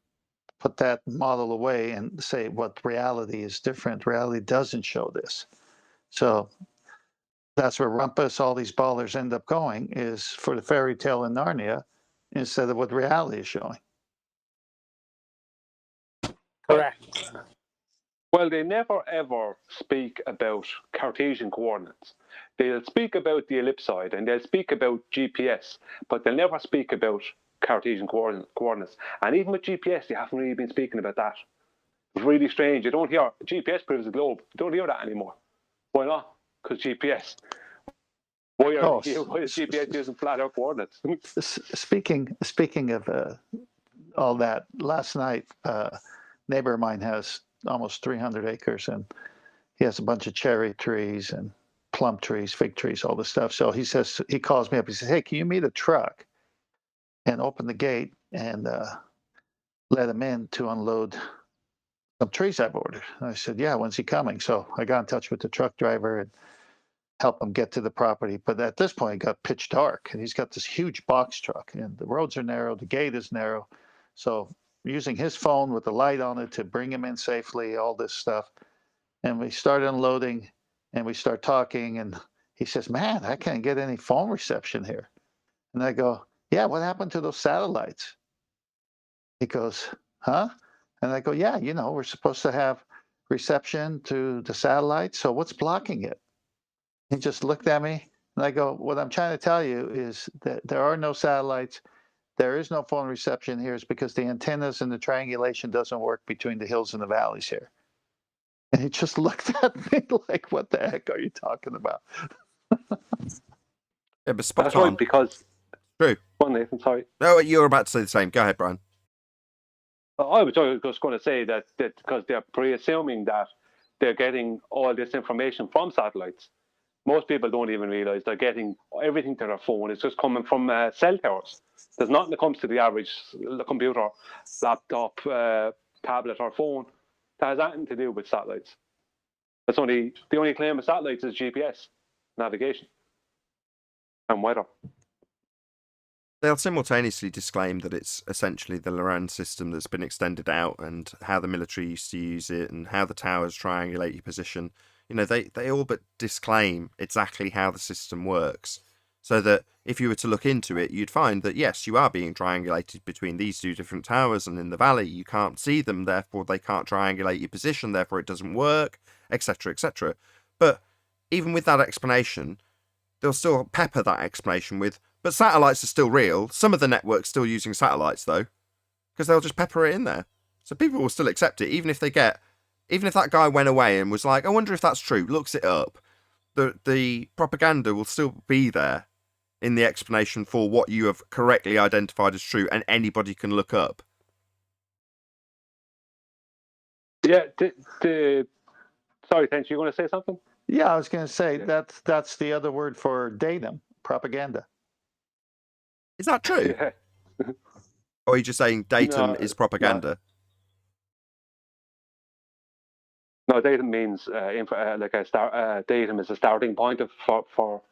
put that model away and say what reality is different. Reality doesn't show this. So that's where Rumpus, all these ballers end up going, is for the fairy tale in Narnia instead of what reality is showing. Correct. Well, they never ever speak about Cartesian coordinates. They'll speak about the ellipsoid and they'll speak about GPS, but they'll never speak about Cartesian coordinates. And even with GPS, they haven't really been speaking about that. It's really strange. You don't hear GPS proves the globe. You don't hear that anymore. Why not? Because GPS. Why is GPS using flat Earth coordinates? Speaking of all that, last night, neighbor of mine has almost 300 acres, and he has a bunch of cherry trees and plum trees, fig trees, all this stuff. So he calls me up. He says, "Hey, can you meet a truck and open the gate and let him in to unload some trees I've ordered?" And I said, "Yeah, when's he coming?" So I got in touch with the truck driver and help him get to the property. But at this point, it got pitch dark, and he's got this huge box truck, and the roads are narrow, the gate is narrow. So using his phone with the light on it to bring him in safely, all this stuff. And we start unloading, and we start talking, and he says, "Man, I can't get any phone reception here." And I go, "Yeah, what happened to those satellites?" He goes, "Huh?" And I go, "Yeah, we're supposed to have reception to the satellites, so what's blocking it?" He just looked at me, and I go, "What I'm trying to tell you is that there are no satellites. There is no phone reception here. It's because the antennas and the triangulation doesn't work between the hills and the valleys here." And he just looked at me like, "What the heck are you talking about?" Yeah, but spot That's on. right, because... True. Go on, Nathan, sorry. No, you were about to say the same. Go ahead, Brian. I was just going to say that because they're pre-assuming that they're getting all this information from satellites. Most people don't even realize they're getting everything to their phone. It's just coming from cell towers. There's nothing that comes to the average computer, laptop, tablet, or phone that has anything to do with satellites. The only claim of satellites is GPS, navigation, and weather. They'll simultaneously disclaim that it's essentially the Loran system that's been extended out, and how the military used to use it, and how the towers triangulate your position. They all but disclaim exactly how the system works, so that if you were to look into it, you'd find that yes, you are being triangulated between these two different towers, and in the valley you can't see them, therefore they can't triangulate your position, therefore it doesn't work, etc., etc. But even with that explanation, they'll still pepper that explanation with, "But satellites are still real. Some of the network's still using satellites, though," because they'll just pepper it in there. So people will still accept it, even if that guy went away and was like, "I wonder if that's true," looks it up. The propaganda will still be there in the explanation for what you have correctly identified as true, and anybody can look up. Yeah, sorry, Tench, you going to say something? Yeah, I was going to say that's the other word for datum, propaganda. Is that true? Yeah. Or are you just saying datum No, is propaganda? No, datum means datum is a starting point for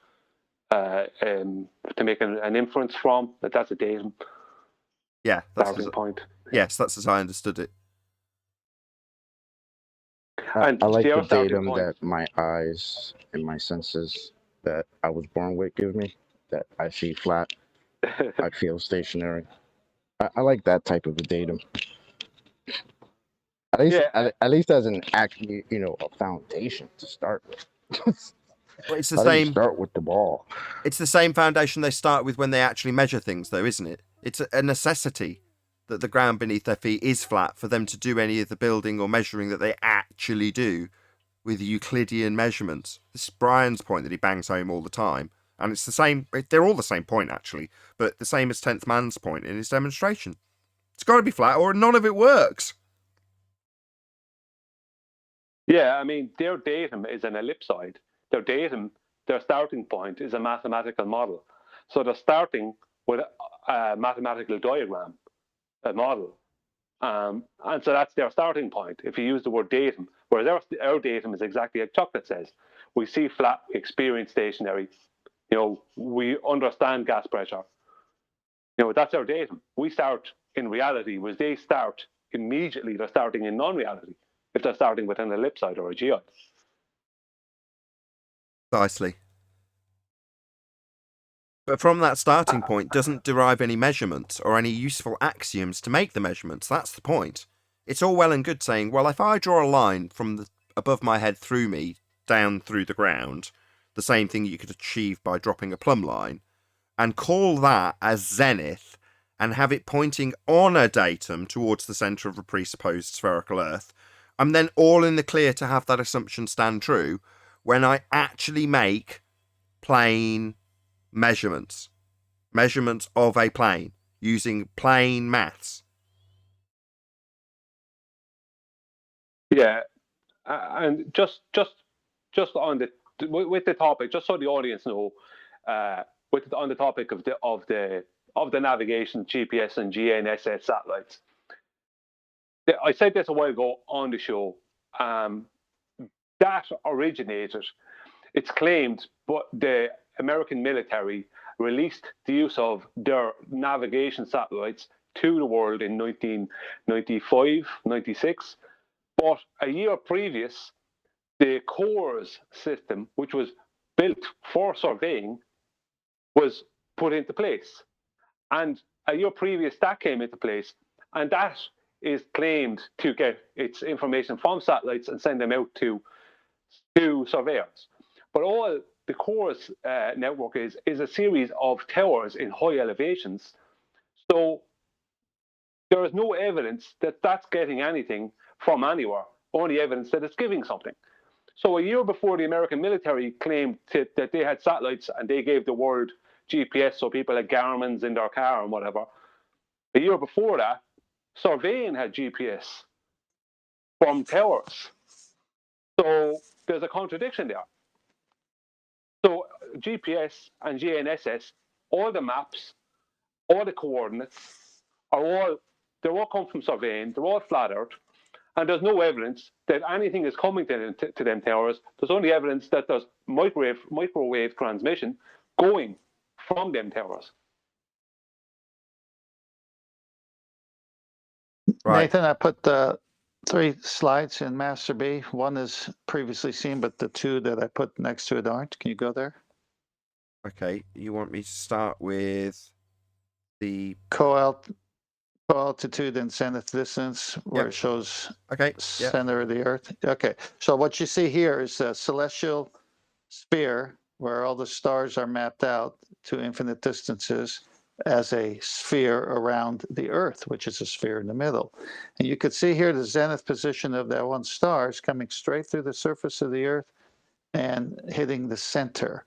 to make an inference from. That's a datum. Yeah, Starting point. Yes, that's as I understood it. And I like their the starting datum point. that my eyes and my senses that I was born with give me. That I see flat, I feel stationary. I like that type of a datum. At least, Yeah. at least as an actually, a foundation to start with. Well, it's the How do you same. start with the ball? It's the same foundation they start with when they actually measure things, though, isn't it? It's a necessity that the ground beneath their feet is flat for them to do any of the building or measuring that they actually do with Euclidean measurements. This is Brian's point that he bangs home all the time. And it's the same, they're all the same point, actually, but the same as 10th Man's point in his demonstration. It's got to be flat or none of it works. Yeah, I mean, their datum is an ellipsoid. Their starting point is a mathematical model. So they're starting with a mathematical diagram, a model. And so that's their starting point, if you use the word datum. Whereas our datum is exactly like Chocolate says. We see flat, we experience stationary. We understand gas pressure. That's our datum. We start in reality, whereas they start immediately, they're starting in non-reality, if they're starting with an ellipsoid or a geoid. Precisely. But from that starting point doesn't derive any measurements or any useful axioms to make the measurements. That's the point. it's all well and good saying, well, if I draw a line from the above my head through me down through the ground, the same thing you could achieve by dropping a plumb line, and call that as zenith and have it pointing on a datum towards the centre of a presupposed spherical Earth, I'm then all in the clear to have that assumption stand true when I actually make plane measurements of a plane using plane maths. Yeah, and just on the topic, just so the audience know, on the topic of the navigation, GPS and GNSS satellites. I said this a while ago on the show. That originated. It's claimed, but the American military released the use of their navigation satellites to the world in 1995, 96. But a year previous, the CORS system, which was built for surveying, was put into place. And a year previous, that came into place. And that is claimed to get its information from satellites and send them out to surveyors. But all the CORS network is a series of towers in high elevations. So there is no evidence that that's getting anything from anywhere, only evidence that it's giving something. So a year before the American military claimed that they had satellites and they gave the word GPS, so people had Garmin's in their car and whatever, a year before that, surveying had GPS from towers. So there's a contradiction there. So GPS and GNSS, all the maps, all the coordinates they all come from surveying, they're all flat Earth, and there's no evidence that anything is coming to them towers. There's only evidence that there's microwave transmission going from them towers. Right. Nathan, I put 3 slides in Master B. One is previously seen, but the 2 that I put next to it aren't. Can you go there? Okay, you want me to start with the Co-altitude and zenith distance, where it shows center of the Earth. Okay, so what you see here is a celestial sphere where all the stars are mapped out to infinite distances as a sphere around the Earth, which is a sphere in the middle. And you could see here the zenith position of that one star is coming straight through the surface of the Earth and hitting the center.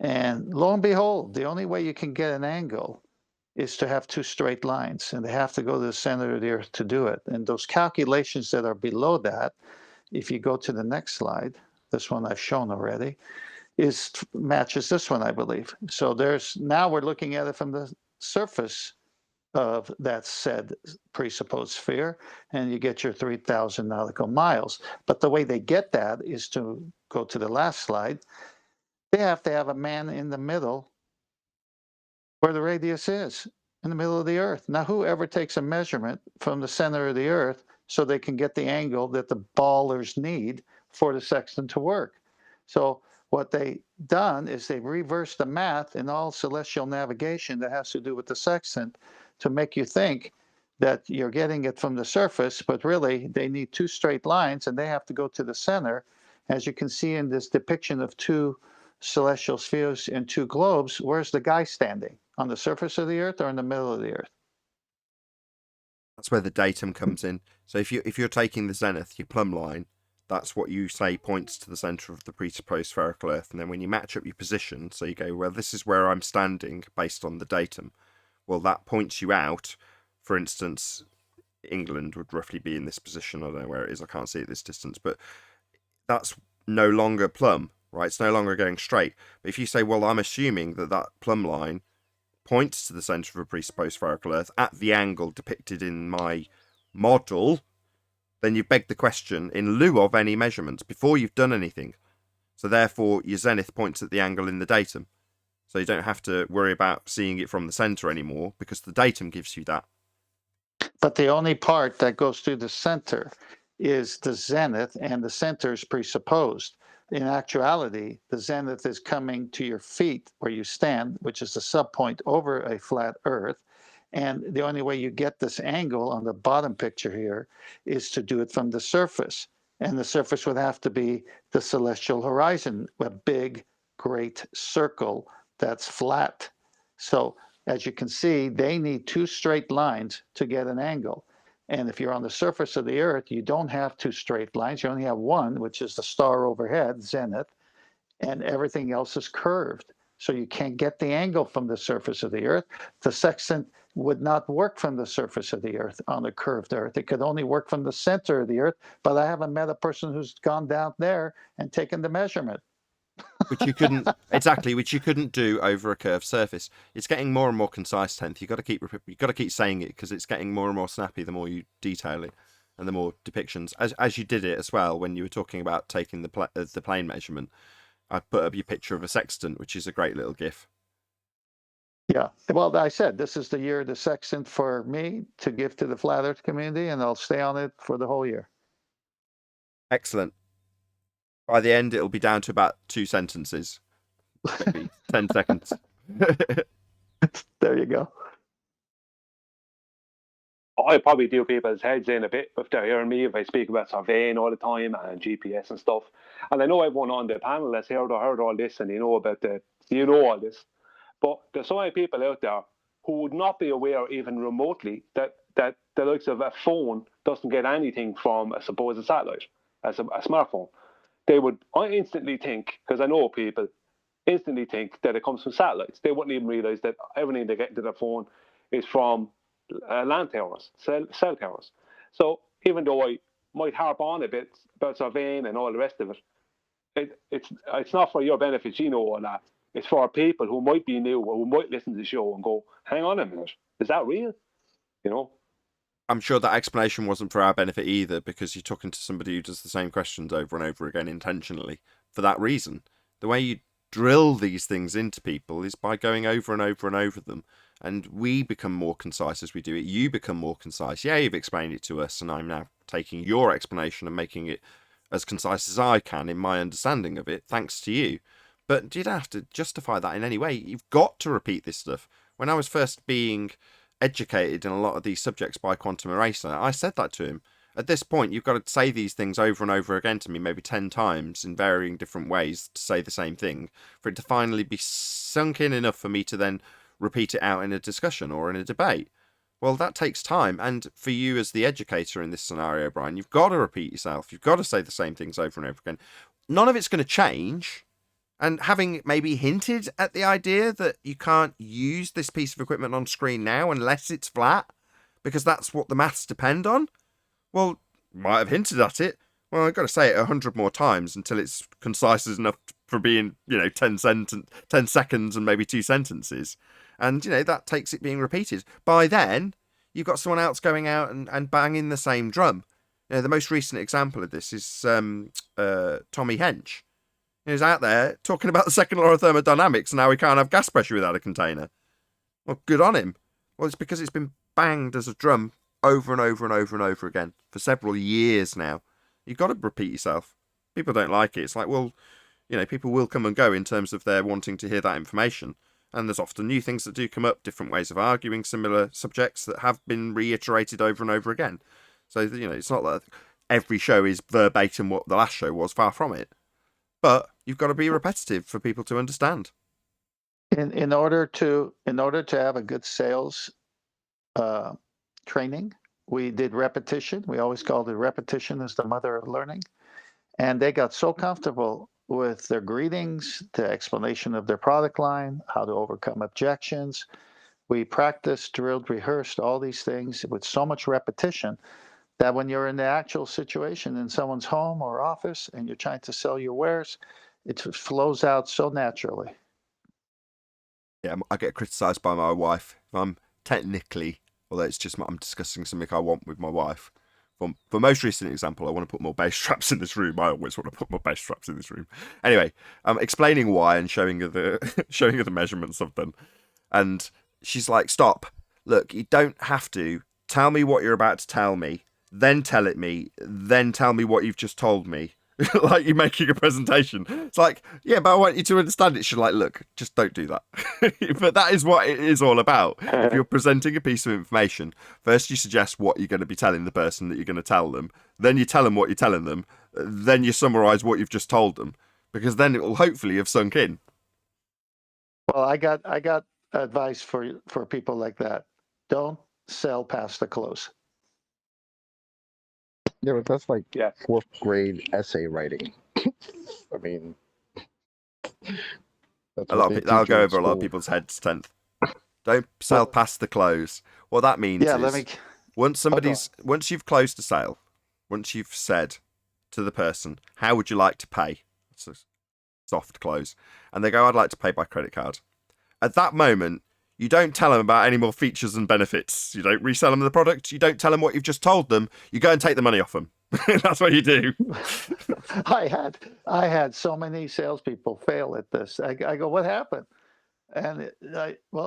And lo and behold, the only way you can get an angle is to have 2 straight lines, and they have to go to the center of the Earth to do it. And those calculations that are below that, if you go to the next slide, this one I've shown already, matches this one, I believe. So now we're looking at it from the surface of that said presupposed sphere, and you get your 3,000 nautical miles. But the way they get that is to go to the last slide. They have to have a man in the middle where the radius is, in the middle of the Earth. Now, whoever takes a measurement from the center of the Earth so they can get the angle that the ballers need for the sextant to work. So what they done is they reversed the math in all celestial navigation that has to do with the sextant to make you think that you're getting it from the surface, but really they need 2 straight lines and they have to go to the center. As you can see in this depiction of 2 celestial spheres and 2 globes, where's the guy standing? On the surface of the Earth or in the middle of the Earth? That's where the datum comes in. So if you're taking the zenith, your plumb line, that's what you say points to the centre of the presupposed spherical Earth. And then when you match up your position, so you go, well, this is where I'm standing based on the datum. Well, that points you out. For instance, England would roughly be in this position. I don't know where it is. I can't see at this distance. But that's no longer plumb, right? It's no longer going straight. But if you say, well, I'm assuming that plumb line points to the centre of a presupposed spherical Earth at the angle depicted in my model, then you've begged the question in lieu of any measurements before you've done anything. So therefore, your zenith points at the angle in the datum. So you don't have to worry about seeing it from the centre anymore because the datum gives you that. But the only part that goes through the center is the zenith, and the center is presupposed. In actuality, the zenith is coming to your feet where you stand, which is the subpoint over a flat Earth. And the only way you get this angle on the bottom picture here is to do it from the surface. And the surface would have to be the celestial horizon, a big, great circle that's flat. So as you can see, they need two straight lines to get an angle. And if you're on the surface of the Earth, you don't have two straight lines. You only have one, which is the star overhead, zenith, and everything else is curved. So you can't get the angle from the surface of the Earth. The sextant would not work from the surface of the Earth on a curved Earth. It could only work from the center of the Earth. But I haven't met a person who's gone down there and taken the measurement. Which you couldn't which you couldn't do over a curved surface. It's getting more and more concise, Tenth. You've got to keep saying it because it's getting more and more snappy the more you detail it and the more depictions. As you did it as well when you were talking about taking the plane measurement. I put up your picture of a sextant, which is a great little GIF. Yeah, well, I said this is the year of the sextant for me to give to the flat Earth community, and I'll stay on it for the whole year. Excellent. By the end, it'll be down to about 2 sentences, maybe 10 seconds. There you go. I probably do people's heads in a bit if they're hearing me if I speak about surveying all the time and GPS and stuff. And I know everyone on the panel has heard all this and you know all this. But there's so many people out there who would not be aware even remotely that the likes of a phone doesn't get anything from, I suppose, a satellite, as a smartphone. I instantly think, because I know people, instantly think that it comes from satellites. They wouldn't even realize that everything they get into their phone is from land towers, cell towers. So even though I might harp on a bit about surveying and all the rest of it, it's not for your benefit, you know all that. It's for people who might be new or who might listen to the show and go, hang on a minute, is that real? You know? I'm sure that explanation wasn't for our benefit either, because you're talking to somebody who does the same questions over and over again intentionally for that reason. The way you drill these things into people is by going over and over and over them. And we become more concise as we do it. You become more concise. Yeah, you've explained it to us, and I'm now taking your explanation and making it as concise as I can in my understanding of it, thanks to you. But you don't have to justify that in any way. You've got to repeat this stuff. When I was first being educated in a lot of these subjects by Quantum Eraser, I said that to him. At this point, you've got to say these things over and over again to me, maybe 10 times in varying different ways to say the same thing, for it to finally be sunk in enough for me to then repeat it out in a discussion or in a debate. Well, that takes time. And for you as the educator in this scenario, Brian, you've got to repeat yourself. You've got to say the same things over and over again. None of it's going to change. And having maybe hinted at the idea that you can't use this piece of equipment on screen now unless it's flat, because that's what the maths depend on. Well, might have hinted at it. Well, I've got to say it 100 more times until it's concise enough for being, 10 seconds and maybe 2 sentences. And, that takes it being repeated. By then, you've got someone else going out and banging the same drum. The most recent example of this is Tommy Hench. He's out there talking about the second law of thermodynamics and how we can't have gas pressure without a container. Well, good on him. Well, it's because it's been banged as a drum over and over and over and over again for several years now. You've got to repeat yourself. People don't like it. It's like, well, people will come and go in terms of their wanting to hear that information. And there's often new things that do come up, different ways of arguing similar subjects that have been reiterated over and over again. So, it's not that every show is verbatim what the last show was, far from it. But you've got to be repetitive for people to understand. In order to have a good sales training, we did repetition. We always called it repetition as the mother of learning. And they got so comfortable with their greetings, the explanation of their product line, how to overcome objections. We practiced, drilled, rehearsed all these things with so much repetition that when you're in the actual situation in someone's home or office and you're trying to sell your wares, it flows out so naturally. Yeah, I get criticised by my wife. I'm technically, although it's just I'm discussing something I want with my wife. For most recent example, I want to put more bass traps in this room. I always want to put more bass traps in this room. Anyway, I'm explaining why and showing her the measurements of them. And she's like, stop. Look, you don't have to. Tell me what you're about to tell me. Then tell it me. Then tell me what you've just told me. like you're making a presentation. It's like, yeah, but I want you to understand it. Should like, look, just don't do that. But that is what it is all about. If you're presenting a piece of information, first you suggest what you're going to be telling the person that you're going to tell them. Then you tell them what you're telling them. Then you summarize what you've just told them, because then it will hopefully have sunk in. Well, I got advice for people like that. Don't sell past the close. Yeah, but that's like Yeah. 4th grade essay writing. I mean, that's A what lot they of that'll teach you go in over a lot of school. people's heads. 10th. Don't sell past the close. What that means Yeah, is once you've closed a sale, once you've said to the person, how would you like to pay? It's a soft close. And they go, I'd like to pay by credit card. At that moment, you don't tell them about any more features and benefits. You don't resell them the product. You don't tell them what you've just told them. You go and take the money off them. That's what you do. I had so many salespeople fail at this. I go, what happened? And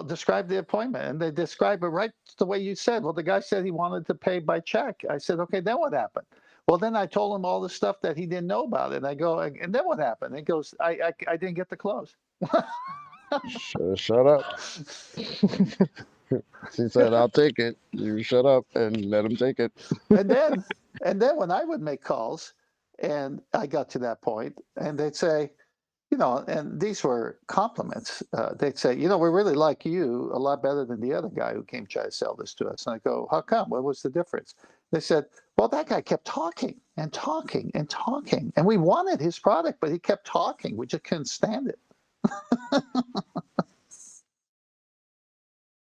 describe the appointment. And they describe it right the way you said. Well, the guy said he wanted to pay by check. I said, okay, then what happened? Well, then I told him all the stuff that he didn't know about it. And I go, and then what happened? He goes, I didn't get the close. Shut up. She said, I'll take it. You shut up and let him take it. and then when I would make calls and I got to that point and they'd say, and these were compliments. They'd say, we really like you a lot better than the other guy who came try to sell this to us. And I go, how come? What was the difference? They said, well, that guy kept talking and talking and talking. And we wanted his product, but he kept talking. We just couldn't stand it.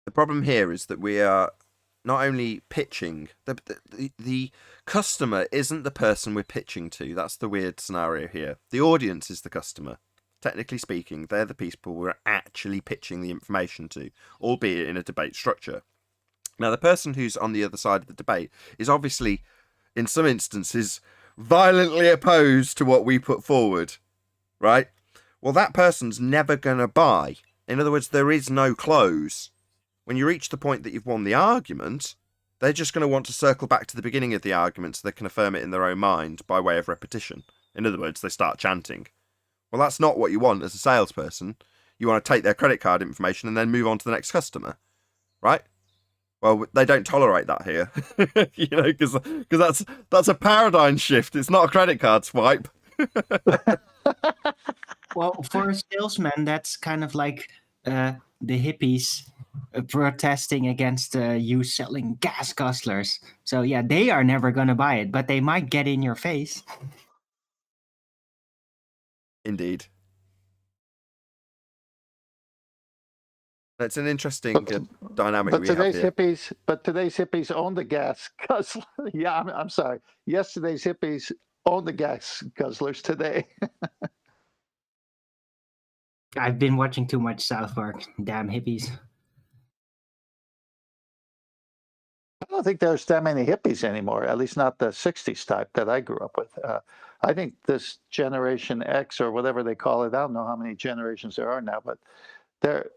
The problem here is that we are not only pitching, the customer isn't the person we're pitching to. That's the weird scenario here. The audience is the customer. Technically speaking, they're the people we're actually pitching the information to, albeit in a debate structure. Now, the person who's on the other side of the debate is obviously, in some instances, violently opposed to what we put forward, right? Well, that person's never going to buy. In other words, there is no close. When you reach the point that you've won the argument, they're just going to want to circle back to the beginning of the argument so they can affirm it in their own mind by way of repetition. In other words, they start chanting. Well, that's not what you want as a salesperson. You want to take their credit card information and then move on to the next customer, right? Well, they don't tolerate that here, because that's a paradigm shift. It's not a credit card swipe. Well, for a salesman, that's kind of like the hippies protesting against you selling gas guzzlers. So yeah, they are never going to buy it, but they might get in your face. Indeed. That's an interesting dynamic But we have today's here. hippies own the gas guzzler. Yeah, I'm sorry. Yesterday's hippies own the gas guzzlers today. I've been watching too much South Park. Damn hippies. I don't think there's that many hippies anymore, at least not the 60s type that I grew up with. I think this Generation X or whatever they call it, I don't know how many generations there are now, but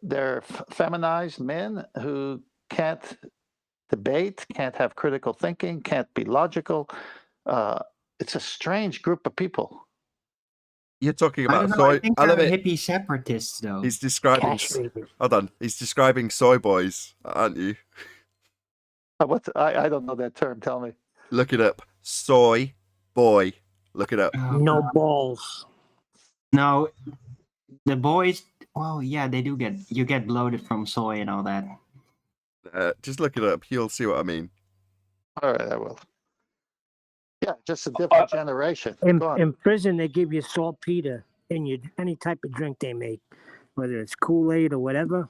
they're feminized men who can't debate, can't have critical thinking, can't be logical. It's a strange group of people. You're talking I about don't know. I think they're love it. hippie separatists, though. He's describing. Hold on. He's describing soy boys, aren't you? I don't know that term. Tell me. Look it up. Soy boy. Look it up. No balls. No, the boys. Well, yeah, they do you get bloated from soy and all that. Just look it up. You'll see what I mean. All right, I will. Yeah, just a different generation. In prison, they give you saltpeter in any type of drink they make, whether it's Kool-Aid or whatever.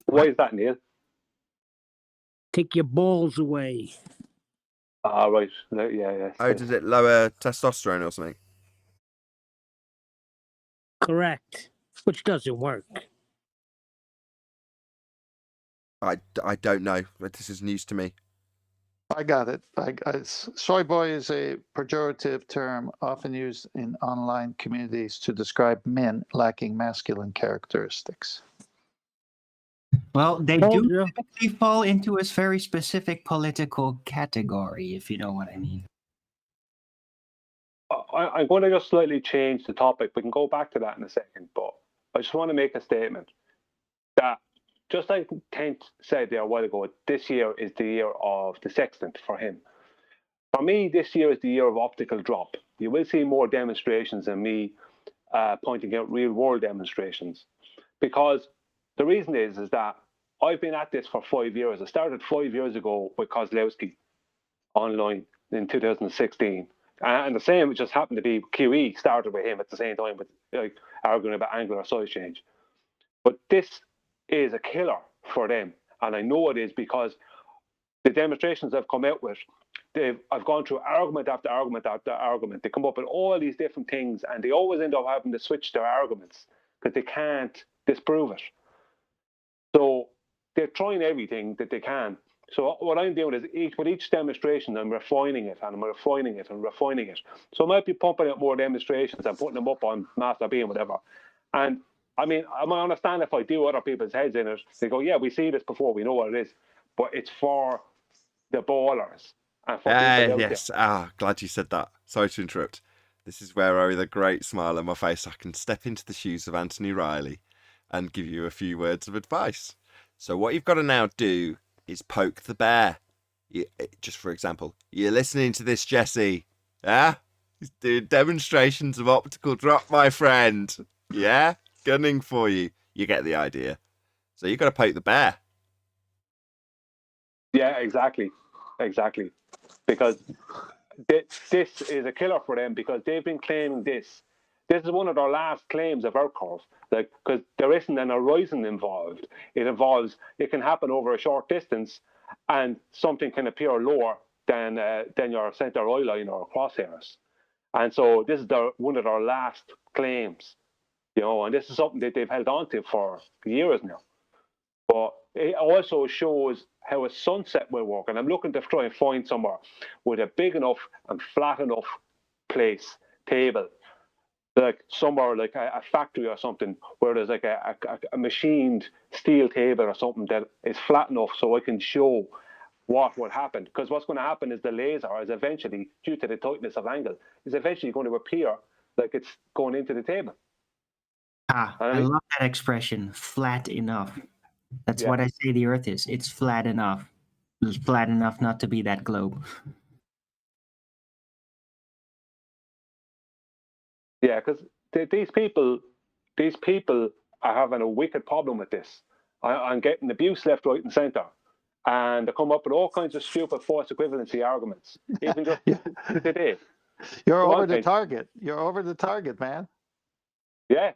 Why is that, Neil? Take your balls away. Ah, right. Yeah. Oh, does it lower testosterone or something? Correct. Which doesn't work. I don't know. This is news to me. I got it. Soy boy is a pejorative term often used in online communities to describe men lacking masculine characteristics. Well, they do typically fall into a very specific political category, if you know what I mean. I'm going to just slightly change the topic. We can go back to that in a second, but I just want to make a statement that, just like Kent said there a while ago, this year is the year of the sextant for him. For me, this year is the year of optical drop. You will see more demonstrations than me pointing out real-world demonstrations, because the reason is that I've been at this for 5 years. I started 5 years ago with Kozlowski online in 2016. And the same, it just happened to be QE started with him at the same time, with arguing about angular size change. But this is a killer for them, and I know it is because the demonstrations I've come out with, I've gone through argument after argument after argument. They come up with all these different things, and they always end up having to switch their arguments because they can't disprove it. So they're trying everything that they can. So what I'm doing is with each demonstration, I'm refining it, and I'm refining it, and refining it. So I might be pumping out more demonstrations and putting them up on Master B and whatever. And I mean, I might understand if I do other people's heads in it. They go, yeah, we see this before, we know what it is. But it's for the ballers. And for people out yes. Glad you said that. Sorry to interrupt. This is where with a great smile on my face, I can step into the shoes of Anthony Riley and give you a few words of advice. So what you've got to now do is poke the bear. Just for example, you're listening to this, Jesse. He's doing demonstrations of optical drop, my friend. Yeah? Gunning for you. You get the idea. So you've got to poke the bear. Yeah, exactly. Because this is a killer for them, because they've been claiming this. This is one of their last claims of our curve, because there isn't an horizon involved. It can happen over a short distance, and something can appear lower than your center eye line or crosshairs. And so this is one of their last claims, and this is something that they've held on to for years now. But it also shows how a sunset will work. And I'm looking to try and find somewhere with a big enough and flat enough table, like somewhere like a factory or something, where there's like a machined steel table or something that is flat enough so I can show what would happen. Because what's going to happen is the laser is eventually, due to the tightness of angle, is eventually going to appear like it's going into the table. I love that expression, flat enough. That's what I say the Earth is. It's flat enough. It's flat enough not to be that globe. Yeah, because these people are having a wicked problem with this. I'm getting abuse left, right, and centre. And they come up with all kinds of stupid false equivalency arguments. Even just today. You're over the target. You're over the target, man. Yeah.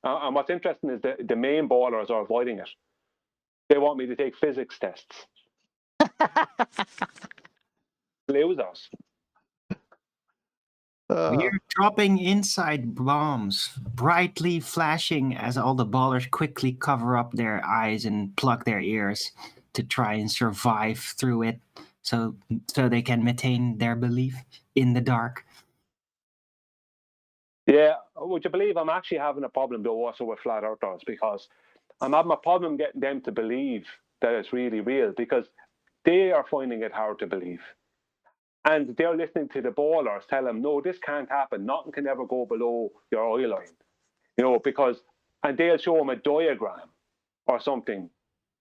And what's interesting is the main ballers are avoiding it. They want me to take physics tests. Losers. We're dropping inside bombs, brightly flashing as all the ballers quickly cover up their eyes and plug their ears to try and survive through it, so they can maintain their belief in the dark. Yeah, would you believe I'm actually having a problem though also with flat earthers, because I'm having a problem getting them to believe that it's really real, because they are finding it hard to believe. And they're listening to the ballers tell them, no, this can't happen. Nothing can ever go below your eye line. And they'll show them a diagram or something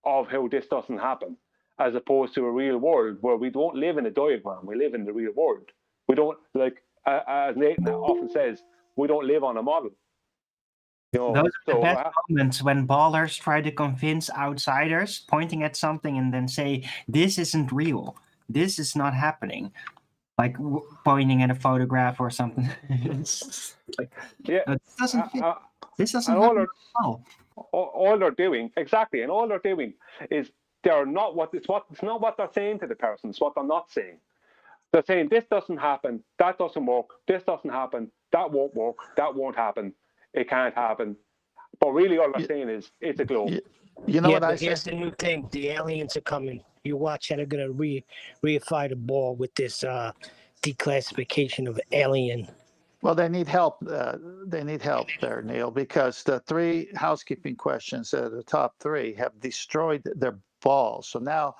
of how this doesn't happen, as opposed to a real world where we don't live in a diagram. We live in the real world. We don't, as Nathan often says, we don't live on a model. Those are the best moments when ballers try to convince outsiders, pointing at something and then say, this isn't real. This is not happening. Like pointing at a photograph or something. It's like, this doesn't fit. This doesn't happen. All they're doing, exactly, and all they're doing is it's not what they're saying to the person, it's what they're not saying. They're saying this doesn't happen, that doesn't work, this doesn't happen, that won't work, that won't happen, it can't happen. But really all they're saying is it's a globe. You know what I here's the new thing. The aliens are coming. You watch how they're going to reify the ball with this declassification of alien. Well, they need help. They need help there, Neil, because the 3 housekeeping questions, the top 3, have destroyed their balls. So now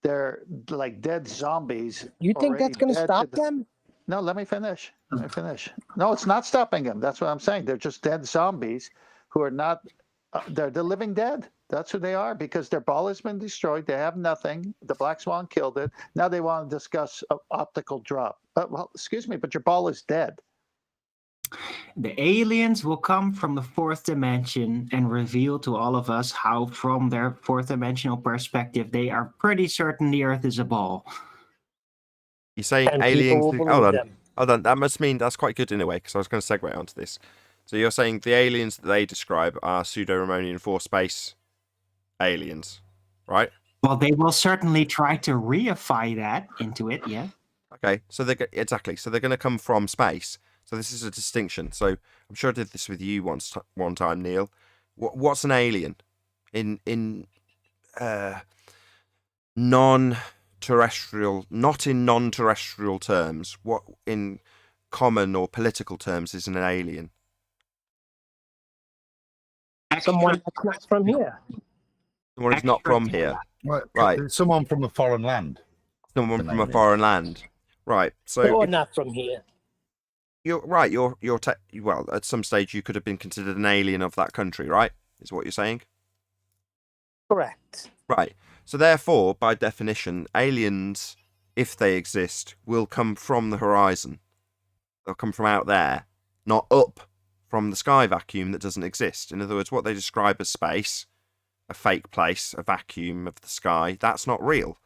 they're like dead zombies. You think that's going to stop them? No, let me finish. Let me finish. No, it's not stopping them. That's what I'm saying. They're just dead zombies who are not. They're the living dead. That's who they are because their ball has been destroyed. They have nothing. The black swan killed it. Now they want to discuss optical drop. Well, excuse me, but your ball is dead. The aliens will come from the fourth dimension and reveal to all of us how, from their fourth dimensional perspective, they are pretty certain the Earth is a ball. You're saying And aliens? people will Hold on, believe them. hold on. That must mean that's quite good in a way because I was going to segue onto this. So you're saying the aliens that they describe are pseudo-Ramonian four space aliens, right? Well, they will certainly try to reify that into it, yeah. Okay, so exactly. So they're going to come from space. So this is a distinction. So I'm sure I did this with you one time, Neil. What's an alien in non-terrestrial, not in non-terrestrial terms? What in common or political terms is an alien? Someone that's not from here. Someone who's not from here, right? Someone from a foreign land. Someone from a foreign land, right? So Or not from here. you're right. Well, at some stage you could have been considered an alien of that country, right? Is what you're saying? Correct. Right. So therefore, by definition, aliens, if they exist, will come from the horizon. They'll come from out there, not up from the sky vacuum that doesn't exist. In other words, what they describe as space, a fake place, a vacuum of the sky, that's not real.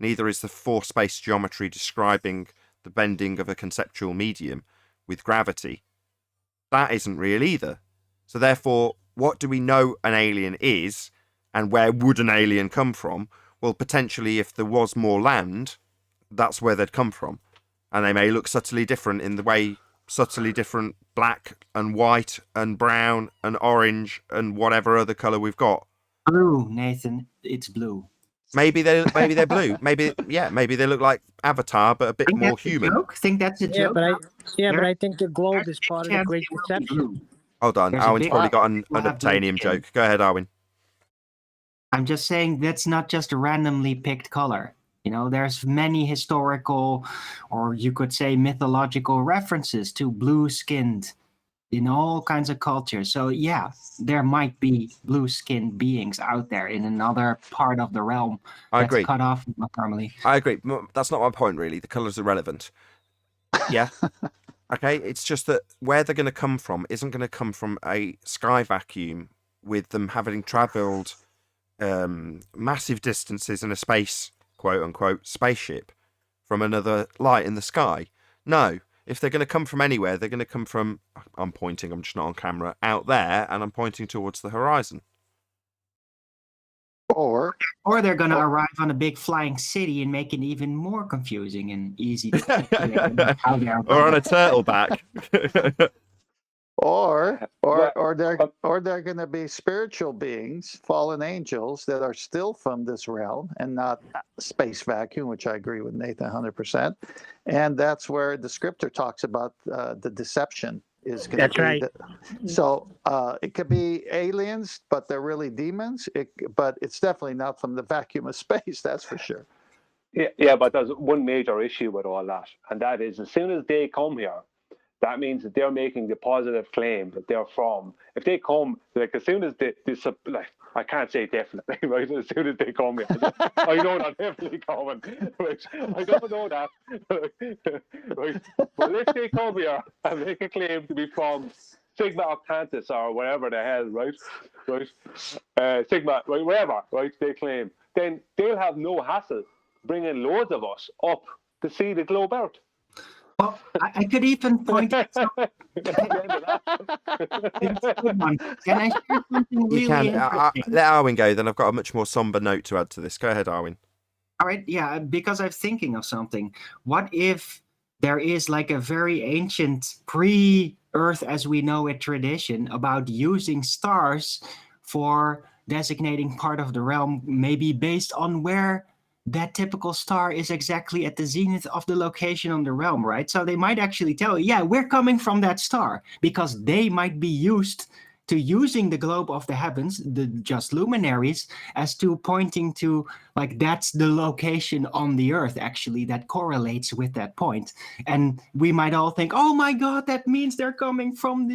Neither is the four-space geometry describing the bending of a conceptual medium with gravity. That isn't real either. So therefore, what do we know an alien is, and where would an alien come from? Well, potentially, if there was more land, that's where they'd come from. And they may look subtly different in the way, subtly different, black and white and brown and orange and whatever other colour we've got. Blue, Nathan. It's blue. Maybe they're blue. Maybe they look like Avatar, but a bit Think more that's human. A joke? Think that's a joke? But I think the globe is part of the Great Deception. Hold on, There's a Arwen's big- probably got an We'll have unobtainium blue joke. Go ahead, Arwen. I'm just saying that's not just a randomly picked color. You know, there's many historical, or you could say mythological references to blue-skinned in all kinds of cultures. So yeah, there might be blue-skinned beings out there in another part of the realm I that's agree. cut off normally. I agree. That's not my point, really. The colours are relevant. Yeah. Okay. It's just that where they're going to come from isn't going to come from a sky vacuum with them having travelled massive distances in a space, quote unquote, spaceship from another light in the sky. No. If they're going to come from anywhere, they're going to come from, I'm pointing, I'm just not on camera, out there, and I'm pointing towards the horizon. Or they're going to arrive on a big flying city and make it even more confusing and easy to speculate how they are Or on a turtle back. or they're going to be spiritual beings, fallen angels that are still from this realm and not space vacuum, which I agree with Nathan 100%. And that's where the scripture talks about the deception is going That's to be. right. So it could be aliens, but they're really demons. But it's definitely not from the vacuum of space. That's for sure. Yeah, but there's one major issue with all that, and that is as soon as they come here, that means that they're making the positive claim that they're from. If they come, like as soon as they like, I can't say definitely, right? As soon as they come here, I know they're definitely coming. Right? I don't know that, right? But if they come here and make a claim to be from Sigma Octantis or whatever the hell, right? Sigma, right? Wherever, right? They claim, then they'll have no hassle bringing loads of us up to see the globe Earth. Well, I could even point out something. It's a good one. Can I share something really You can. interesting? Let Arwen go, then I've got a much more somber note to add to this. Go ahead, Arwen. All right, yeah, because I'm thinking of something. What if there is like a very ancient pre-Earth as we know it tradition about using stars for designating part of the realm, maybe based on where that typical star is exactly at the zenith of the location on the realm, right? So they might actually tell you, yeah, we're coming from that star, because they might be used to using the globe of the heavens, the just luminaries, as to pointing to like that's the location on the Earth actually that correlates with that point. And we might all think, oh my God, that means they're coming from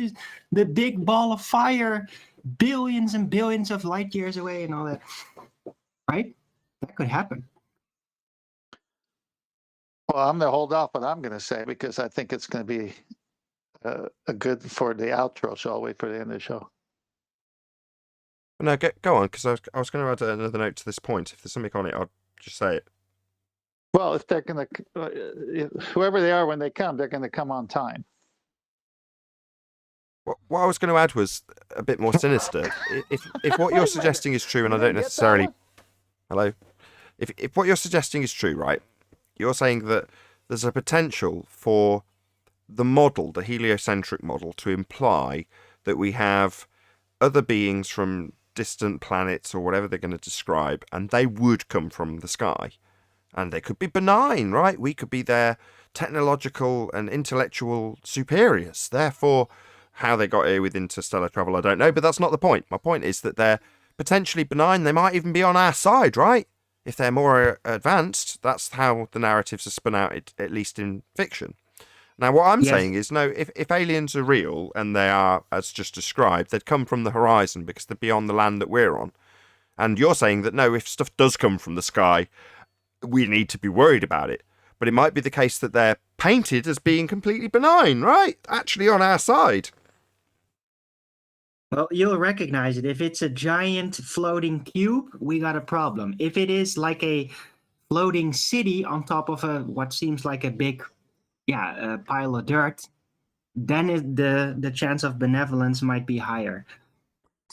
the big ball of fire, billions and billions of light years away and all that. Right? That could happen. Well, I'm going to hold off what I'm going to say because I think it's going to be a good for the outro. So I'll wait for the end of the show. No, go on, because I was going to add another note to this point. If there's something on it, I'll just say it. Well, if they're going to, whoever they are when they come, they're going to come on time. What I was going to add was a bit more sinister. If what you're suggesting is true, and I don't necessarily... Hello? If what you're suggesting is true, right, you're saying that there's a potential for the model, the heliocentric model, to imply that we have other beings from distant planets or whatever they're going to describe, and they would come from the sky. And they could be benign, right? We could be their technological and intellectual superiors. Therefore, how they got here with interstellar travel, I don't know, but that's not the point. My point is that they're potentially benign. They might even be on our side, right? If they're more advanced, that's how the narratives are spun out, at least in fiction. Now, what I'm saying is, no, if aliens are real, and they are, as just described, they'd come from the horizon because they're beyond the land that we're on. And you're saying that, no, if stuff does come from the sky, we need to be worried about it. But it might be the case that they're painted as being completely benign, right? Actually on our side. Well, you'll recognize it. If it's a giant floating cube, we got a problem. If it is like a floating city on top of what seems like a big, a pile of dirt, then the chance of benevolence might be higher.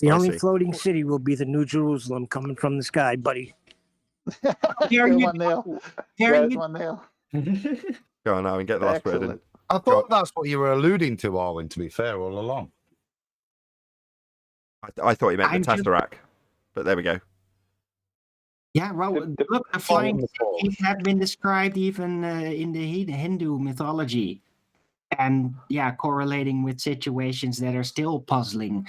The only floating city will be the New Jerusalem coming from the sky, buddy. One nail. One nail. Go on now and get the last word in. I thought that's what you were alluding to, Arwen, to be fair, all along. I thought you meant the Tesseract, but there we go. Yeah, well, look, the flying cities have been described even in the Hindu mythology. And correlating with situations that are still puzzling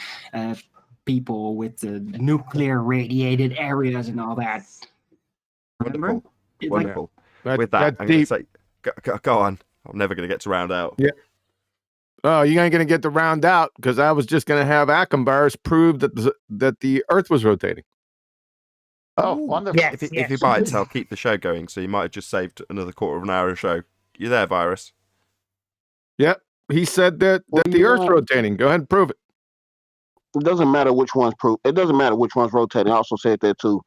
people with the nuclear radiated areas and all that. Remember? Wonderful. With that, I'm going to say, go on. I'm never going to get to round out. Yeah. Oh, you ain't going to get to round out because I was just going to have Ackenbars prove that the Earth was rotating. Oh, wonderful. Yes, if you buy it, I'll keep the show going. So you might have just saved another quarter of an hour of show. You there, Virus? Yep. He said that the Earth's rotating. Go ahead and prove it. It doesn't matter which one's It doesn't matter which one's rotating. I also said that too.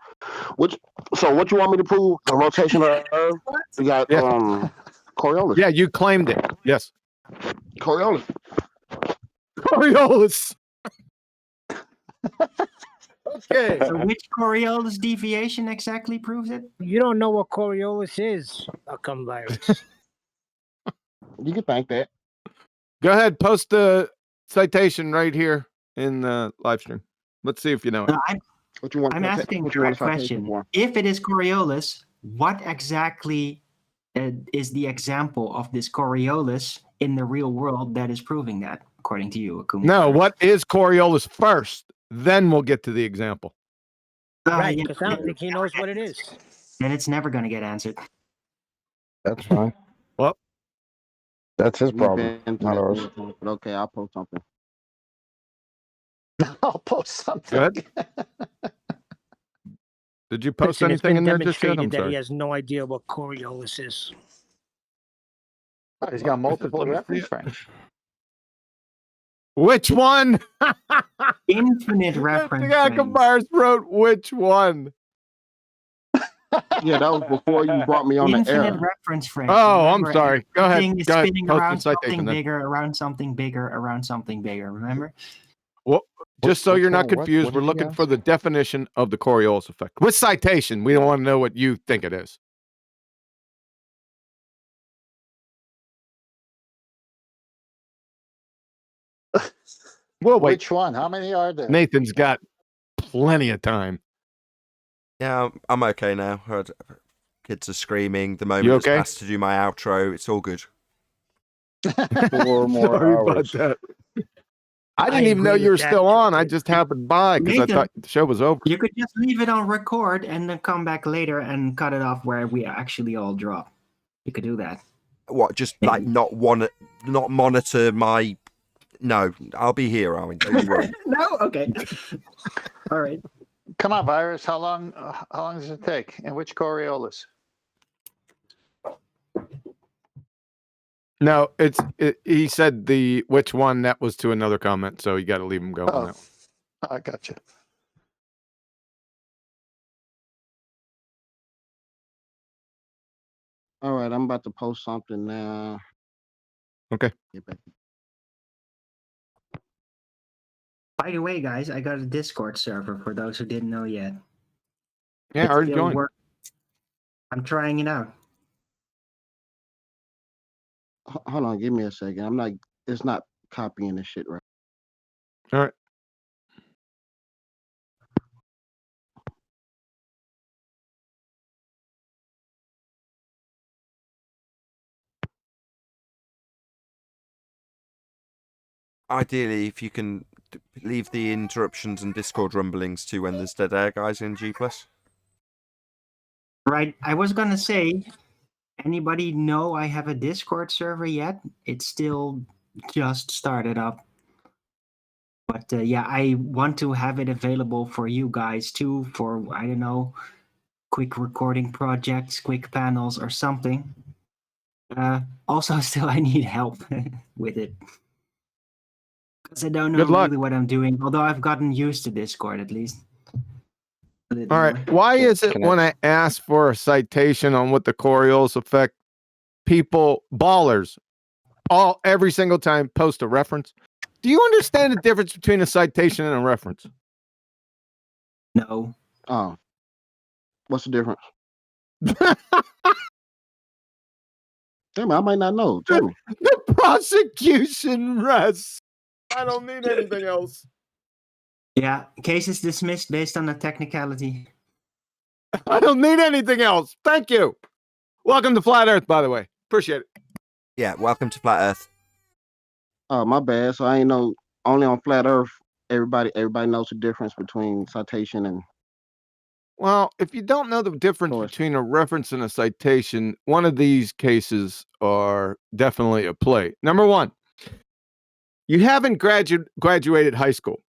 So what you want me to prove? The rotation of the Earth? We got Coriolis. Yeah, you claimed it. Yes. Coriolis. Coriolis. Okay. So which Coriolis deviation exactly proves it? You don't know what Coriolis is, Virus. You can thank that. Go ahead, post the citation right here in the live stream. Let's see if you know it. I'm asking a question. If it is Coriolis, what exactly is the example of this Coriolis in the real world that is proving that, according to you, Akuma? No, what is Coriolis first? Then we'll get to the example. Right, because I don't think he knows what it is. Then it's never going to get answered. That's fine. Well, that's his problem, not ours. Okay, I'll post something. I'll post something. Good. Did you post anything in there just yet? I'm that sorry. He has no idea what Coriolis is. Oh, he's got multiple reference frames. Which one? Infinite reference. Ackenbars wrote which one? Yeah, that was before you brought me on the air. Infinite reference frame. Oh, I'm sorry. Go ahead. Is spinning around something bigger, around something bigger, around something bigger. Remember? Well, just so you're not confused, we're looking for the definition of the Coriolis effect. With citation, we don't want to know what you think it is. Well, wait. Which one? How many are there? Nathan's got plenty of time. Yeah, I'm okay now. Heard kids are screaming. The moment You it's okay? passed to do my outro. It's all good. 4 more Sorry hours. about that. I didn't even know agree you were with that. still on. I just happened by because I Nathan, thought the show was over. You could just leave it on record and then come back later and cut it off where we actually all drop. You could do that. What? Just like not monitor my. No, I'll be here, Owen. Don't you worry. No, okay. All right. Come on, Virus. How long does it take? And which Coriolis? No, he said which one that was to another comment, so you got to leave him go on that one. I got you. All right, I'm about to post something now. Okay. Get back. By the way, guys, I got a Discord server for those who didn't know yet. Yeah, It already still joined. works. I'm trying it out. Hold on, give me a second. It's not copying this shit right. All right. Ideally, if you can leave the interruptions and Discord rumblings to when there's dead air guys in G+. Right. I was going to say, anybody know I have a Discord server yet? It's still just started up. But yeah, I want to have it available for you guys too, for, I don't know, quick recording projects, quick panels or something. Also, still, I need help with it. Because I don't know Good luck. really what I'm doing, although I've gotten used to Discord at least. All right. Why is it when I ask for a citation on what the Coriolis effect, people, ballers, every single time post a reference? Do you understand the difference between a citation and a reference? No. Oh. What's the difference? Tell me, I might not know. Tell me. The prosecution rests. I don't need anything else. Yeah, case is dismissed based on a technicality. I don't need anything else. Thank you. Welcome to Flat Earth, by the way. Appreciate it. Yeah, welcome to Flat Earth. Oh, my bad. So I ain't know. Only on Flat Earth, everybody knows the difference between citation and. Well, if you don't know the difference between a reference and a citation, one of these cases are definitely a play. Number one, you haven't graduated high school.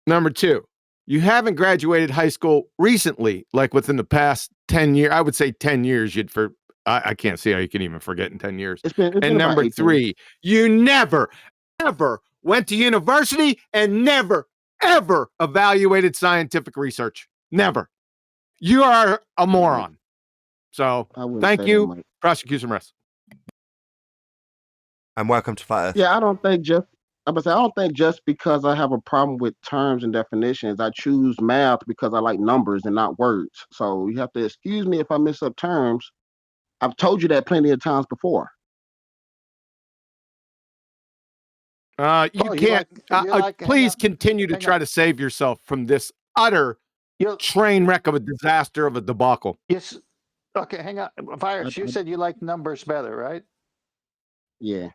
Number two, you haven't graduated high school recently, like within the past 10 years. I would say 10 years. I can't see how you can even forget in 10 years. It's been and number 18. three, you never, ever went to university and never, ever evaluated scientific research. Never. You are a moron. So thank you. Prosecution rest. And welcome to Flat Earth. Yeah, I don't think just because I have a problem with terms and definitions, I choose math because I like numbers and not words. So you have to excuse me if I mess up terms. I've told you that plenty of times before. You can't. Please continue to try to save yourself from this utter train wreck of a disaster of a debacle. Yes. Okay, hang on. Virus, you said you like numbers better, right? Yeah.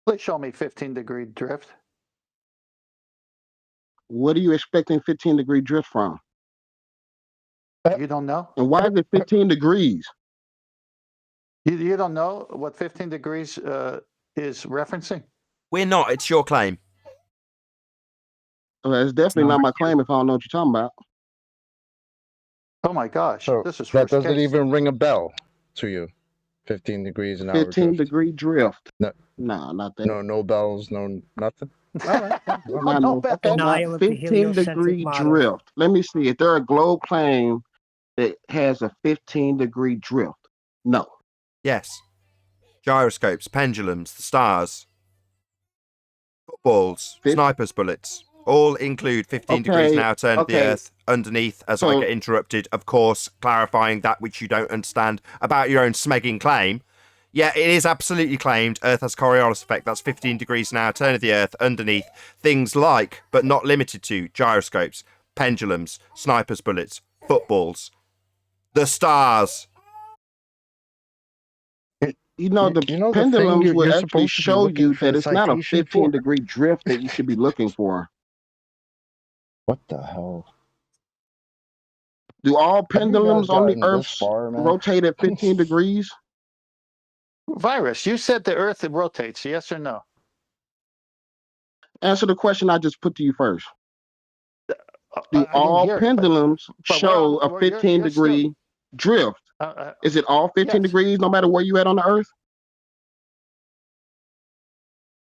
Please show me 15-degree drift. What are you expecting 15-degree drift from? You don't know? And why is it 15 degrees? You don't know what 15 degrees is referencing? We're not. It's your claim. Okay, it's definitely not my claim if I don't know what you're talking about. Oh my gosh, So this is that first doesn't case. even ring a bell to you. 15 degrees an hour. 15-degree drift. No, not that. No bells, no nothing. All right. No bells. Denial of the 15-degree heliocentric model. drift. Let me see. Is there a globe claim that has a 15-degree drift? No. Yes. Gyroscopes, pendulums, the stars, footballs, snipers' bullets, all include 15 degrees an hour turn of the Earth underneath, as I get interrupted, of course, clarifying that which you don't understand about your own smegging claim. Yeah, it is absolutely claimed Earth has Coriolis effect. That's 15 degrees an hour turn of the Earth underneath things like, but not limited to, gyroscopes, pendulums, snipers' bullets, footballs, the stars. You know, the You know the thing pendulums you're will actually supposed to be show looking you for that the it's not a citation 15-degree drift that you should be looking for. What the hell? Do all Have you guys pendulums on the gotten Earth this far, man? rotate at 15 degrees? Virus, you said the Earth rotates, yes or no? Answer the question I just put to you first. Do I didn't all hear it, pendulums but show a you're 15-degree drift? Is it all 15 yes. degrees no matter where you at on the Earth?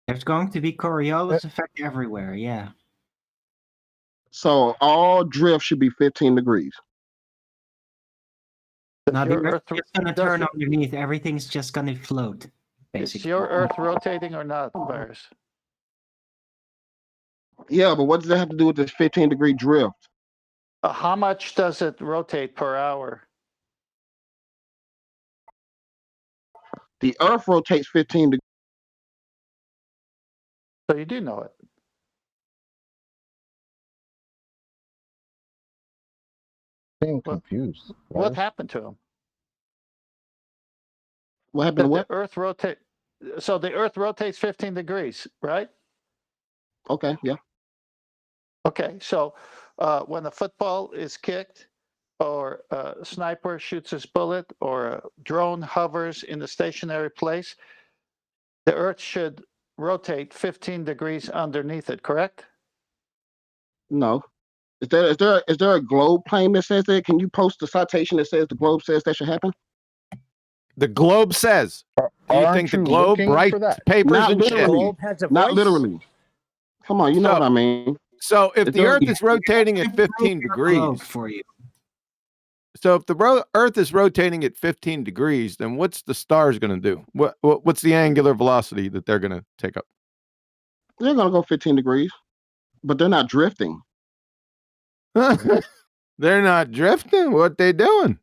There's going to be Coriolis effect everywhere, yeah. So all drift should be 15 degrees. Now the your Earth's Earth- just gonna does turn your- underneath. Everything's just gonna float, Is basically. your Earth rotating or not, Virus? Yeah, but what does that have to do with this 15-degree drift? How much does it rotate per hour? The Earth rotates 15 degrees. So you do know it. I'm confused. What happened to him? What happened to what? The Earth rotate. So the Earth rotates 15 degrees, right? Okay, yeah. Okay, so when a football is kicked, or a sniper shoots his bullet, or a drone hovers in a stationary place, the Earth should rotate 15 degrees underneath it, correct? No. Is there a globe claim that says that? Can you post a citation that says the globe says that should happen? The globe says. Do you think the globe writes papers Not and shit? literally. Not literally. Come on, you know what I mean. So if the Earth is rotating at 15 Globe degrees, for you. so if the Earth is rotating at 15 degrees, then what's the stars going to do? What's the angular velocity that they're going to take up? They're gonna go 15 degrees, but they're not drifting. They're not drifting. What they doing?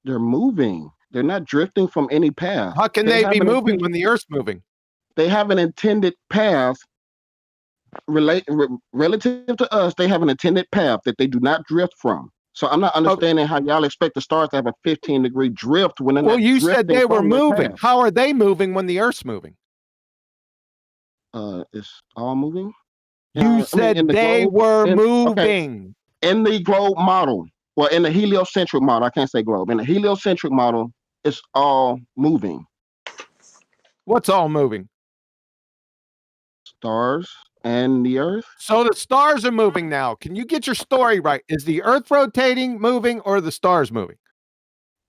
They're moving. They're not drifting from any path. How can they have be an moving intended- when the Earth's moving? They have an intended path. Relative to us, they have an intended path that they do not drift from. So I'm not understanding how y'all expect the stars to have a 15-degree drift when they're Well, not you said drifting they were from their moving. path. How are they moving when the Earth's moving? It's all moving. You said in the they globe- were in- moving. okay, in the globe model, well, in the heliocentric model, I can't say globe. In the heliocentric model, it's all moving. What's all moving? Stars and the Earth. So the stars are moving now. Can you get your story right? Is the Earth rotating, moving, or the stars moving?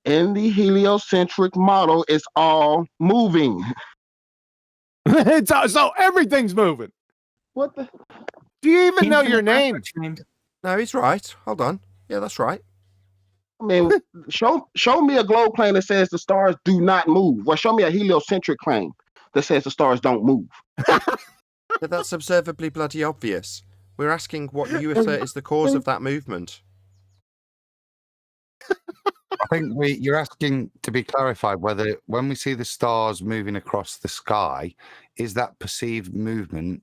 In the heliocentric model, it's all moving. So everything's moving. What the? Do you even know your name? No, he's right. Hold on. Yeah, that's right. I mean, show me a globe claim that says the stars do not move. Well, show me a heliocentric claim that says the stars don't move. But that's observably bloody obvious. We're asking what you assert is the cause of that movement. I think you're asking to be clarified whether when we see the stars moving across the sky, is that perceived movement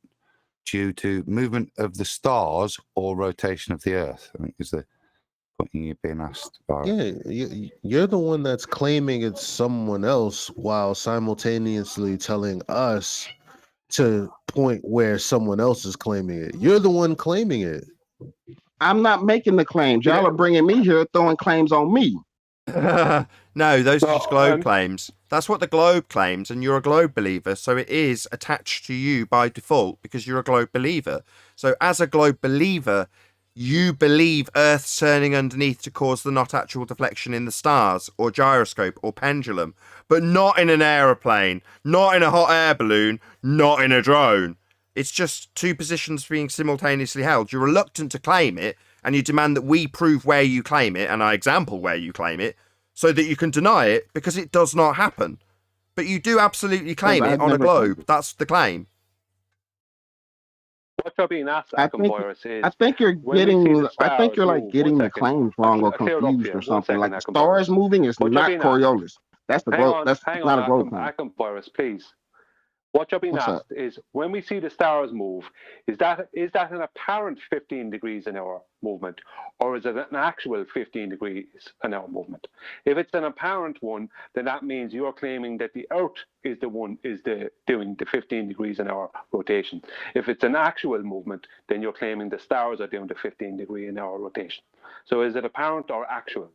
due to movement of the stars or rotation of the Earth? I think is the point you're being asked about. Yeah, you're the one that's claiming it's someone else while simultaneously telling us to point where someone else is claiming it. You're the one claiming it. I'm not making the claims. Y'all are bringing me here throwing claims on me. No, those are just globe claims. That's what the globe claims, and you're a globe believer, so it is attached to you by default because you're a globe believer. So as a globe believer, you believe Earth's turning underneath to cause the not actual deflection in the stars, or gyroscope, or pendulum, but not in an aeroplane, not in a hot air balloon, not in a drone. It's just two positions being simultaneously held. You're reluctant to claim it, and you demand that we prove where you claim it, and I example where you claim it, so that you can deny it, because it does not happen. But you do absolutely claim it on a globe. That's the claim. What you're being asked, I think you're getting. I think you're like getting the claims wrong or confused or something. Like the stars moving is not Coriolis. That's the globe. That's not a globe claim. Akamvirus, please. What you're being What's asked is, when we see the stars move, is that an apparent 15 degrees an hour movement, or is it an actual 15 degrees an hour movement? If it's an apparent one, then that means you're claiming that the Earth is doing the 15 degrees an hour rotation. If it's an actual movement, then you're claiming the stars are doing the 15 degree an hour rotation. So is it apparent or actual?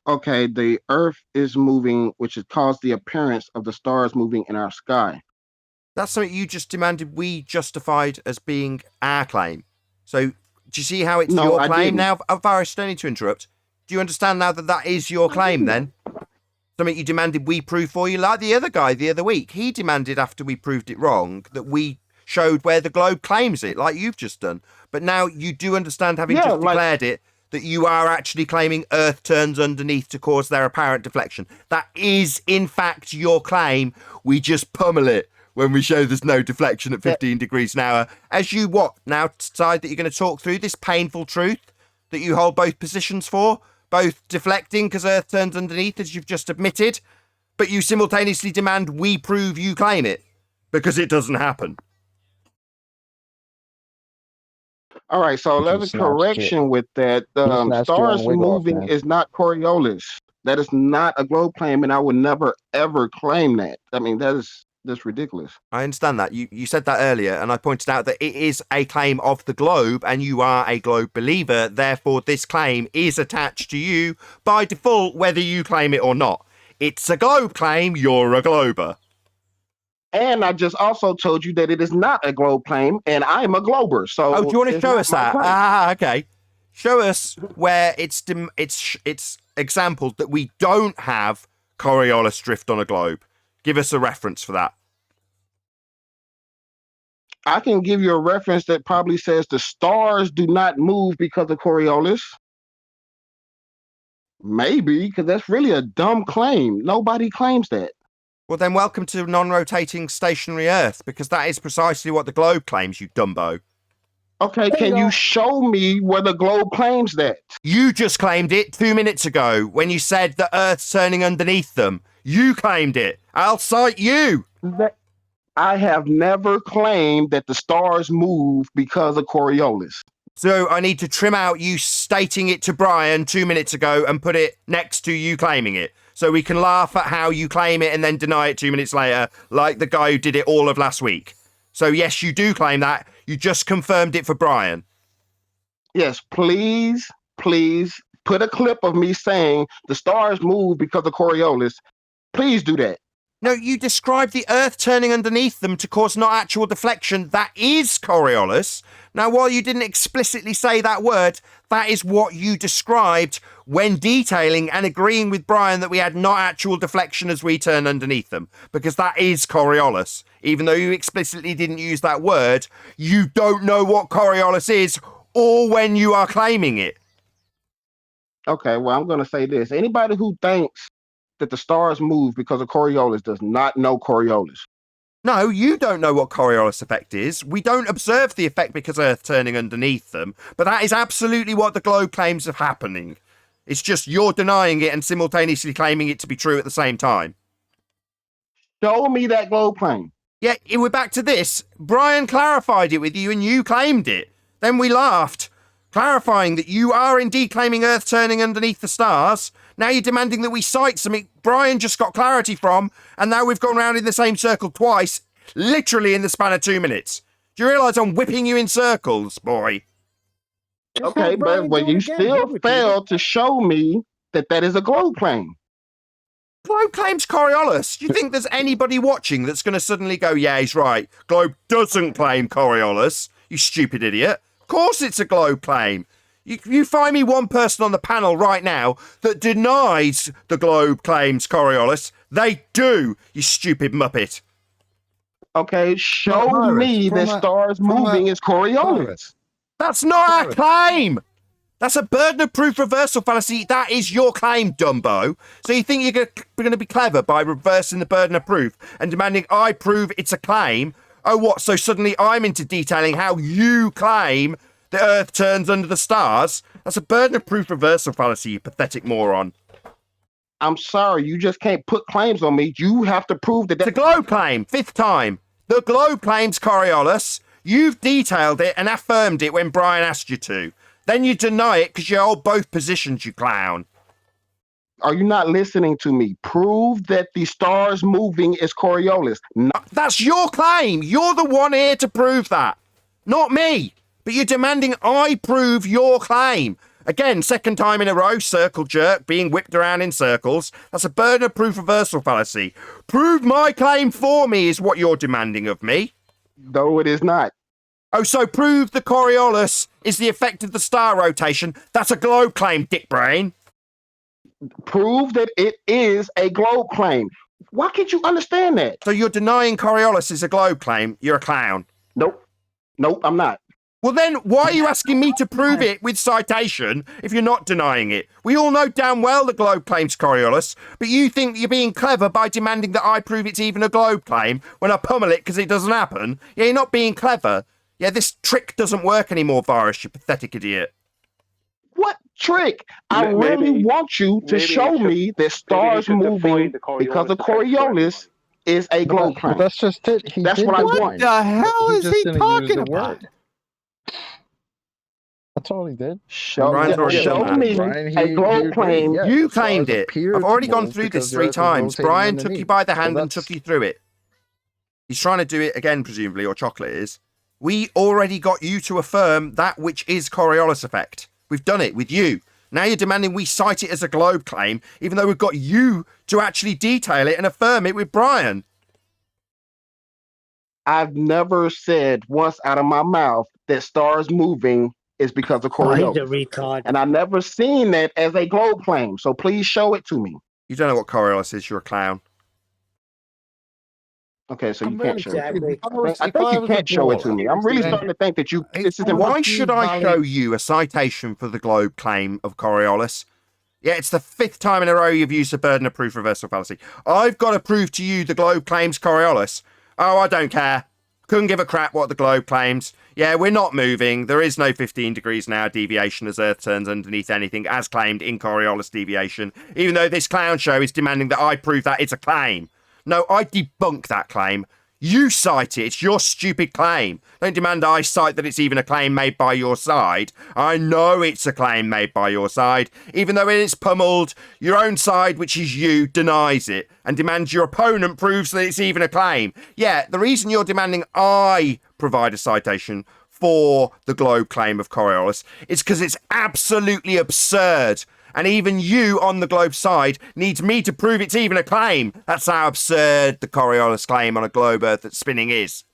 Okay, the Earth is moving, which has caused the appearance of the stars moving in our sky. That's something you just demanded we justified as being our claim. So, do you see how it's No, your I claim didn't. now? Varys, don't need to interrupt. Do you understand now that that is your claim then? Something you demanded we prove for you, like the other guy the other week. He demanded, after we proved it wrong, that we showed where the globe claims it, like you've just done. But now you do understand, having just declared it, that you are actually claiming Earth turns underneath to cause their apparent deflection. That is, in fact, your claim. We just pummel it when we show there's no deflection at 15 degrees an hour. As you now decide that you're going to talk through this painful truth that you hold both positions for, both deflecting because Earth turns underneath, as you've just admitted, but you simultaneously demand we prove you claim it, because it doesn't happen. All right, so there's a correction with that. Stars moving is not Coriolis. That is not a globe claim, and I would never, ever claim that. I mean, that's ridiculous. I understand that. You said that earlier, and I pointed out that it is a claim of the globe, and you are a globe believer. Therefore, this claim is attached to you by default, whether you claim it or not. It's a globe claim. You're a glober. And I just also told you that it is not a globe claim, and I'm a glober. So, do you want to show us that? Okay. Show us where it's examples that we don't have Coriolis drift on a globe. Give us a reference for that. I can give you a reference that probably says the stars do not move because of Coriolis. Maybe, because that's really a dumb claim. Nobody claims that. Well, then welcome to non-rotating stationary Earth, because that is precisely what the globe claims, you dumbo. Okay, can you show me where the globe claims that? You just claimed it 2 minutes ago when you said the Earth's turning underneath them. You claimed it. I'll cite you. I have never claimed that the stars move because of Coriolis. So I need to trim out you stating it to Brian 2 minutes ago and put it next to you claiming it. So we can laugh at how you claim it and then deny it 2 minutes later, like the guy who did it all of last week. So yes, you do claim that. You just confirmed it for Brian. Yes, please put a clip of me saying the stars move because of Coriolis. Please do that. No, you described the Earth turning underneath them to cause not actual deflection. That is Coriolis. Now, while you didn't explicitly say that word, that is what you described when detailing and agreeing with Brian that we had not actual deflection as we turn underneath them, because that is Coriolis. Even though you explicitly didn't use that word, you don't know what Coriolis is or when you are claiming it. Okay, well, I'm going to say this. Anybody who thinks that the stars move because of Coriolis does not know Coriolis. No, you don't know what Coriolis effect is. We don't observe the effect because Earth turning underneath them, but that is absolutely what the globe claims of happening. It's just you're denying it and simultaneously claiming it to be true at the same time. Show me that globe claim. Yeah, we're back to this. Brian clarified it with you and you claimed it. Then we laughed, clarifying that you are indeed claiming Earth turning underneath the stars. Now you're demanding that we cite something Brian just got clarity from, and now we've gone round in the same circle twice, literally in the span of 2 minutes. Do you realise I'm whipping you in circles, boy? Okay, but you still failed to show me that that is a globe claim. Globe claims Coriolis. Do you think there's anybody watching that's going to suddenly go, yeah, he's right, Globe doesn't claim Coriolis, you stupid idiot? Of course it's a globe claim. You find me one person on the panel right now that denies the globe claims Coriolis. They do, you stupid muppet. Okay, show me that stars moving is Coriolis. That's not our claim. That's a burden of proof reversal fallacy. That is your claim, Dumbo. So you think you're going to be clever by reversing the burden of proof and demanding I prove it's a claim? Oh, what? So suddenly I'm into detailing how you claim the Earth turns under the stars? That's a burden of proof reversal fallacy, you pathetic moron. I'm sorry, you just can't put claims on me. You have to prove that. The globe claim, 5th time. The globe claims Coriolis. You've detailed it and affirmed it when Brian asked you to. Then you deny it because you hold both positions, you clown. Are you not listening to me? Prove that the stars moving is Coriolis. That's your claim. You're the one here to prove that. Not me. But you're demanding I prove your claim. Again, 2nd time in a row, circle jerk, being whipped around in circles. That's a burden of proof reversal fallacy. Prove my claim for me is what you're demanding of me. No, it is not. Oh, so prove the Coriolis is the effect of the star rotation. That's a globe claim, dick brain. Prove that it is a globe claim. Why can't you understand that? So you're denying Coriolis is a globe claim. You're a clown. Nope. Nope, I'm not. Well, then why are you asking me to prove it with citation if you're not denying it? We all know damn well the globe claims Coriolis, but you think you're being clever by demanding that I prove it's even a globe claim when I pummel it because it doesn't happen? Yeah, you're not being clever. Yeah, this trick doesn't work anymore, Virus, you pathetic idiot. What trick? I really want you to show me that stars moving because of Coriolis is a globe claim. That's just it. That's what I want. What the hell is he talking about? That's all he did. Show Brian's me a globe claim. Yeah, You the stars claimed it. appear I've to already gone move through because this the 3 Earth is times. rotating Brian took you underneath. by the hand So and took you through it. He's trying to do it again, presumably, or Chocolate is. We already got you to affirm that which is Coriolis effect. We've done it with you. Now you're demanding we cite it as a globe claim, even though we've got you to actually detail it and affirm it with Brian. I've never said once out of my mouth that stars moving is because of Oh, he's a Coriolis. retard. And I've never seen that as a globe claim. So please show it to me. You don't know what Coriolis is, you're a clown. Okay, so you I'm can't really show it. Exactly. I think you can't show it to me. I'm really starting to think that this is Why should I show you a citation for the globe claim of Coriolis? Yeah, it's the 5th time in a row you've used the burden of proof reversal fallacy. I've got to prove to you the globe claims Coriolis. Oh, I don't care. Couldn't give a crap what the globe claims. Yeah, we're not moving. There is no 15 degrees an hour deviation as Earth turns underneath anything, as claimed in Coriolis deviation, even though this clown show is demanding that I prove that it's a claim. No, I debunk that claim. You cite it. It's your stupid claim. Don't demand I cite that it's even a claim made by your side. I know it's a claim made by your side, even though it is pummeled. Your own side, which is you, denies it and demands your opponent proves that it's even a claim. Yeah, the reason you're demanding I provide a citation for the globe claim of Coriolis is because it's absolutely absurd. And even you on the globe side needs me to prove it's even a claim. That's how absurd the Coriolis claim on a globe Earth that's spinning is.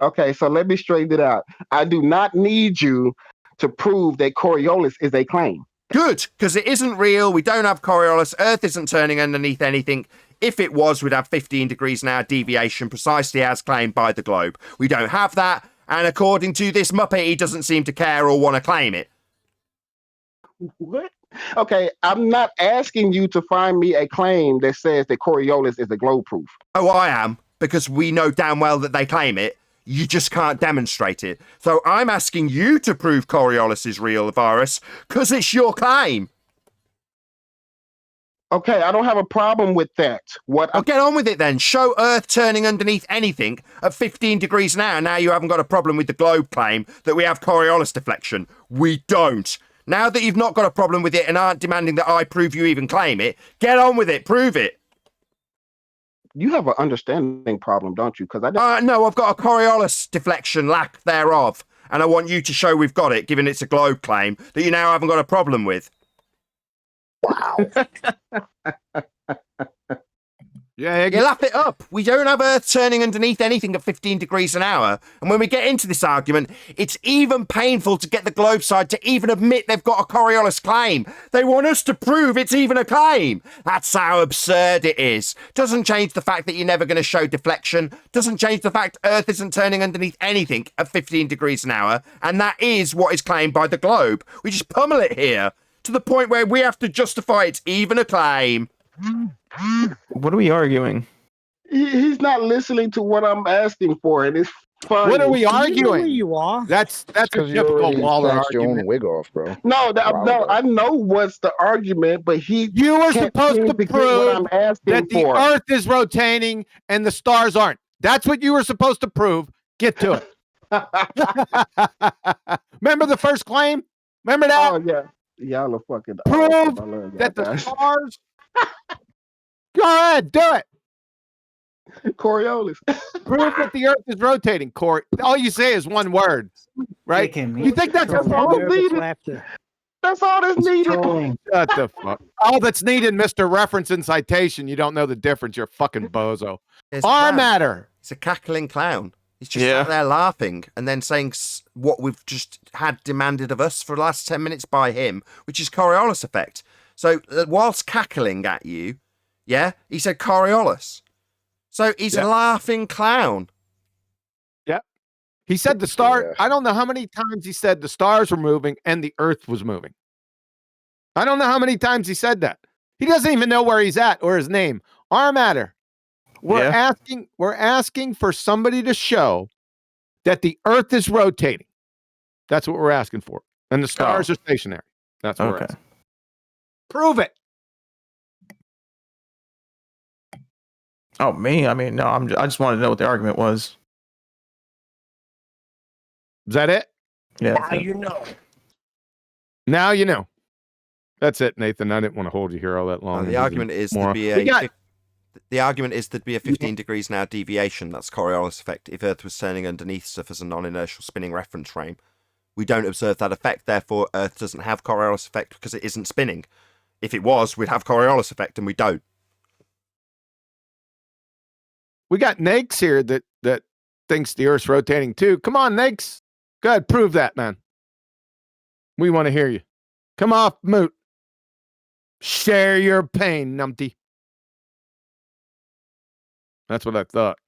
Okay, so let me straighten it out. I do not need you to prove that Coriolis is a claim. Good, because it isn't real. We don't have Coriolis. Earth isn't turning underneath anything. If it was, we'd have 15 degrees an hour deviation, precisely as claimed by the globe. We don't have that, and according to this Muppet, he doesn't seem to care or want to claim it. What? Okay, I'm not asking you to find me a claim that says that Coriolis is a globe proof. Oh, I am, because we know damn well that they claim it. You just can't demonstrate it. So I'm asking you to prove Coriolis is real, Virus, because it's your claim. Okay, I don't have a problem with that. Well, get on with it then. Show Earth turning underneath anything at 15 degrees an hour. Now you haven't got a problem with the globe claim that we have Coriolis deflection. We don't. Now that you've not got a problem with it and aren't demanding that I prove you even claim it, get on with it. Prove it. You have an understanding problem, don't you? Because I don't. No, I've got a Coriolis deflection, lack thereof. And I want you to show we've got it, given it's a globe claim that you now haven't got a problem with. Wow. Yeah, you laugh it up. We don't have Earth turning underneath anything at 15 degrees an hour. And when we get into this argument, it's even painful to get the globe side to even admit they've got a Coriolis claim. They want us to prove it's even a claim. That's how absurd it is. Doesn't change the fact that you're never going to show deflection. Doesn't change the fact Earth isn't turning underneath anything at 15 degrees an hour. And that is what is claimed by the globe. We just pummel it here to the point where we have to justify it's even a claim. What are we arguing? He's not listening to what I'm asking for, and it's funny. What are we You know where arguing? you are. That's a Because you typical already Waller snatched your own argument. wig off, bro. No, Wow, no, bro. I know what's the argument, but he You were can't supposed seem to to get what prove I'm asking that the for. Earth is rotating and the stars aren't. That's what you were supposed to prove. Get to it. Remember the first claim? Remember that? Oh yeah, y'all are fucking Prove awesome. I love y'all that the guys. stars. Go ahead, do it. Coriolis. Prove that the Earth is rotating, Corey. All you say is one word, right? You think that's That's a all that's problem? needed. That's all that's needed. Shut the fuck. All that's needed, Mr. Reference and Citation. You don't know the difference. You're a fucking bozo. There's a Our clown. matter. It's a cackling clown. He's just sat there laughing and then saying what we've just had demanded of us for the last 10 minutes by him, which is Coriolis effect. So whilst cackling at you, yeah, he said Coriolis. So he's a laughing clown. Yeah. He said the star. I don't know how many times he said the stars were moving and the Earth was moving. I don't know how many times he said that. He doesn't even know where he's at or his name. Our matter. We're asking for somebody to show that the Earth is rotating. That's what we're asking for. And the stars are stationary. That's what we're asking. Prove it. Oh, me? I mean, no, I just wanted to know what the argument was. Is that it? Yeah. Now you know. Now you know. That's it, Nathan. I didn't want to hold you here all that long. The argument is there'd be a the argument is there'd be a 15 degrees now deviation. That's Coriolis effect. If Earth was turning underneath stuff as a non-inertial spinning reference frame, we don't observe that effect. Therefore, Earth doesn't have Coriolis effect because it isn't spinning. If it was, we'd have Coriolis effect, and we don't. We got Nakes here that thinks the Earth's rotating too. Come on, Nakes. Go ahead, prove that, man. We want to hear you. Come off, Moot. Share your pain, numpty. That's what I thought.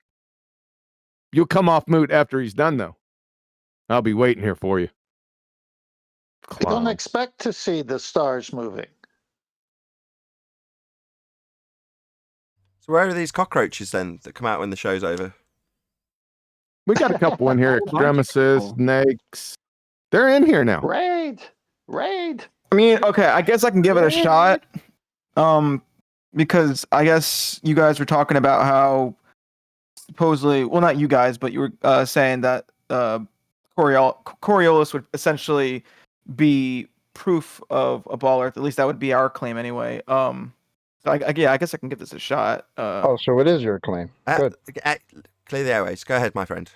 You'll come off Moot after he's done, though. I'll be waiting here for you. I don't expect to see the stars moving. So where are these cockroaches then that come out when the show's over? We got a couple in here. Extremistes, Nakes. They're in here now. Raid. I mean, okay, I guess I can give it a shot. Because I guess you guys were talking about how supposedly, well, not you guys, but you were saying that Coriolis would essentially be proof of a ball Earth. At least that would be our claim anyway. I guess I can give this a shot. So it is your claim. Good. Clear the airways. Go ahead, my friend.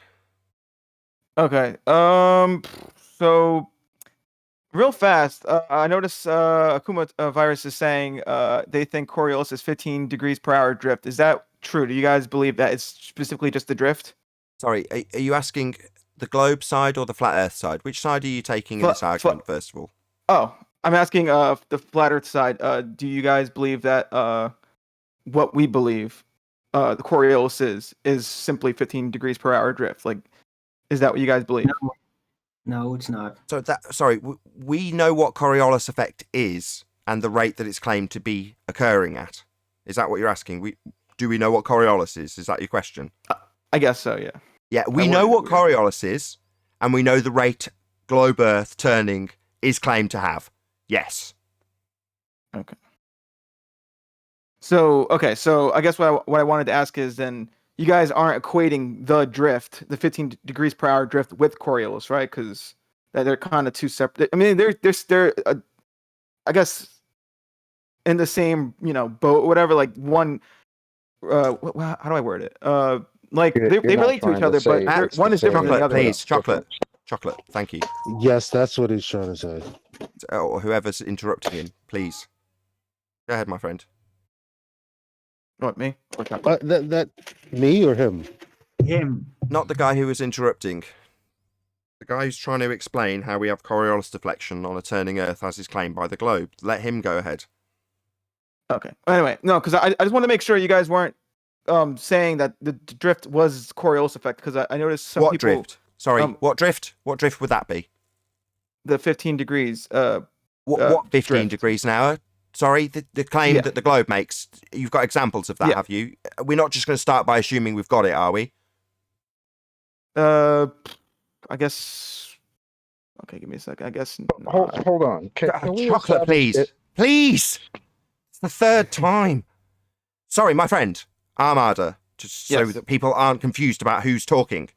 Okay. So real fast, I noticed Akuma Virus is saying they think Coriolis is 15 degrees per hour drift. Is that true? Do you guys believe that it's specifically just the drift? Sorry, are you asking the globe side or the flat Earth side? Which side are you taking in this argument, first of all? Oh, I'm asking the flat Earth side. Do you guys believe that what we believe the Coriolis is simply 15 degrees per hour drift? Like, is that what you guys believe? No, it's not. So we know what Coriolis effect is and the rate that it's claimed to be occurring at. Is that what you're asking? Do we know what Coriolis is? Is that your question? I guess so, yeah. Yeah, we know what Coriolis is, and we know the rate globe Earth turning is claimed to have. Yes. Okay. So I guess what I wanted to ask is then you guys aren't equating the drift, the 15 degrees per hour drift with Coriolis, right? Because they're kind of two separate. I mean, they're I guess in the same boat, whatever. Like one, how do I word it? Like they relate to each other, but one is different than the other. Please, chocolate. Thank you. Yes, that's what he's trying to say. Or whoever's interrupting him, please. Go ahead, my friend. What, me? That me or him? Him. Not the guy who was interrupting. The guy who's trying to explain how we have Coriolis deflection on a turning Earth as is claimed by the globe. Let him go ahead. Okay. Anyway, no, because I just want to make sure you guys weren't saying that the drift was Coriolis effect, because I noticed some people... What drift? Sorry, what drift? What drift would that be? The 15 degrees. What 15 drift. degrees an hour? Sorry, the claim that the globe makes. You've got examples of that, have you? We're not just going to start by assuming we've got it, are we? I guess. Okay, give me a second. I guess. Hold on. Can we Chocolate, establish please. it? Please! It's the third time. Sorry, my friend, Armada, just so Yes. that people aren't confused about who's talking.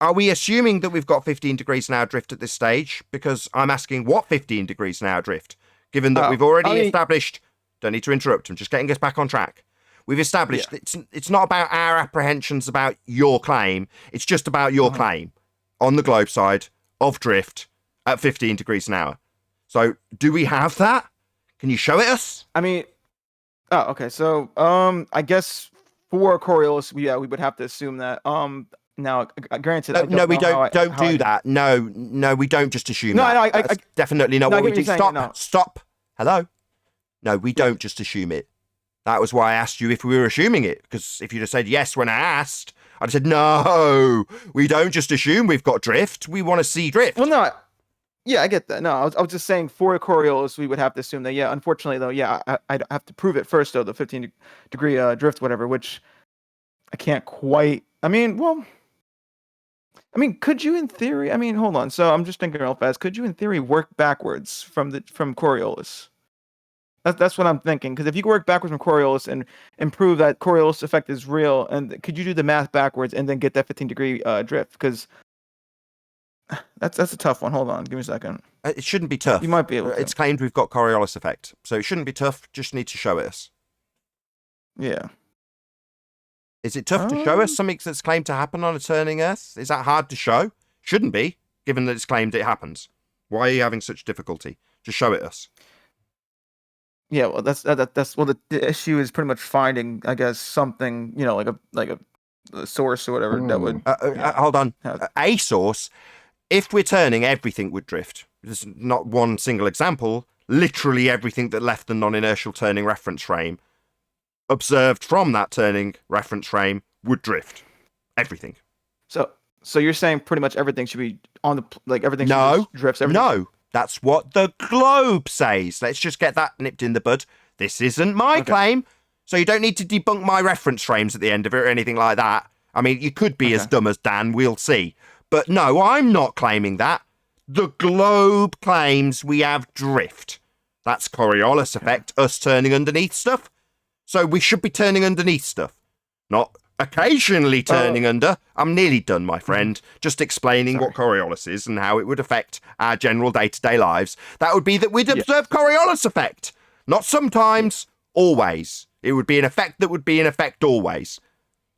Are we assuming that we've got 15 degrees an hour drift at this stage? Because I'm asking what 15 degrees an hour drift, given that we've already established... Don't need to interrupt, I'm just getting us back on track. We've established that it's not about our apprehensions about your claim, it's just about your claim on the globe side of drift at 15 degrees an hour. So, do we have that? Can you show it us? I mean, okay. So, I guess for Coriolis, we would have to assume that. Now, granted, No, we don't do that. No, we don't just assume that. That's definitely not what we do. Stop. Hello. No, we don't just assume it. That was why I asked you if we were assuming it, because if you'd have said yes when I asked, I'd have said, no, we don't just assume we've got drift. We want to see drift. Well, no. Yeah, I get that. No, I was just saying for Coriolis, we would have to assume that, unfortunately, though, I'd have to prove it first, though, the 15-degree drift, whatever, which I can't quite... could you in theory... hold on. So I'm just thinking real fast. Could you in theory work backwards from Coriolis? That's what I'm thinking. Because if you work backwards from Coriolis and prove that Coriolis effect is real, and could you do the math backwards and then get that 15-degree drift? Because that's a tough one. Hold on, give me a second. It shouldn't be tough. You might be able to. It's claimed we've got Coriolis effect, so it shouldn't be tough. Just need to show it us. Yeah. Is it tough to show us something that's claimed to happen on a turning Earth? Is that hard to show? Shouldn't be, given that it's claimed it happens. Why are you having such difficulty? Just show it us. Yeah, well, that's the issue is pretty much finding, I guess, something, like a source or whatever that would. Hold on, a source. If we're turning, everything would drift. There's not one single example. Literally everything that left the non-inertial turning reference frame, observed from that turning reference frame, would drift. Everything. So you're saying pretty much everything should be on the everything. No, drifts. Everything. No. That's what the globe says. Let's just get that nipped in the bud. This isn't my claim, so you don't need to debunk my reference frames at the end of it or anything like that. I mean, you could be as dumb as Dan, we'll see. But no, I'm not claiming that. The globe claims we have drift. That's Coriolis effect, us turning underneath stuff. So we should be turning underneath stuff, not occasionally turning under. I'm nearly done, my friend. Just explaining what Coriolis is and how it would affect our general day-to-day lives. That would be that we'd observe Coriolis effect. Not sometimes, always. It would be an effect that would be an effect always.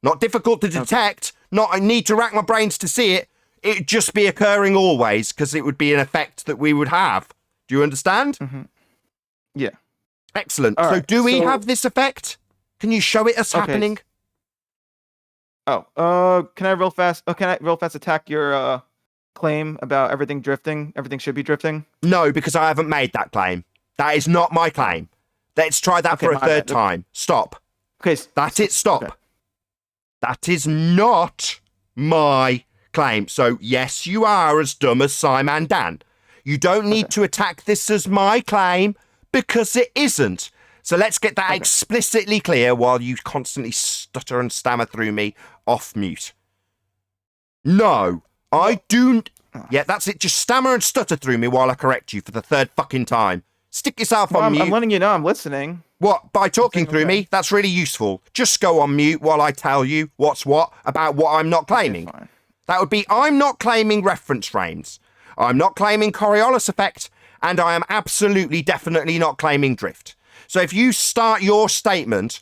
Not difficult to detect, not I need to rack my brains to see it. It'd just be occurring always, because it would be an effect that we would have. Do you understand? Mm-hmm. Yeah. Excellent. So do we have this effect? Can you show it us happening? Can I real fast attack your claim about everything drifting? Everything should be drifting? No, because I haven't made that claim. That is not my claim. Let's try that for a third time. Stop. Okay. That's it. Stop. Okay. That is not my claim. So, yes, you are as dumb as Simon Dan. You don't need to attack this as my claim because it isn't. So let's get that explicitly clear while you constantly stutter and stammer through me off mute. No, I don't. Yeah, that's it. Just stammer and stutter through me while I correct you for the third fucking time. Stick yourself on mute. I'm letting you know I'm listening. What? By talking through me? That's really useful. Just go on mute while I tell you what's what about what I'm not claiming. That would be, I'm not claiming reference frames. I'm not claiming Coriolis effect, and I am absolutely, definitely not claiming drift. So if you start your statement,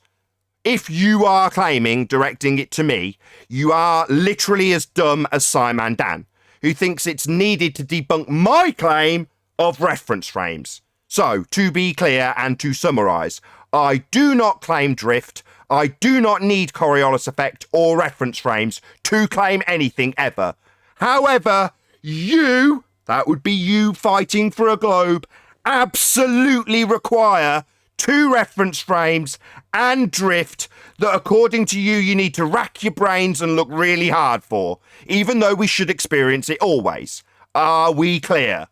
if you are claiming, directing it to me, you are literally as dumb as Simon Dan, who thinks it's needed to debunk my claim of reference frames. So, to be clear and to summarise, I do not claim drift, I do not need Coriolis effect or reference frames to claim anything ever. However, you, that would be you fighting for a globe, absolutely require 2 reference frames and drift that, according to you, you need to rack your brains and look really hard for, even though we should experience it always. Are we clear?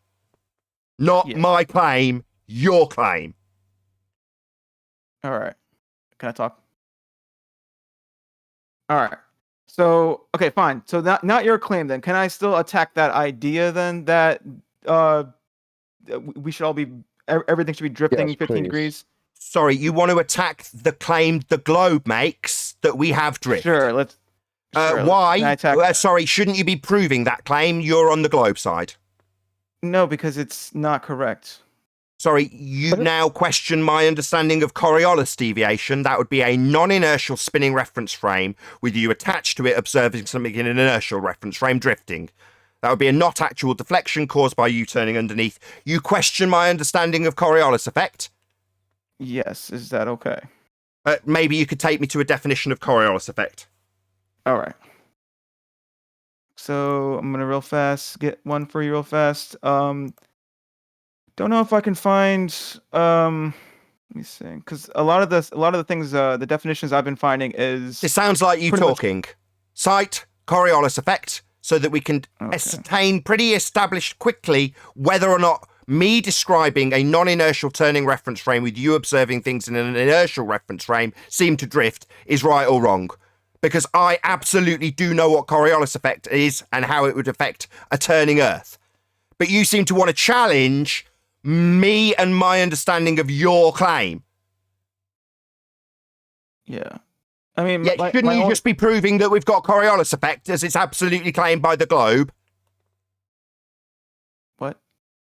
Not my claim, your claim. All right. Can I talk? All right. So okay, fine. So not your claim then. Can I still attack that idea then that we should all be everything should be drifting Yes, 15 please. degrees? Sorry, you want to attack the claim the globe makes that we have drift? Sure. Let's. Sure, can I Why? attack that? Sorry, shouldn't you be proving that claim? You're on the globe side. No, because it's not correct. Sorry, you now question my understanding of Coriolis deviation. That would be a non-inertial spinning reference frame with you attached to it observing something in an inertial reference frame drifting. That would be a not actual deflection caused by you turning underneath. You question my understanding of Coriolis effect? Yes, is that okay? Maybe you could take me to a definition of Coriolis effect. All right. So I'm gonna real fast get one for you real fast. Don't know if I can find. Let me see, because a lot of the things, the definitions I've been finding is. It sounds like you talking. Cite Coriolis effect so that we can ascertain pretty established quickly whether or not me describing a non-inertial turning reference frame with you observing things in an inertial reference frame seem to drift is right or wrong. Because I absolutely do know what Coriolis effect is and how it would affect a turning Earth. But you seem to want to challenge me and my understanding of your claim. Yeah. I mean, shouldn't you just be proving that we've got Coriolis effect as it's absolutely claimed by the globe? What?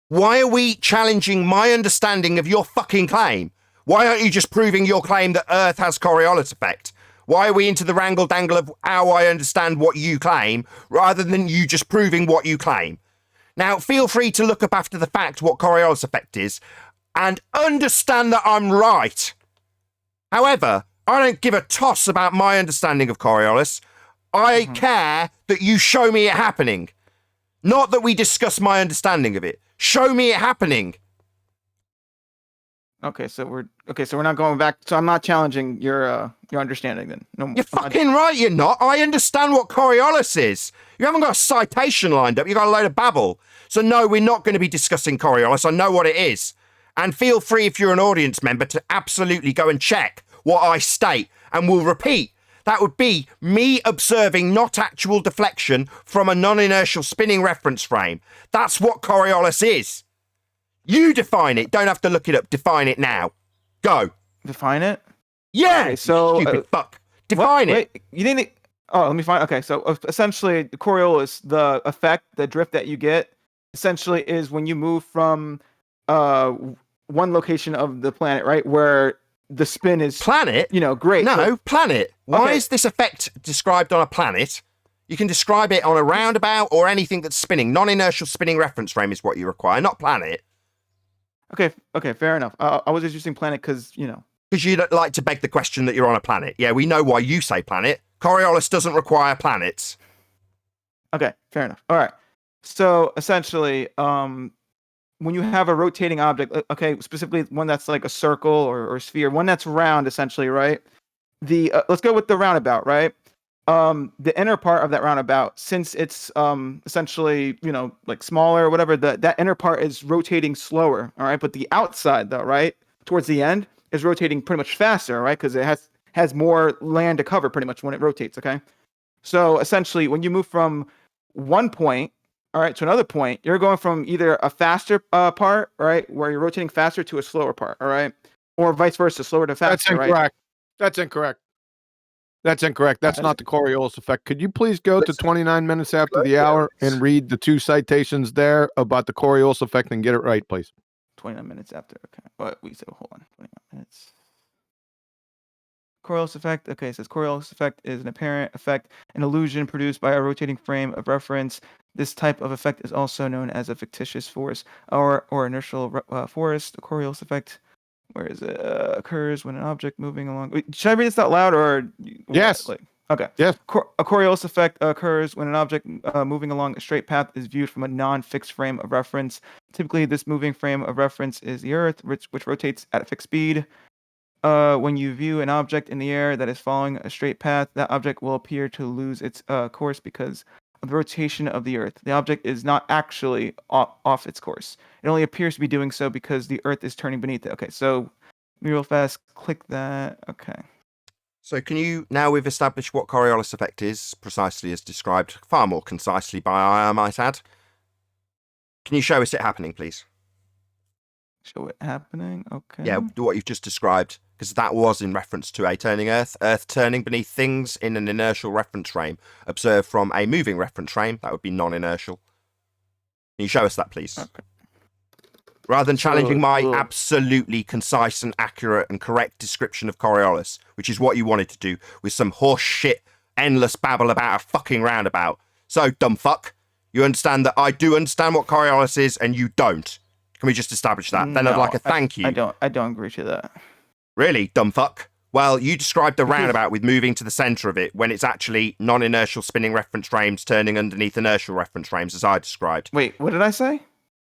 Why are we challenging my understanding of your fucking claim? Why aren't you just proving your claim that Earth has Coriolis effect? Why are we into the wrangle-dangle of how I understand what you claim, rather than you just proving what you claim? Now, feel free to look up after the fact what Coriolis effect is, and understand that I'm right. However, I don't give a toss about my understanding of Coriolis. I care that you show me it happening. Not that we discuss my understanding of it. Show me it happening. Okay, so we're not going back. So I'm not challenging your understanding then. No, You're fucking right, you're not. I understand what Coriolis is. You haven't got a citation lined up. You've got a load of babble. So no, we're not going to be discussing Coriolis. I know what it is. And feel free, if you're an audience member, to absolutely go and check what I state. And we'll repeat. That would be me observing not actual deflection from a non-inertial spinning reference frame. That's what Coriolis is. You define it. Don't have to look it up. Define it now. Go. Define it? Yeah. Okay, so stupid fuck. Define it. Wait, you didn't. Oh, let me find. Okay, so essentially, the Coriolis, the effect, the drift that you get, essentially is when you move from one location of the planet, right, where the spin is planet. Great. No, planet. Why is this effect described on a planet? You can describe it on a roundabout or anything that's spinning. Non-inertial spinning reference frame is what you require, not planet. Okay, fair enough. I was just using planet because, Because you don't like to beg the question that you're on a planet. Yeah, we know why you say planet. Coriolis doesn't require planets. Okay, fair enough. All right. So essentially, when you have a rotating object, specifically one that's like a circle or sphere, one that's round, essentially, right? Let's go with the roundabout, right? The inner part of that roundabout, since it's essentially, like smaller or whatever, that inner part is rotating slower, all right? But the outside, though, right, towards the end, is rotating pretty much faster, right? Because it has more land to cover pretty much when it rotates, okay? So essentially, when you move from one point, all right, to another point, you're going from either a faster part, right, where you're rotating faster, to a slower part, all right? Or vice versa, slower to faster, That's incorrect. right? That's incorrect. That's incorrect. That's not the Coriolis effect. Could you please go to 29 minutes after the hour and read the 2 citations there about the Coriolis effect and get it right, please? 29 minutes after. Okay. Hold on. 29 minutes. Coriolis effect. Okay, it says Coriolis effect is an apparent effect, an illusion produced by a rotating frame of reference. This type of effect is also known as a fictitious force or inertial force. The Coriolis effect, where is it? Occurs when an object moving along. Wait, should I read this out loud or? Yes. Okay. Yes. A Coriolis effect occurs when an object moving along a straight path is viewed from a non-fixed frame of reference. Typically, this moving frame of reference is the Earth, which rotates at a fixed speed. When you view an object in the air that is following a straight path, that object will appear to lose its course because of the rotation of the Earth. The object is not actually off its course. It only appears to be doing so because the Earth is turning beneath it. Okay, so me real fast, click that. Okay. So can you, now we've established what Coriolis effect is, precisely as described, far more concisely by I might add, can you show us it happening, please? Show it happening. Okay. Yeah, what you've just described, because that was in reference to a turning Earth turning beneath things in an inertial reference frame, observed from a moving reference frame. That would be non-inertial. Can you show us that, please? Okay. Rather than challenging my Well- absolutely concise and accurate and correct description of Coriolis, which is what you wanted to do with some horse shit, endless babble about a fucking roundabout. So, dumb fuck, you understand that I do understand what Coriolis is and you don't. Can we just establish that? Then I'd like a thank you. I don't agree to that. Really, dumb fuck? Well, you described the roundabout with moving to the centre of it when it's actually non-inertial spinning reference frames turning underneath inertial reference frames, as I described. Wait, what did I say?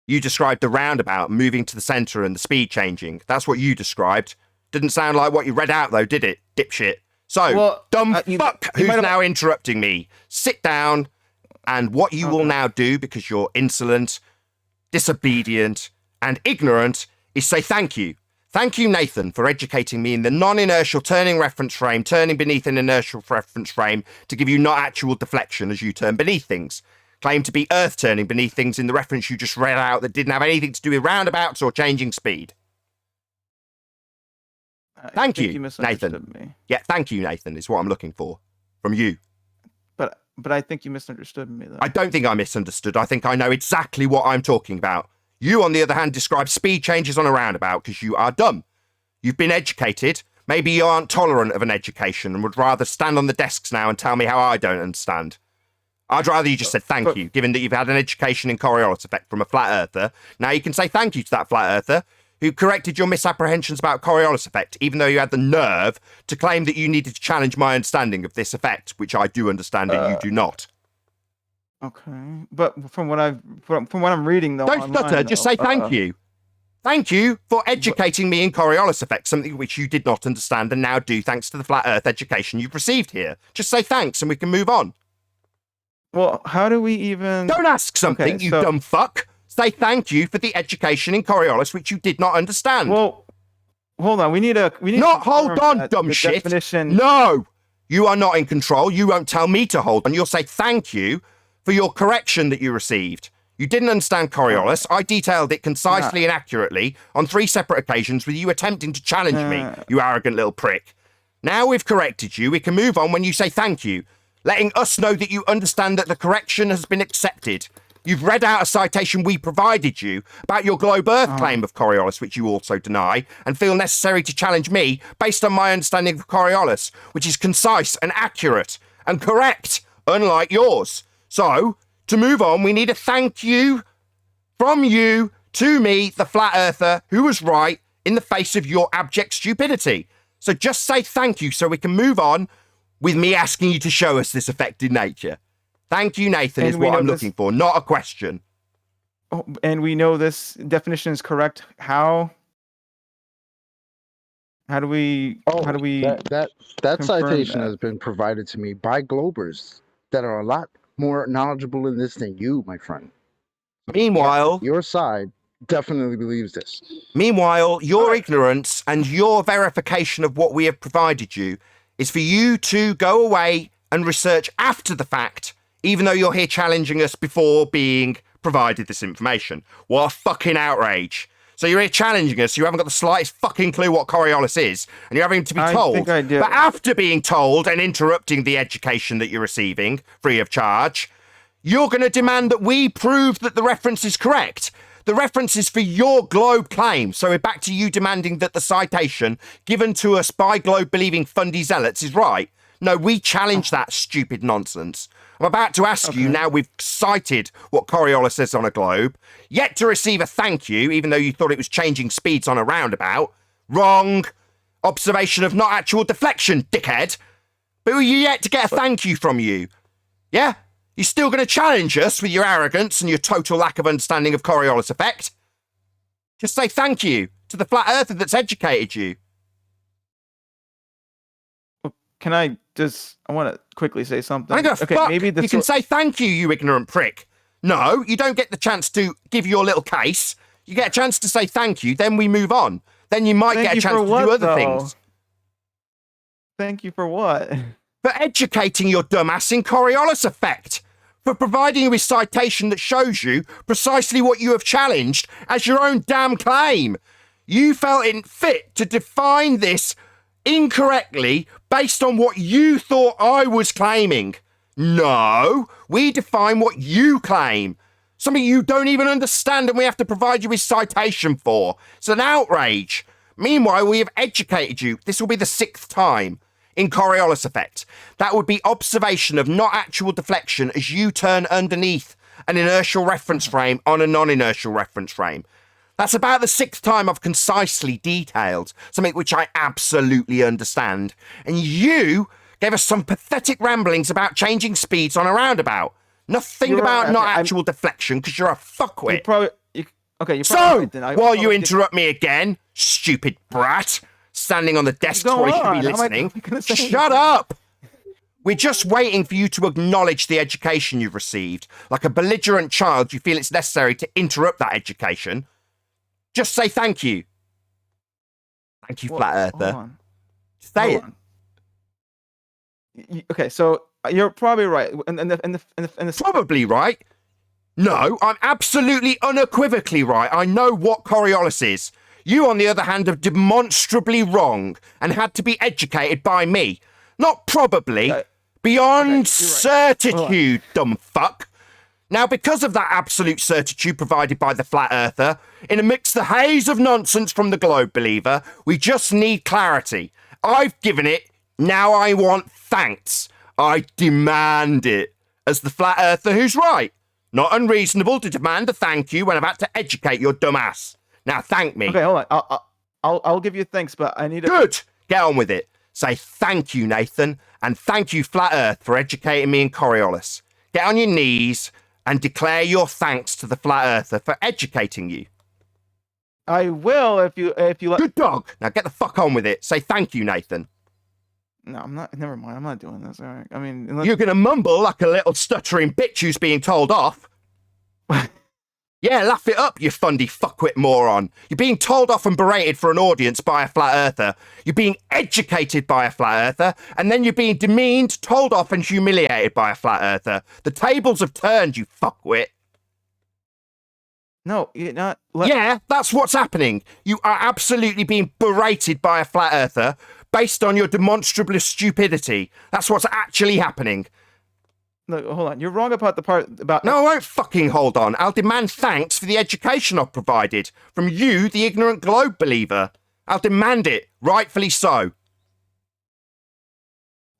You described the roundabout moving to the centre and the speed changing. That's what you described. Didn't sound like what you read out, though, did it, dipshit? So, Well, dumb you fuck might who's have- now interrupting me. Sit down, and what you will now do, because you're insolent, disobedient, and ignorant, is say thank you. Thank you, Nathan, for educating me in the non-inertial turning reference frame, turning beneath an inertial reference frame to give you not actual deflection as you turn beneath things. Claim to be Earth turning beneath things in the reference you just read out that didn't have anything to do with roundabouts or changing speed. Thank you, Nathan. Me. Yeah, thank you, Nathan, is what I'm looking for from you. But I think you misunderstood me, though. I don't think I misunderstood. I think I know exactly what I'm talking about. You, on the other hand, describe speed changes on a roundabout because you are dumb. You've been educated. Maybe you aren't tolerant of an education and would rather stand on the desks now and tell me how I don't understand. I'd rather you just said thank you, given that you've had an education in Coriolis effect from a flat earther. Now you can say thank you to that flat earther who corrected your misapprehensions about Coriolis effect, even though you had the nerve to claim that you needed to challenge my understanding of this effect, which I do understand and you do not. Okay, but from what I'm reading, though, Don't online, stutter. Just say thank you. Thank you for educating me in Coriolis effect, something which you did not understand and now do thanks to the flat Earth education you've received here. Just say thanks and we can move on. Well, how do we even? Don't ask something, Okay, you so- dumb fuck. Say thank you for the education in Coriolis which you did not understand. Well, hold on. We need to hold confirm on, that dumb the shit. definition- No, you are not in control. You won't tell me to hold on. You'll say thank you for your correction that you received. You didn't understand Coriolis. I detailed it concisely and accurately on 3 separate occasions with you attempting to challenge me, you arrogant little prick. Now we've corrected you, we can move on when you say thank you, letting us know that you understand that the correction has been accepted. You've read out a citation we provided you about your globe Earth claim of Coriolis, which you also deny, and feel necessary to challenge me based on my understanding of Coriolis, which is concise and accurate and correct, unlike yours. So, to move on, we need a thank you from you to me, the flat earther, who was right in the face of your abject stupidity. So just say thank you so we can move on with me asking you to show us this effect in nature. Thank you, Nathan, is And we what know I'm this- looking for, not a question. Oh, and we know this definition is correct. How? How do we? How do we? That confirm citation that? has been provided to me by Globers that are a lot more knowledgeable in this than you, my friend. Meanwhile, your side definitely believes this. Meanwhile, your ignorance and your verification of what we have provided you is for you to go away and research after the fact, even though you're here challenging us before being provided this information. What a fucking outrage. So you're here challenging us, you haven't got the slightest fucking clue what Coriolis is, and you're having to be I told. think I do. But after being told and interrupting the education that you're receiving, free of charge, you're going to demand that we prove that the reference is correct. The reference is for your globe claim. So we're back to you demanding that the citation given to us by globe-believing fundy zealots is right. No, we challenge that stupid nonsense. I'm about to ask you, now we've cited what Coriolis says on a globe, yet to receive a thank you, even though you thought it was changing speeds on a roundabout. Wrong. Observation of not actual deflection, dickhead. But you're yet to get a thank you from you. Yeah? You're still going to challenge us with your arrogance and your total lack of understanding of Coriolis effect? Just say thank you to the flat earther that's educated you. Can I just? I want to quickly say something. I don't give a fuck. Maybe You can say thank you ignorant prick. No, you don't get the chance to give your little case. You get a chance to say thank you, then we move on. Then you might Thank get a you chance for to do what, other though? things. Thank you for what? For educating your dumbass in Coriolis effect. For providing you with citation that shows you precisely what you have challenged as your own damn claim. You felt it fit to define this incorrectly based on what you thought I was claiming. No, we define what you claim. Something you don't even understand and we have to provide you with citation for. It's an outrage. Meanwhile, we have educated you. This will be the 6th time. In Coriolis effect. That would be observation of not actual deflection as you turn underneath an inertial reference frame on a non-inertial reference frame. That's about the 6th time I've concisely detailed something which I absolutely understand. And you gave us some pathetic ramblings about changing speeds on a roundabout. Nothing about not actual deflection because you're a fuckwit. Right, then. While you interrupt me again, stupid brat, standing on the desk where you should be listening, shut up! We're just waiting for you to acknowledge the education you've received. Like a belligerent child, you feel it's necessary to interrupt that education. Just say thank you. Thank you, Flat Earther. Say it. Okay, so you're probably right. Probably right? No, I'm absolutely unequivocally right. I know what Coriolis is. You, on the other hand, are demonstrably wrong and had to be educated by me. Not probably, beyond certitude, dumb fuck. Now, because of that absolute certitude provided by the Flat Earther, in amidst the haze of nonsense from the Globe Believer, we just need clarity. I've given it, now I want thanks. I demand it. As the Flat Earther who's right. Not unreasonable to demand a thank you when I've had to educate your dumb ass. Now, thank me. Okay, hold on. I'll give you thanks, but I need to... Good! Get on with it. Say thank you, Nathan, and thank you, Flat Earth, for educating me in Coriolis. Get on your knees and declare your thanks to the Flat Earther for educating you. I will if you let... Good dog! Now get the fuck on with it. Say thank you, Nathan. No, I'm not... Never mind. I'm not doing this, all right? I mean... You're gonna mumble like a little stuttering bitch who's being told off. Yeah, laugh it up, you fundy fuckwit moron. You're being told off and berated for an audience by a Flat Earther. You're being educated by a Flat Earther, and then you're being demeaned, told off, and humiliated by a Flat Earther. The tables have turned, you fuckwit. No, you're not... Yeah, that's what's happening. You are absolutely being berated by a Flat Earther based on your demonstrable stupidity. That's what's actually happening. Look, hold on. You're wrong about the part about... No, I won't fucking hold on. I'll demand thanks for the education I've provided. From you, the ignorant Globe Believer. I'll demand it. Rightfully so.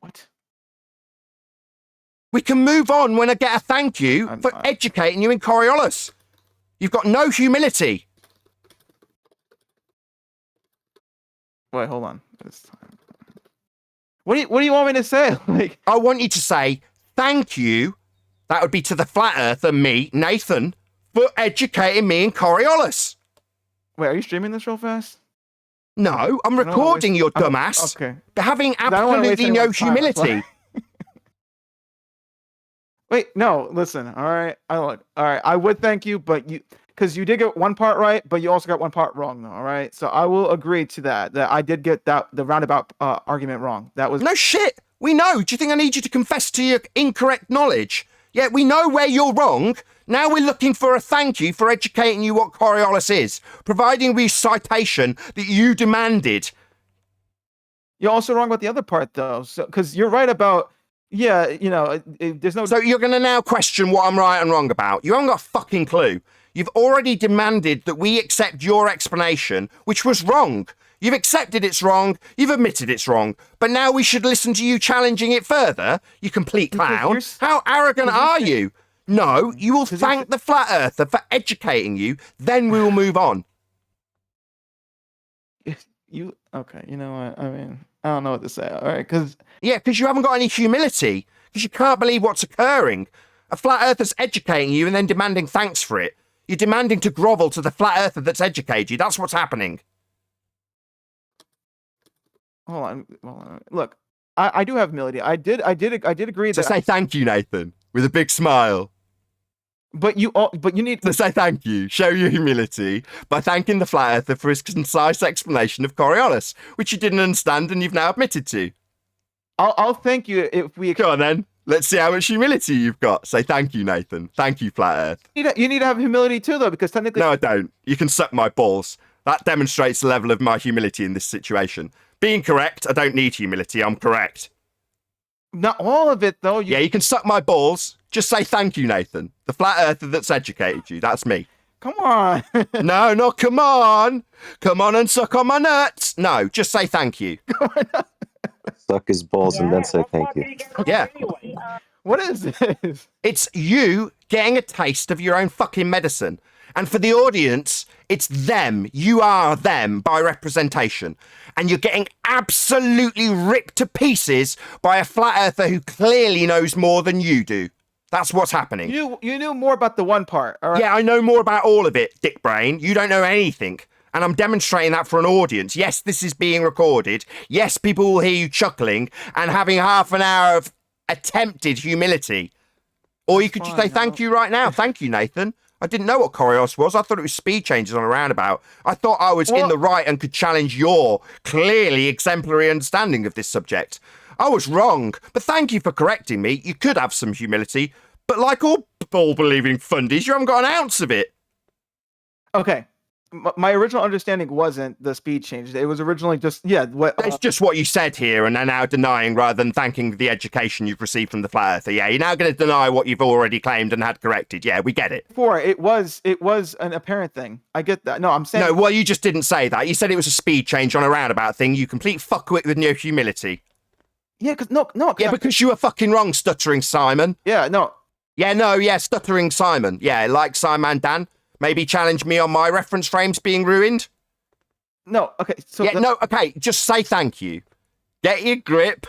What? We can move on when I get a thank you for educating you in Coriolis. You've got no humility. Wait, hold on. What do you want me to say? Like, I want you to say... Thank you, that would be to the Flat Earther, me, Nathan, for educating me in Coriolis. Wait, are you streaming this real fast? No, I'm recording your dumbass. Okay. Having absolutely no humility. Wait, no, listen, all right. I would thank you, but because you did get one part right, but you also got one part wrong, though, all right? So I will agree to that I did get the roundabout argument wrong. That was... No shit. We know. Do you think I need you to confess to your incorrect knowledge? Yeah, we know where you're wrong. Now we're looking for a thank you for educating you what Coriolis is, providing we citation that you demanded. You're also wrong about the other part, though, because you're right about, there's no... So you're going to now question what I'm right and wrong about. You haven't got a fucking clue. You've already demanded that we accept your explanation, which was wrong. You've accepted it's wrong, you've admitted it's wrong, but now we should listen to you challenging it further, you complete clown. How arrogant are you? No, you will thank the Flat Earther for educating you, then we will move on. Okay, you know what, I mean, I don't know what to say, all right, because... Yeah, because you haven't got any humility, because you can't believe what's occurring. A Flat Earther's educating you and then demanding thanks for it. You're demanding to grovel to the Flat Earther that's educated you, that's what's happening. Hold on. Look, I do have humility. I did agree that. So say thank you, Nathan, with a big smile. But you need to say thank you. Show your humility by thanking the Flat Earther for his concise explanation of Coriolis, which you didn't understand and you've now admitted to. I'll thank you if we. Go on then. Let's see how much humility you've got. Say thank you, Nathan. Thank you, Flat Earth. You need to have humility too, though, because technically. No, I don't. You can suck my balls. That demonstrates the level of my humility in this situation. Being correct, I don't need humility. I'm correct. Not all of it, though. Yeah, you can suck my balls. Just say thank you, Nathan. The Flat Earther that's educated you. That's me. Come on. No, come on. Come on and suck on my nuts. No, just say thank you. Suck his balls and then say thank you. Yeah. What is this? It's you getting a taste of your own fucking medicine. And for the audience, it's them. You are them by representation. And you're getting absolutely ripped to pieces by a Flat Earther who clearly knows more than you do. That's what's happening. You knew more about the one part, all right? Yeah, I know more about all of it, Dick Brain. You don't know anything. And I'm demonstrating that for an audience. Yes, this is being recorded. Yes, people will hear you chuckling and having half an hour of attempted humility. Or you could just say thank you right now. Thank you, Nathan. I didn't know what Coriolis was. I thought it was speed changes on a roundabout. I thought I was in the right and could challenge your clearly exemplary understanding of this subject. I was wrong, but thank you for correcting me. You could have some humility, but like all ball-believing fundies, you haven't got an ounce of it. Okay. My original understanding wasn't the speed change. It was originally just, It's just what you said here, and are now denying rather than thanking the education you've received from the Flat Earther. Yeah, you're now going to deny what you've already claimed and had corrected. Yeah, we get it. Before, it was an apparent thing. I get that. No, I'm saying... No, well, you just didn't say that. You said it was a speed change on a roundabout thing. You complete fuckwit with no humility. Yeah, because no. Yeah, because you were fucking wrong, stuttering Simon. Yeah, no. Yeah, stuttering Simon. Yeah, like Simon Dan. Maybe challenge me on my reference frames being ruined? No, okay. So okay, just say thank you. Get your grip,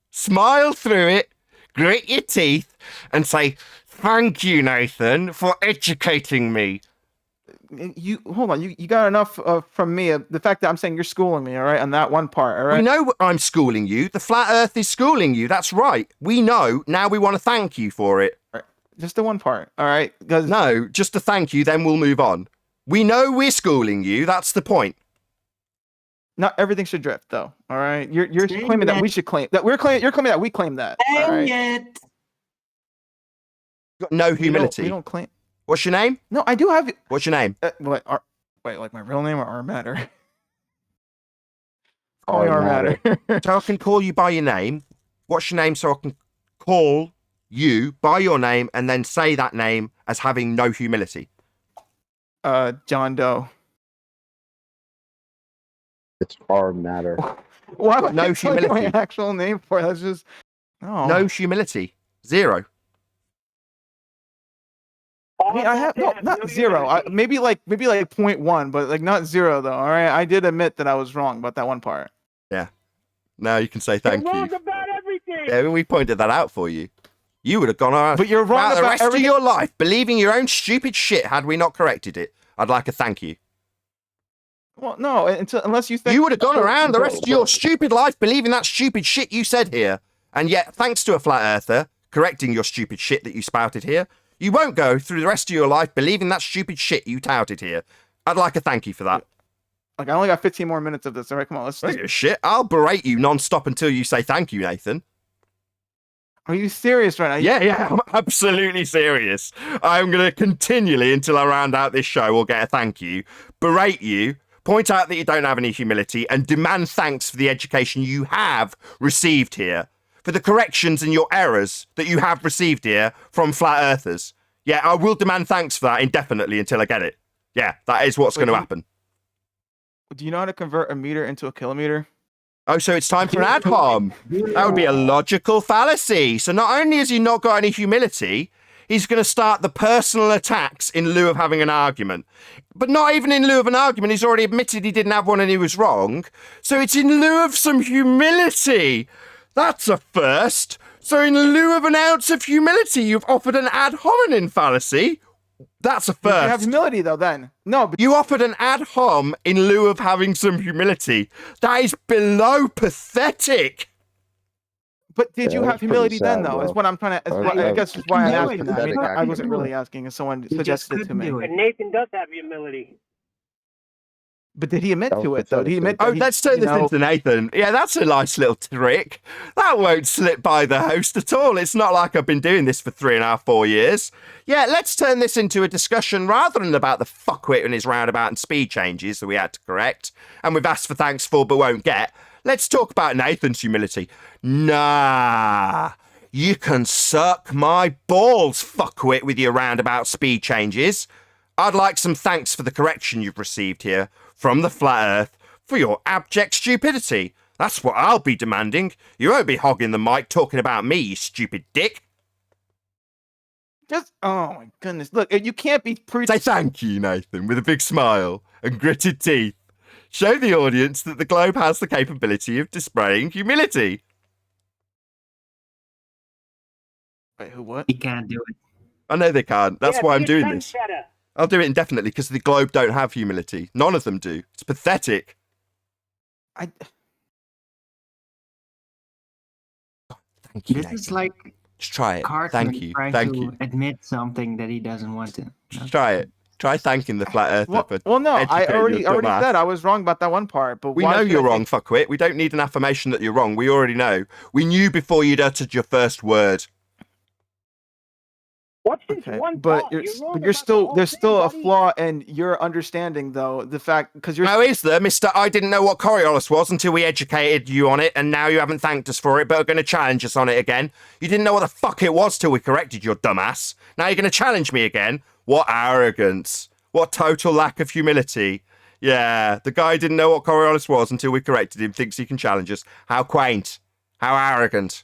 smile through it, grit your teeth, and say, thank you, Nathan, for educating me. Hold on, you got enough from me. The fact that I'm saying you're schooling me, all right, on that one part, all right? We know I'm schooling you. The Flat Earth is schooling you. That's right. We know. Now we want to thank you for it. Just the one part, all right? No, just to thank you, then we'll move on. We know we're schooling you. That's the point. Not everything should drift, though. All right, you're claiming that we should claim that you're claiming that we claim that. All right? You've got no humility. We don't claim. What's your name? No, I do have. What's your name? Wait, like my real name or our matter? Our matter. So I can call you by your name. What's your name? So I can call you by your name and then say that name as having no humility. John Doe. It's our matter. Why would no humility? My actual name for it? That's just no humility. Zero. I mean, I have not zero. Maybe like 0.1, but like not zero though. All right, I did admit that I was wrong about that one part. Yeah. Now you can say thank you. Wrong about everything. Yeah, we pointed that out for you. You would have gone on. But you're wrong the about rest everything. of your life, believing your own stupid shit. Had we not corrected it, I'd like a thank you. Well, no, unless you think you would have gone around the rest of your stupid life believing that stupid shit you said here, and yet, thanks to a Flat Earther correcting your stupid shit that you spouted here, you won't go through the rest of your life believing that stupid shit you touted here. I'd like a thank you for that. Like I only got 15 more minutes of this. All right, come on, let's. Shit, I'll berate you non-stop until you say thank you, Nathan. Are you serious right now? Yeah, I'm absolutely serious. I'm going to continually, until I round out this show or get a thank you, berate you, point out that you don't have any humility, and demand thanks for the education you have received here, for the corrections and your errors that you have received here from Flat Earthers. Yeah, I will demand thanks for that indefinitely until I get it. Yeah, that is what's going to happen. Do you know how to convert a meter into a kilometer? Oh, so it's time for an ad hom. That would be a logical fallacy. So not only has he not got any humility, he's going to start the personal attacks in lieu of having an argument. But not even in lieu of an argument. He's already admitted he didn't have one and he was wrong. So it's in lieu of some humility. That's a first. So in lieu of an ounce of humility, you've offered an ad hominem fallacy. That's a first. You have humility, though, then. No, but you offered an ad hom in lieu of having some humility. That is below pathetic. But did you have humility then, though? Is what I'm trying to. I guess that's why I'm asking that. I mean, I wasn't really asking, as someone suggested it to me. And Nathan does have humility. But did he admit to it though? Did he admit? Oh, That let's turn this into Nathan. Yeah, that's a nice little trick. That won't slip by the host at all. It's not like I've been doing this for 3.5, 4 years. Yeah, let's turn this into a discussion rather than about the fuckwit and his roundabout and speed changes that we had to correct, and we've asked for thanks for but won't get. Let's talk about Nathan's humility. Nah, you can suck my balls, fuckwit, with your roundabout speed changes. I'd like some thanks for the correction you've received here from the Flat Earth for your abject stupidity. That's what I'll be demanding. You won't be hogging the mic talking about me, you stupid dick. Just, oh my goodness. Look, you can't be preaching. Say thank you, Nathan, with a big smile and gritted teeth. Show the audience that the globe has the capability of displaying humility. Wait, who what? He can't do it. I know they can't. That's Yeah, why be I'm a doing this. trendsetter. I'll do it indefinitely because the globe don't have humility. None of them do. It's pathetic. I. Thank you, This Nathan. is like Just try it. Cartman Thank you. trying Thank to you. admit something that he doesn't want to. Just try it. Try thanking the Flat Earther for Well, no, I educating your already dumbass. said I was wrong about that one part. But We why know should you're I wrong, fuckwit. We don't need an affirmation that you're wrong. We already know. We knew before you'd uttered your first word. What's this Okay, one but part? you're, You're wrong but you're about the still whole there's thing, still a buddy. flaw in your understanding though. The fact because you're Now, is there, Mr. I didn't know what Coriolis was until we educated you on it, and now you haven't thanked us for it, but are going to challenge us on it again. You didn't know what the fuck it was till we corrected your dumbass. Now you're going to challenge me again? What arrogance. What total lack of humility. Yeah, the guy didn't know what Coriolis was until we corrected him, thinks he can challenge us. How quaint. How arrogant.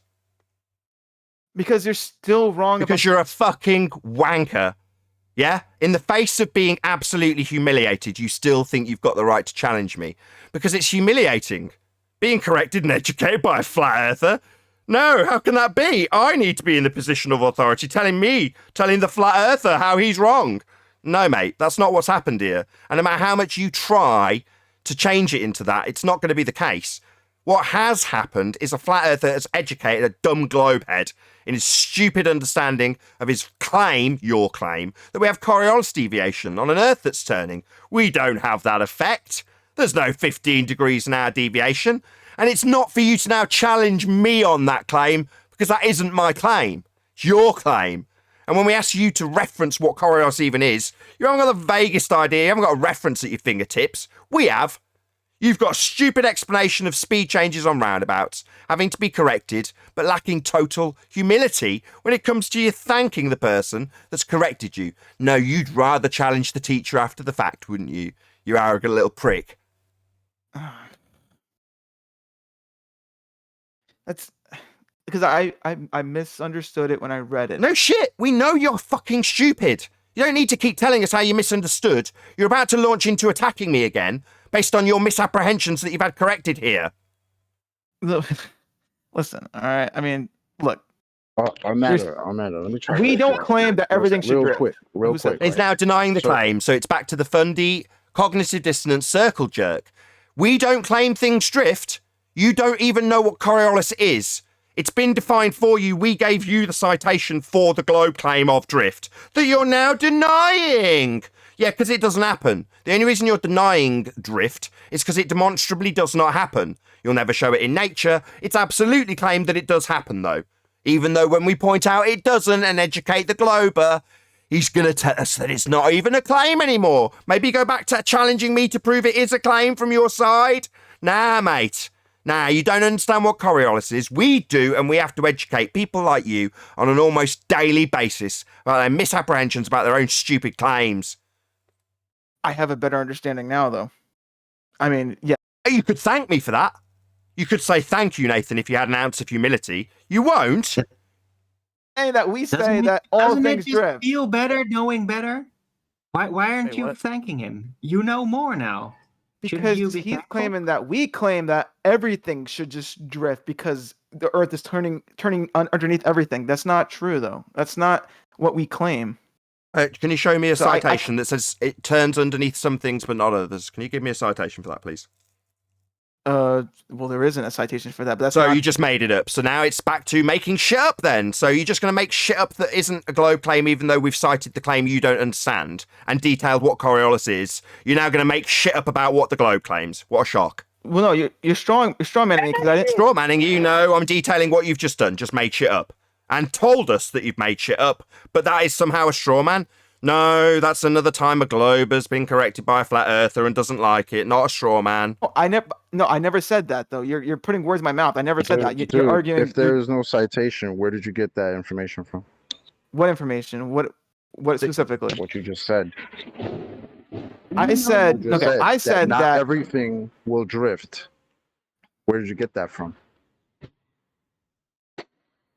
because you're still wrong Because you're a fucking wanker. Yeah? In the face of being absolutely humiliated, you still think you've got the right to challenge me. Because it's humiliating. Being corrected and educated by a flat earther? No, how can that be? I need to be in the position of authority telling the flat earther how he's wrong. No, mate, that's not what's happened here. And no matter how much you try to change it into that, it's not going to be the case. What has happened is a flat earther has educated a dumb globehead in his stupid understanding of his claim, your claim, that we have Coriolis deviation on an Earth that's turning. We don't have that effect. There's no 15 degrees an hour deviation. And it's not for you to now challenge me on that claim, because that isn't my claim. It's your claim. And when we ask you to reference what Coriolis even is, you haven't got the vaguest idea. You haven't got a reference at your fingertips. We have. You've got a stupid explanation of speed changes on roundabouts, having to be corrected, but lacking total humility when it comes to you thanking the person that's corrected you. No, you'd rather challenge the teacher after the fact, wouldn't you? You arrogant little prick. That's because I misunderstood it when I read it. No shit. We know you're fucking stupid. You don't need to keep telling us how you misunderstood. You're about to launch into attacking me again based on your misapprehensions that you've had corrected here. Listen, all right. I mean, look. Armando, let me try. We don't claim that everything should drift. Real quick. He's now denying the claim, so it's back to the fundy cognitive dissonance circle jerk. We don't claim things drift. You don't even know what Coriolis is. It's been defined for you. We gave you the citation for the globe claim of drift that you're now denying. Yeah, because it doesn't happen. The only reason you're denying drift is because it demonstrably does not happen. You'll never show it in nature. It's absolutely claimed that it does happen, though. Even though when we point out it doesn't and educate the glober, he's going to tell us that it's not even a claim anymore. Maybe go back to challenging me to prove it is a claim from your side? Nah, mate. Nah, you don't understand what Coriolis is. We do, and we have to educate people like you on an almost daily basis about their misapprehensions about their own stupid claims. I have a better understanding now, though. I mean, yeah. You could thank me for that. You could say thank you, Nathan, if you had an ounce of humility. You won't. Say that we say that all doesn't things it just drift. feel better knowing better? Why aren't Wait, you what? thanking him? You know more now. Because you be he's thankful? claiming that we claim that everything should just drift because the Earth is turning underneath everything. That's not true, though. That's not what we claim. Can you show me a So I- citation that says it turns underneath some things but not others? Can you give me a citation for that, please? Well, there isn't a citation for that, but that's So not... you just made it up. So now it's back to making shit up then. So you're just going to make shit up that isn't a globe claim, even though we've cited the claim you don't understand and detailed what Coriolis is. You're now going to make shit up about what the globe claims. What a shock. Well, no, you're strawmanning me because I didn't... Strawmanning, you know, I'm detailing what you've just done. Just made shit up. And told us that you've made shit up. But that is somehow a straw man? No, that's another time a globe has been corrected by a flat earther and doesn't like it. Not a straw man. Oh, I never said that though. You're putting words in my mouth. I never said that. Dude, You're arguing. If there is no citation, where did you get that information from? What information? What specifically? What you just said. I said You just okay. I said not that everything will drift. Where did you get that from?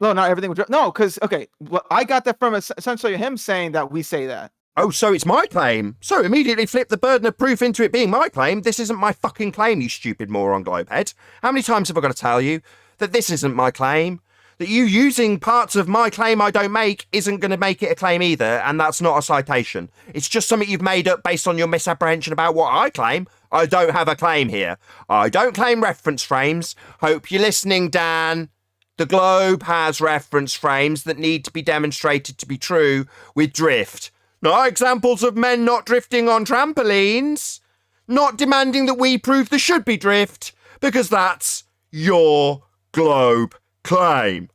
no, not everything was no, because okay, well, I got that from essentially him saying that we say that. Oh, so it's my claim. So immediately flip the burden of proof into it being my claim. This isn't my fucking claim, you stupid moron globehead. How many times have I got to tell you that this isn't my claim? That you using parts of my claim I don't make isn't going to make it a claim either, and that's not a citation. It's just something you've made up based on your misapprehension about what I claim. I don't have a claim here. I don't claim reference frames. Hope you're listening, Dan. The globe has reference frames that need to be demonstrated to be true with drift. Not examples of men not drifting on trampolines. Not demanding that we prove there should be drift, because that's your globe claim.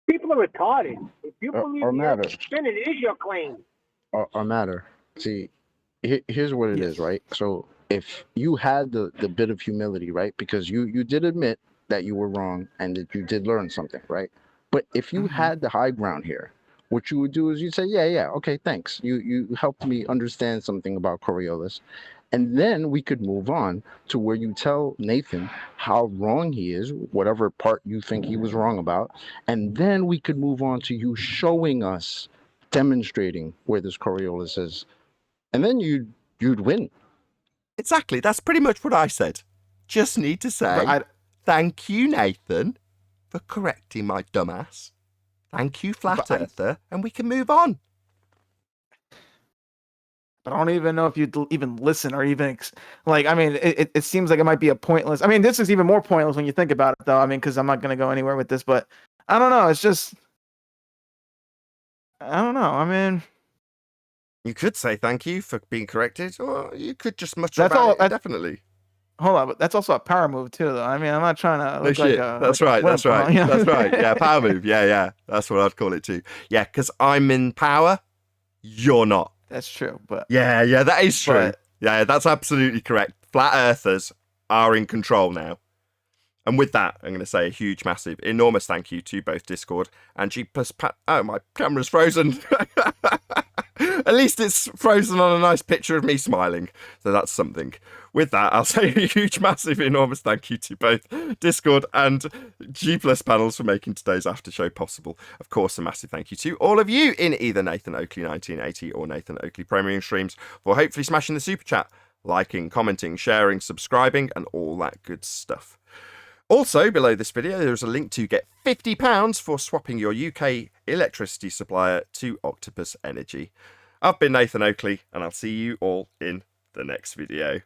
People are retarded. If you believe or the matter. Earth is spinning, it is your claim. Or matter. See, here's what it is, right? So if you had the bit of humility, right? Because you did admit that you were wrong and that you did learn something, right? But if you had the high ground here, what you would do is you'd say, yeah, okay, thanks. You helped me understand something about Coriolis. And then we could move on to where you tell Nathan how wrong he is, whatever part you think he was wrong about. And then we could move on to you showing us, demonstrating where this Coriolis is. And then you'd win. Exactly. That's pretty much what I said. Just need to say, thank you, Nathan, for correcting my dumbass. Thank you, Flat Earther, and we can move on. But I don't even know if you'd even listen or even like. I mean, it seems like it might be a pointless. I mean, this is even more pointless when you think about it, though. I mean, because I'm not going to go anywhere with this, but I don't know. It's just, I don't know. I mean, you could say thank you for being corrected, or you could just mutter that's about all. it definitely. Hold on, but that's also a power move too, though. I mean, I'm not trying to look like a. That's right. That's right. You know? That's right. Yeah, power move. Yeah. That's what I'd call it too. Yeah, because I'm in power, you're not. That's true, but yeah, that is true. Yeah, that's absolutely correct. Flat Earthers are in control now. And with that, I'm going to say a huge, massive, enormous thank you to both Discord and G+. Oh, my camera's frozen. At least it's frozen on a nice picture of me smiling. So that's something. With that, I'll say a huge, massive, enormous thank you to both Discord and G+ panels for making today's after show possible. Of course, a massive thank you to all of you in either Nathan Oakley 1980 or Nathan Oakley Premiering streams for hopefully smashing the super chat, liking, commenting, sharing, subscribing, and all that good stuff. Also, below this video, there is a link to get £50 for swapping your UK electricity supplier to Octopus Energy. I've been Nathan Oakley, and I'll see you all in the next video.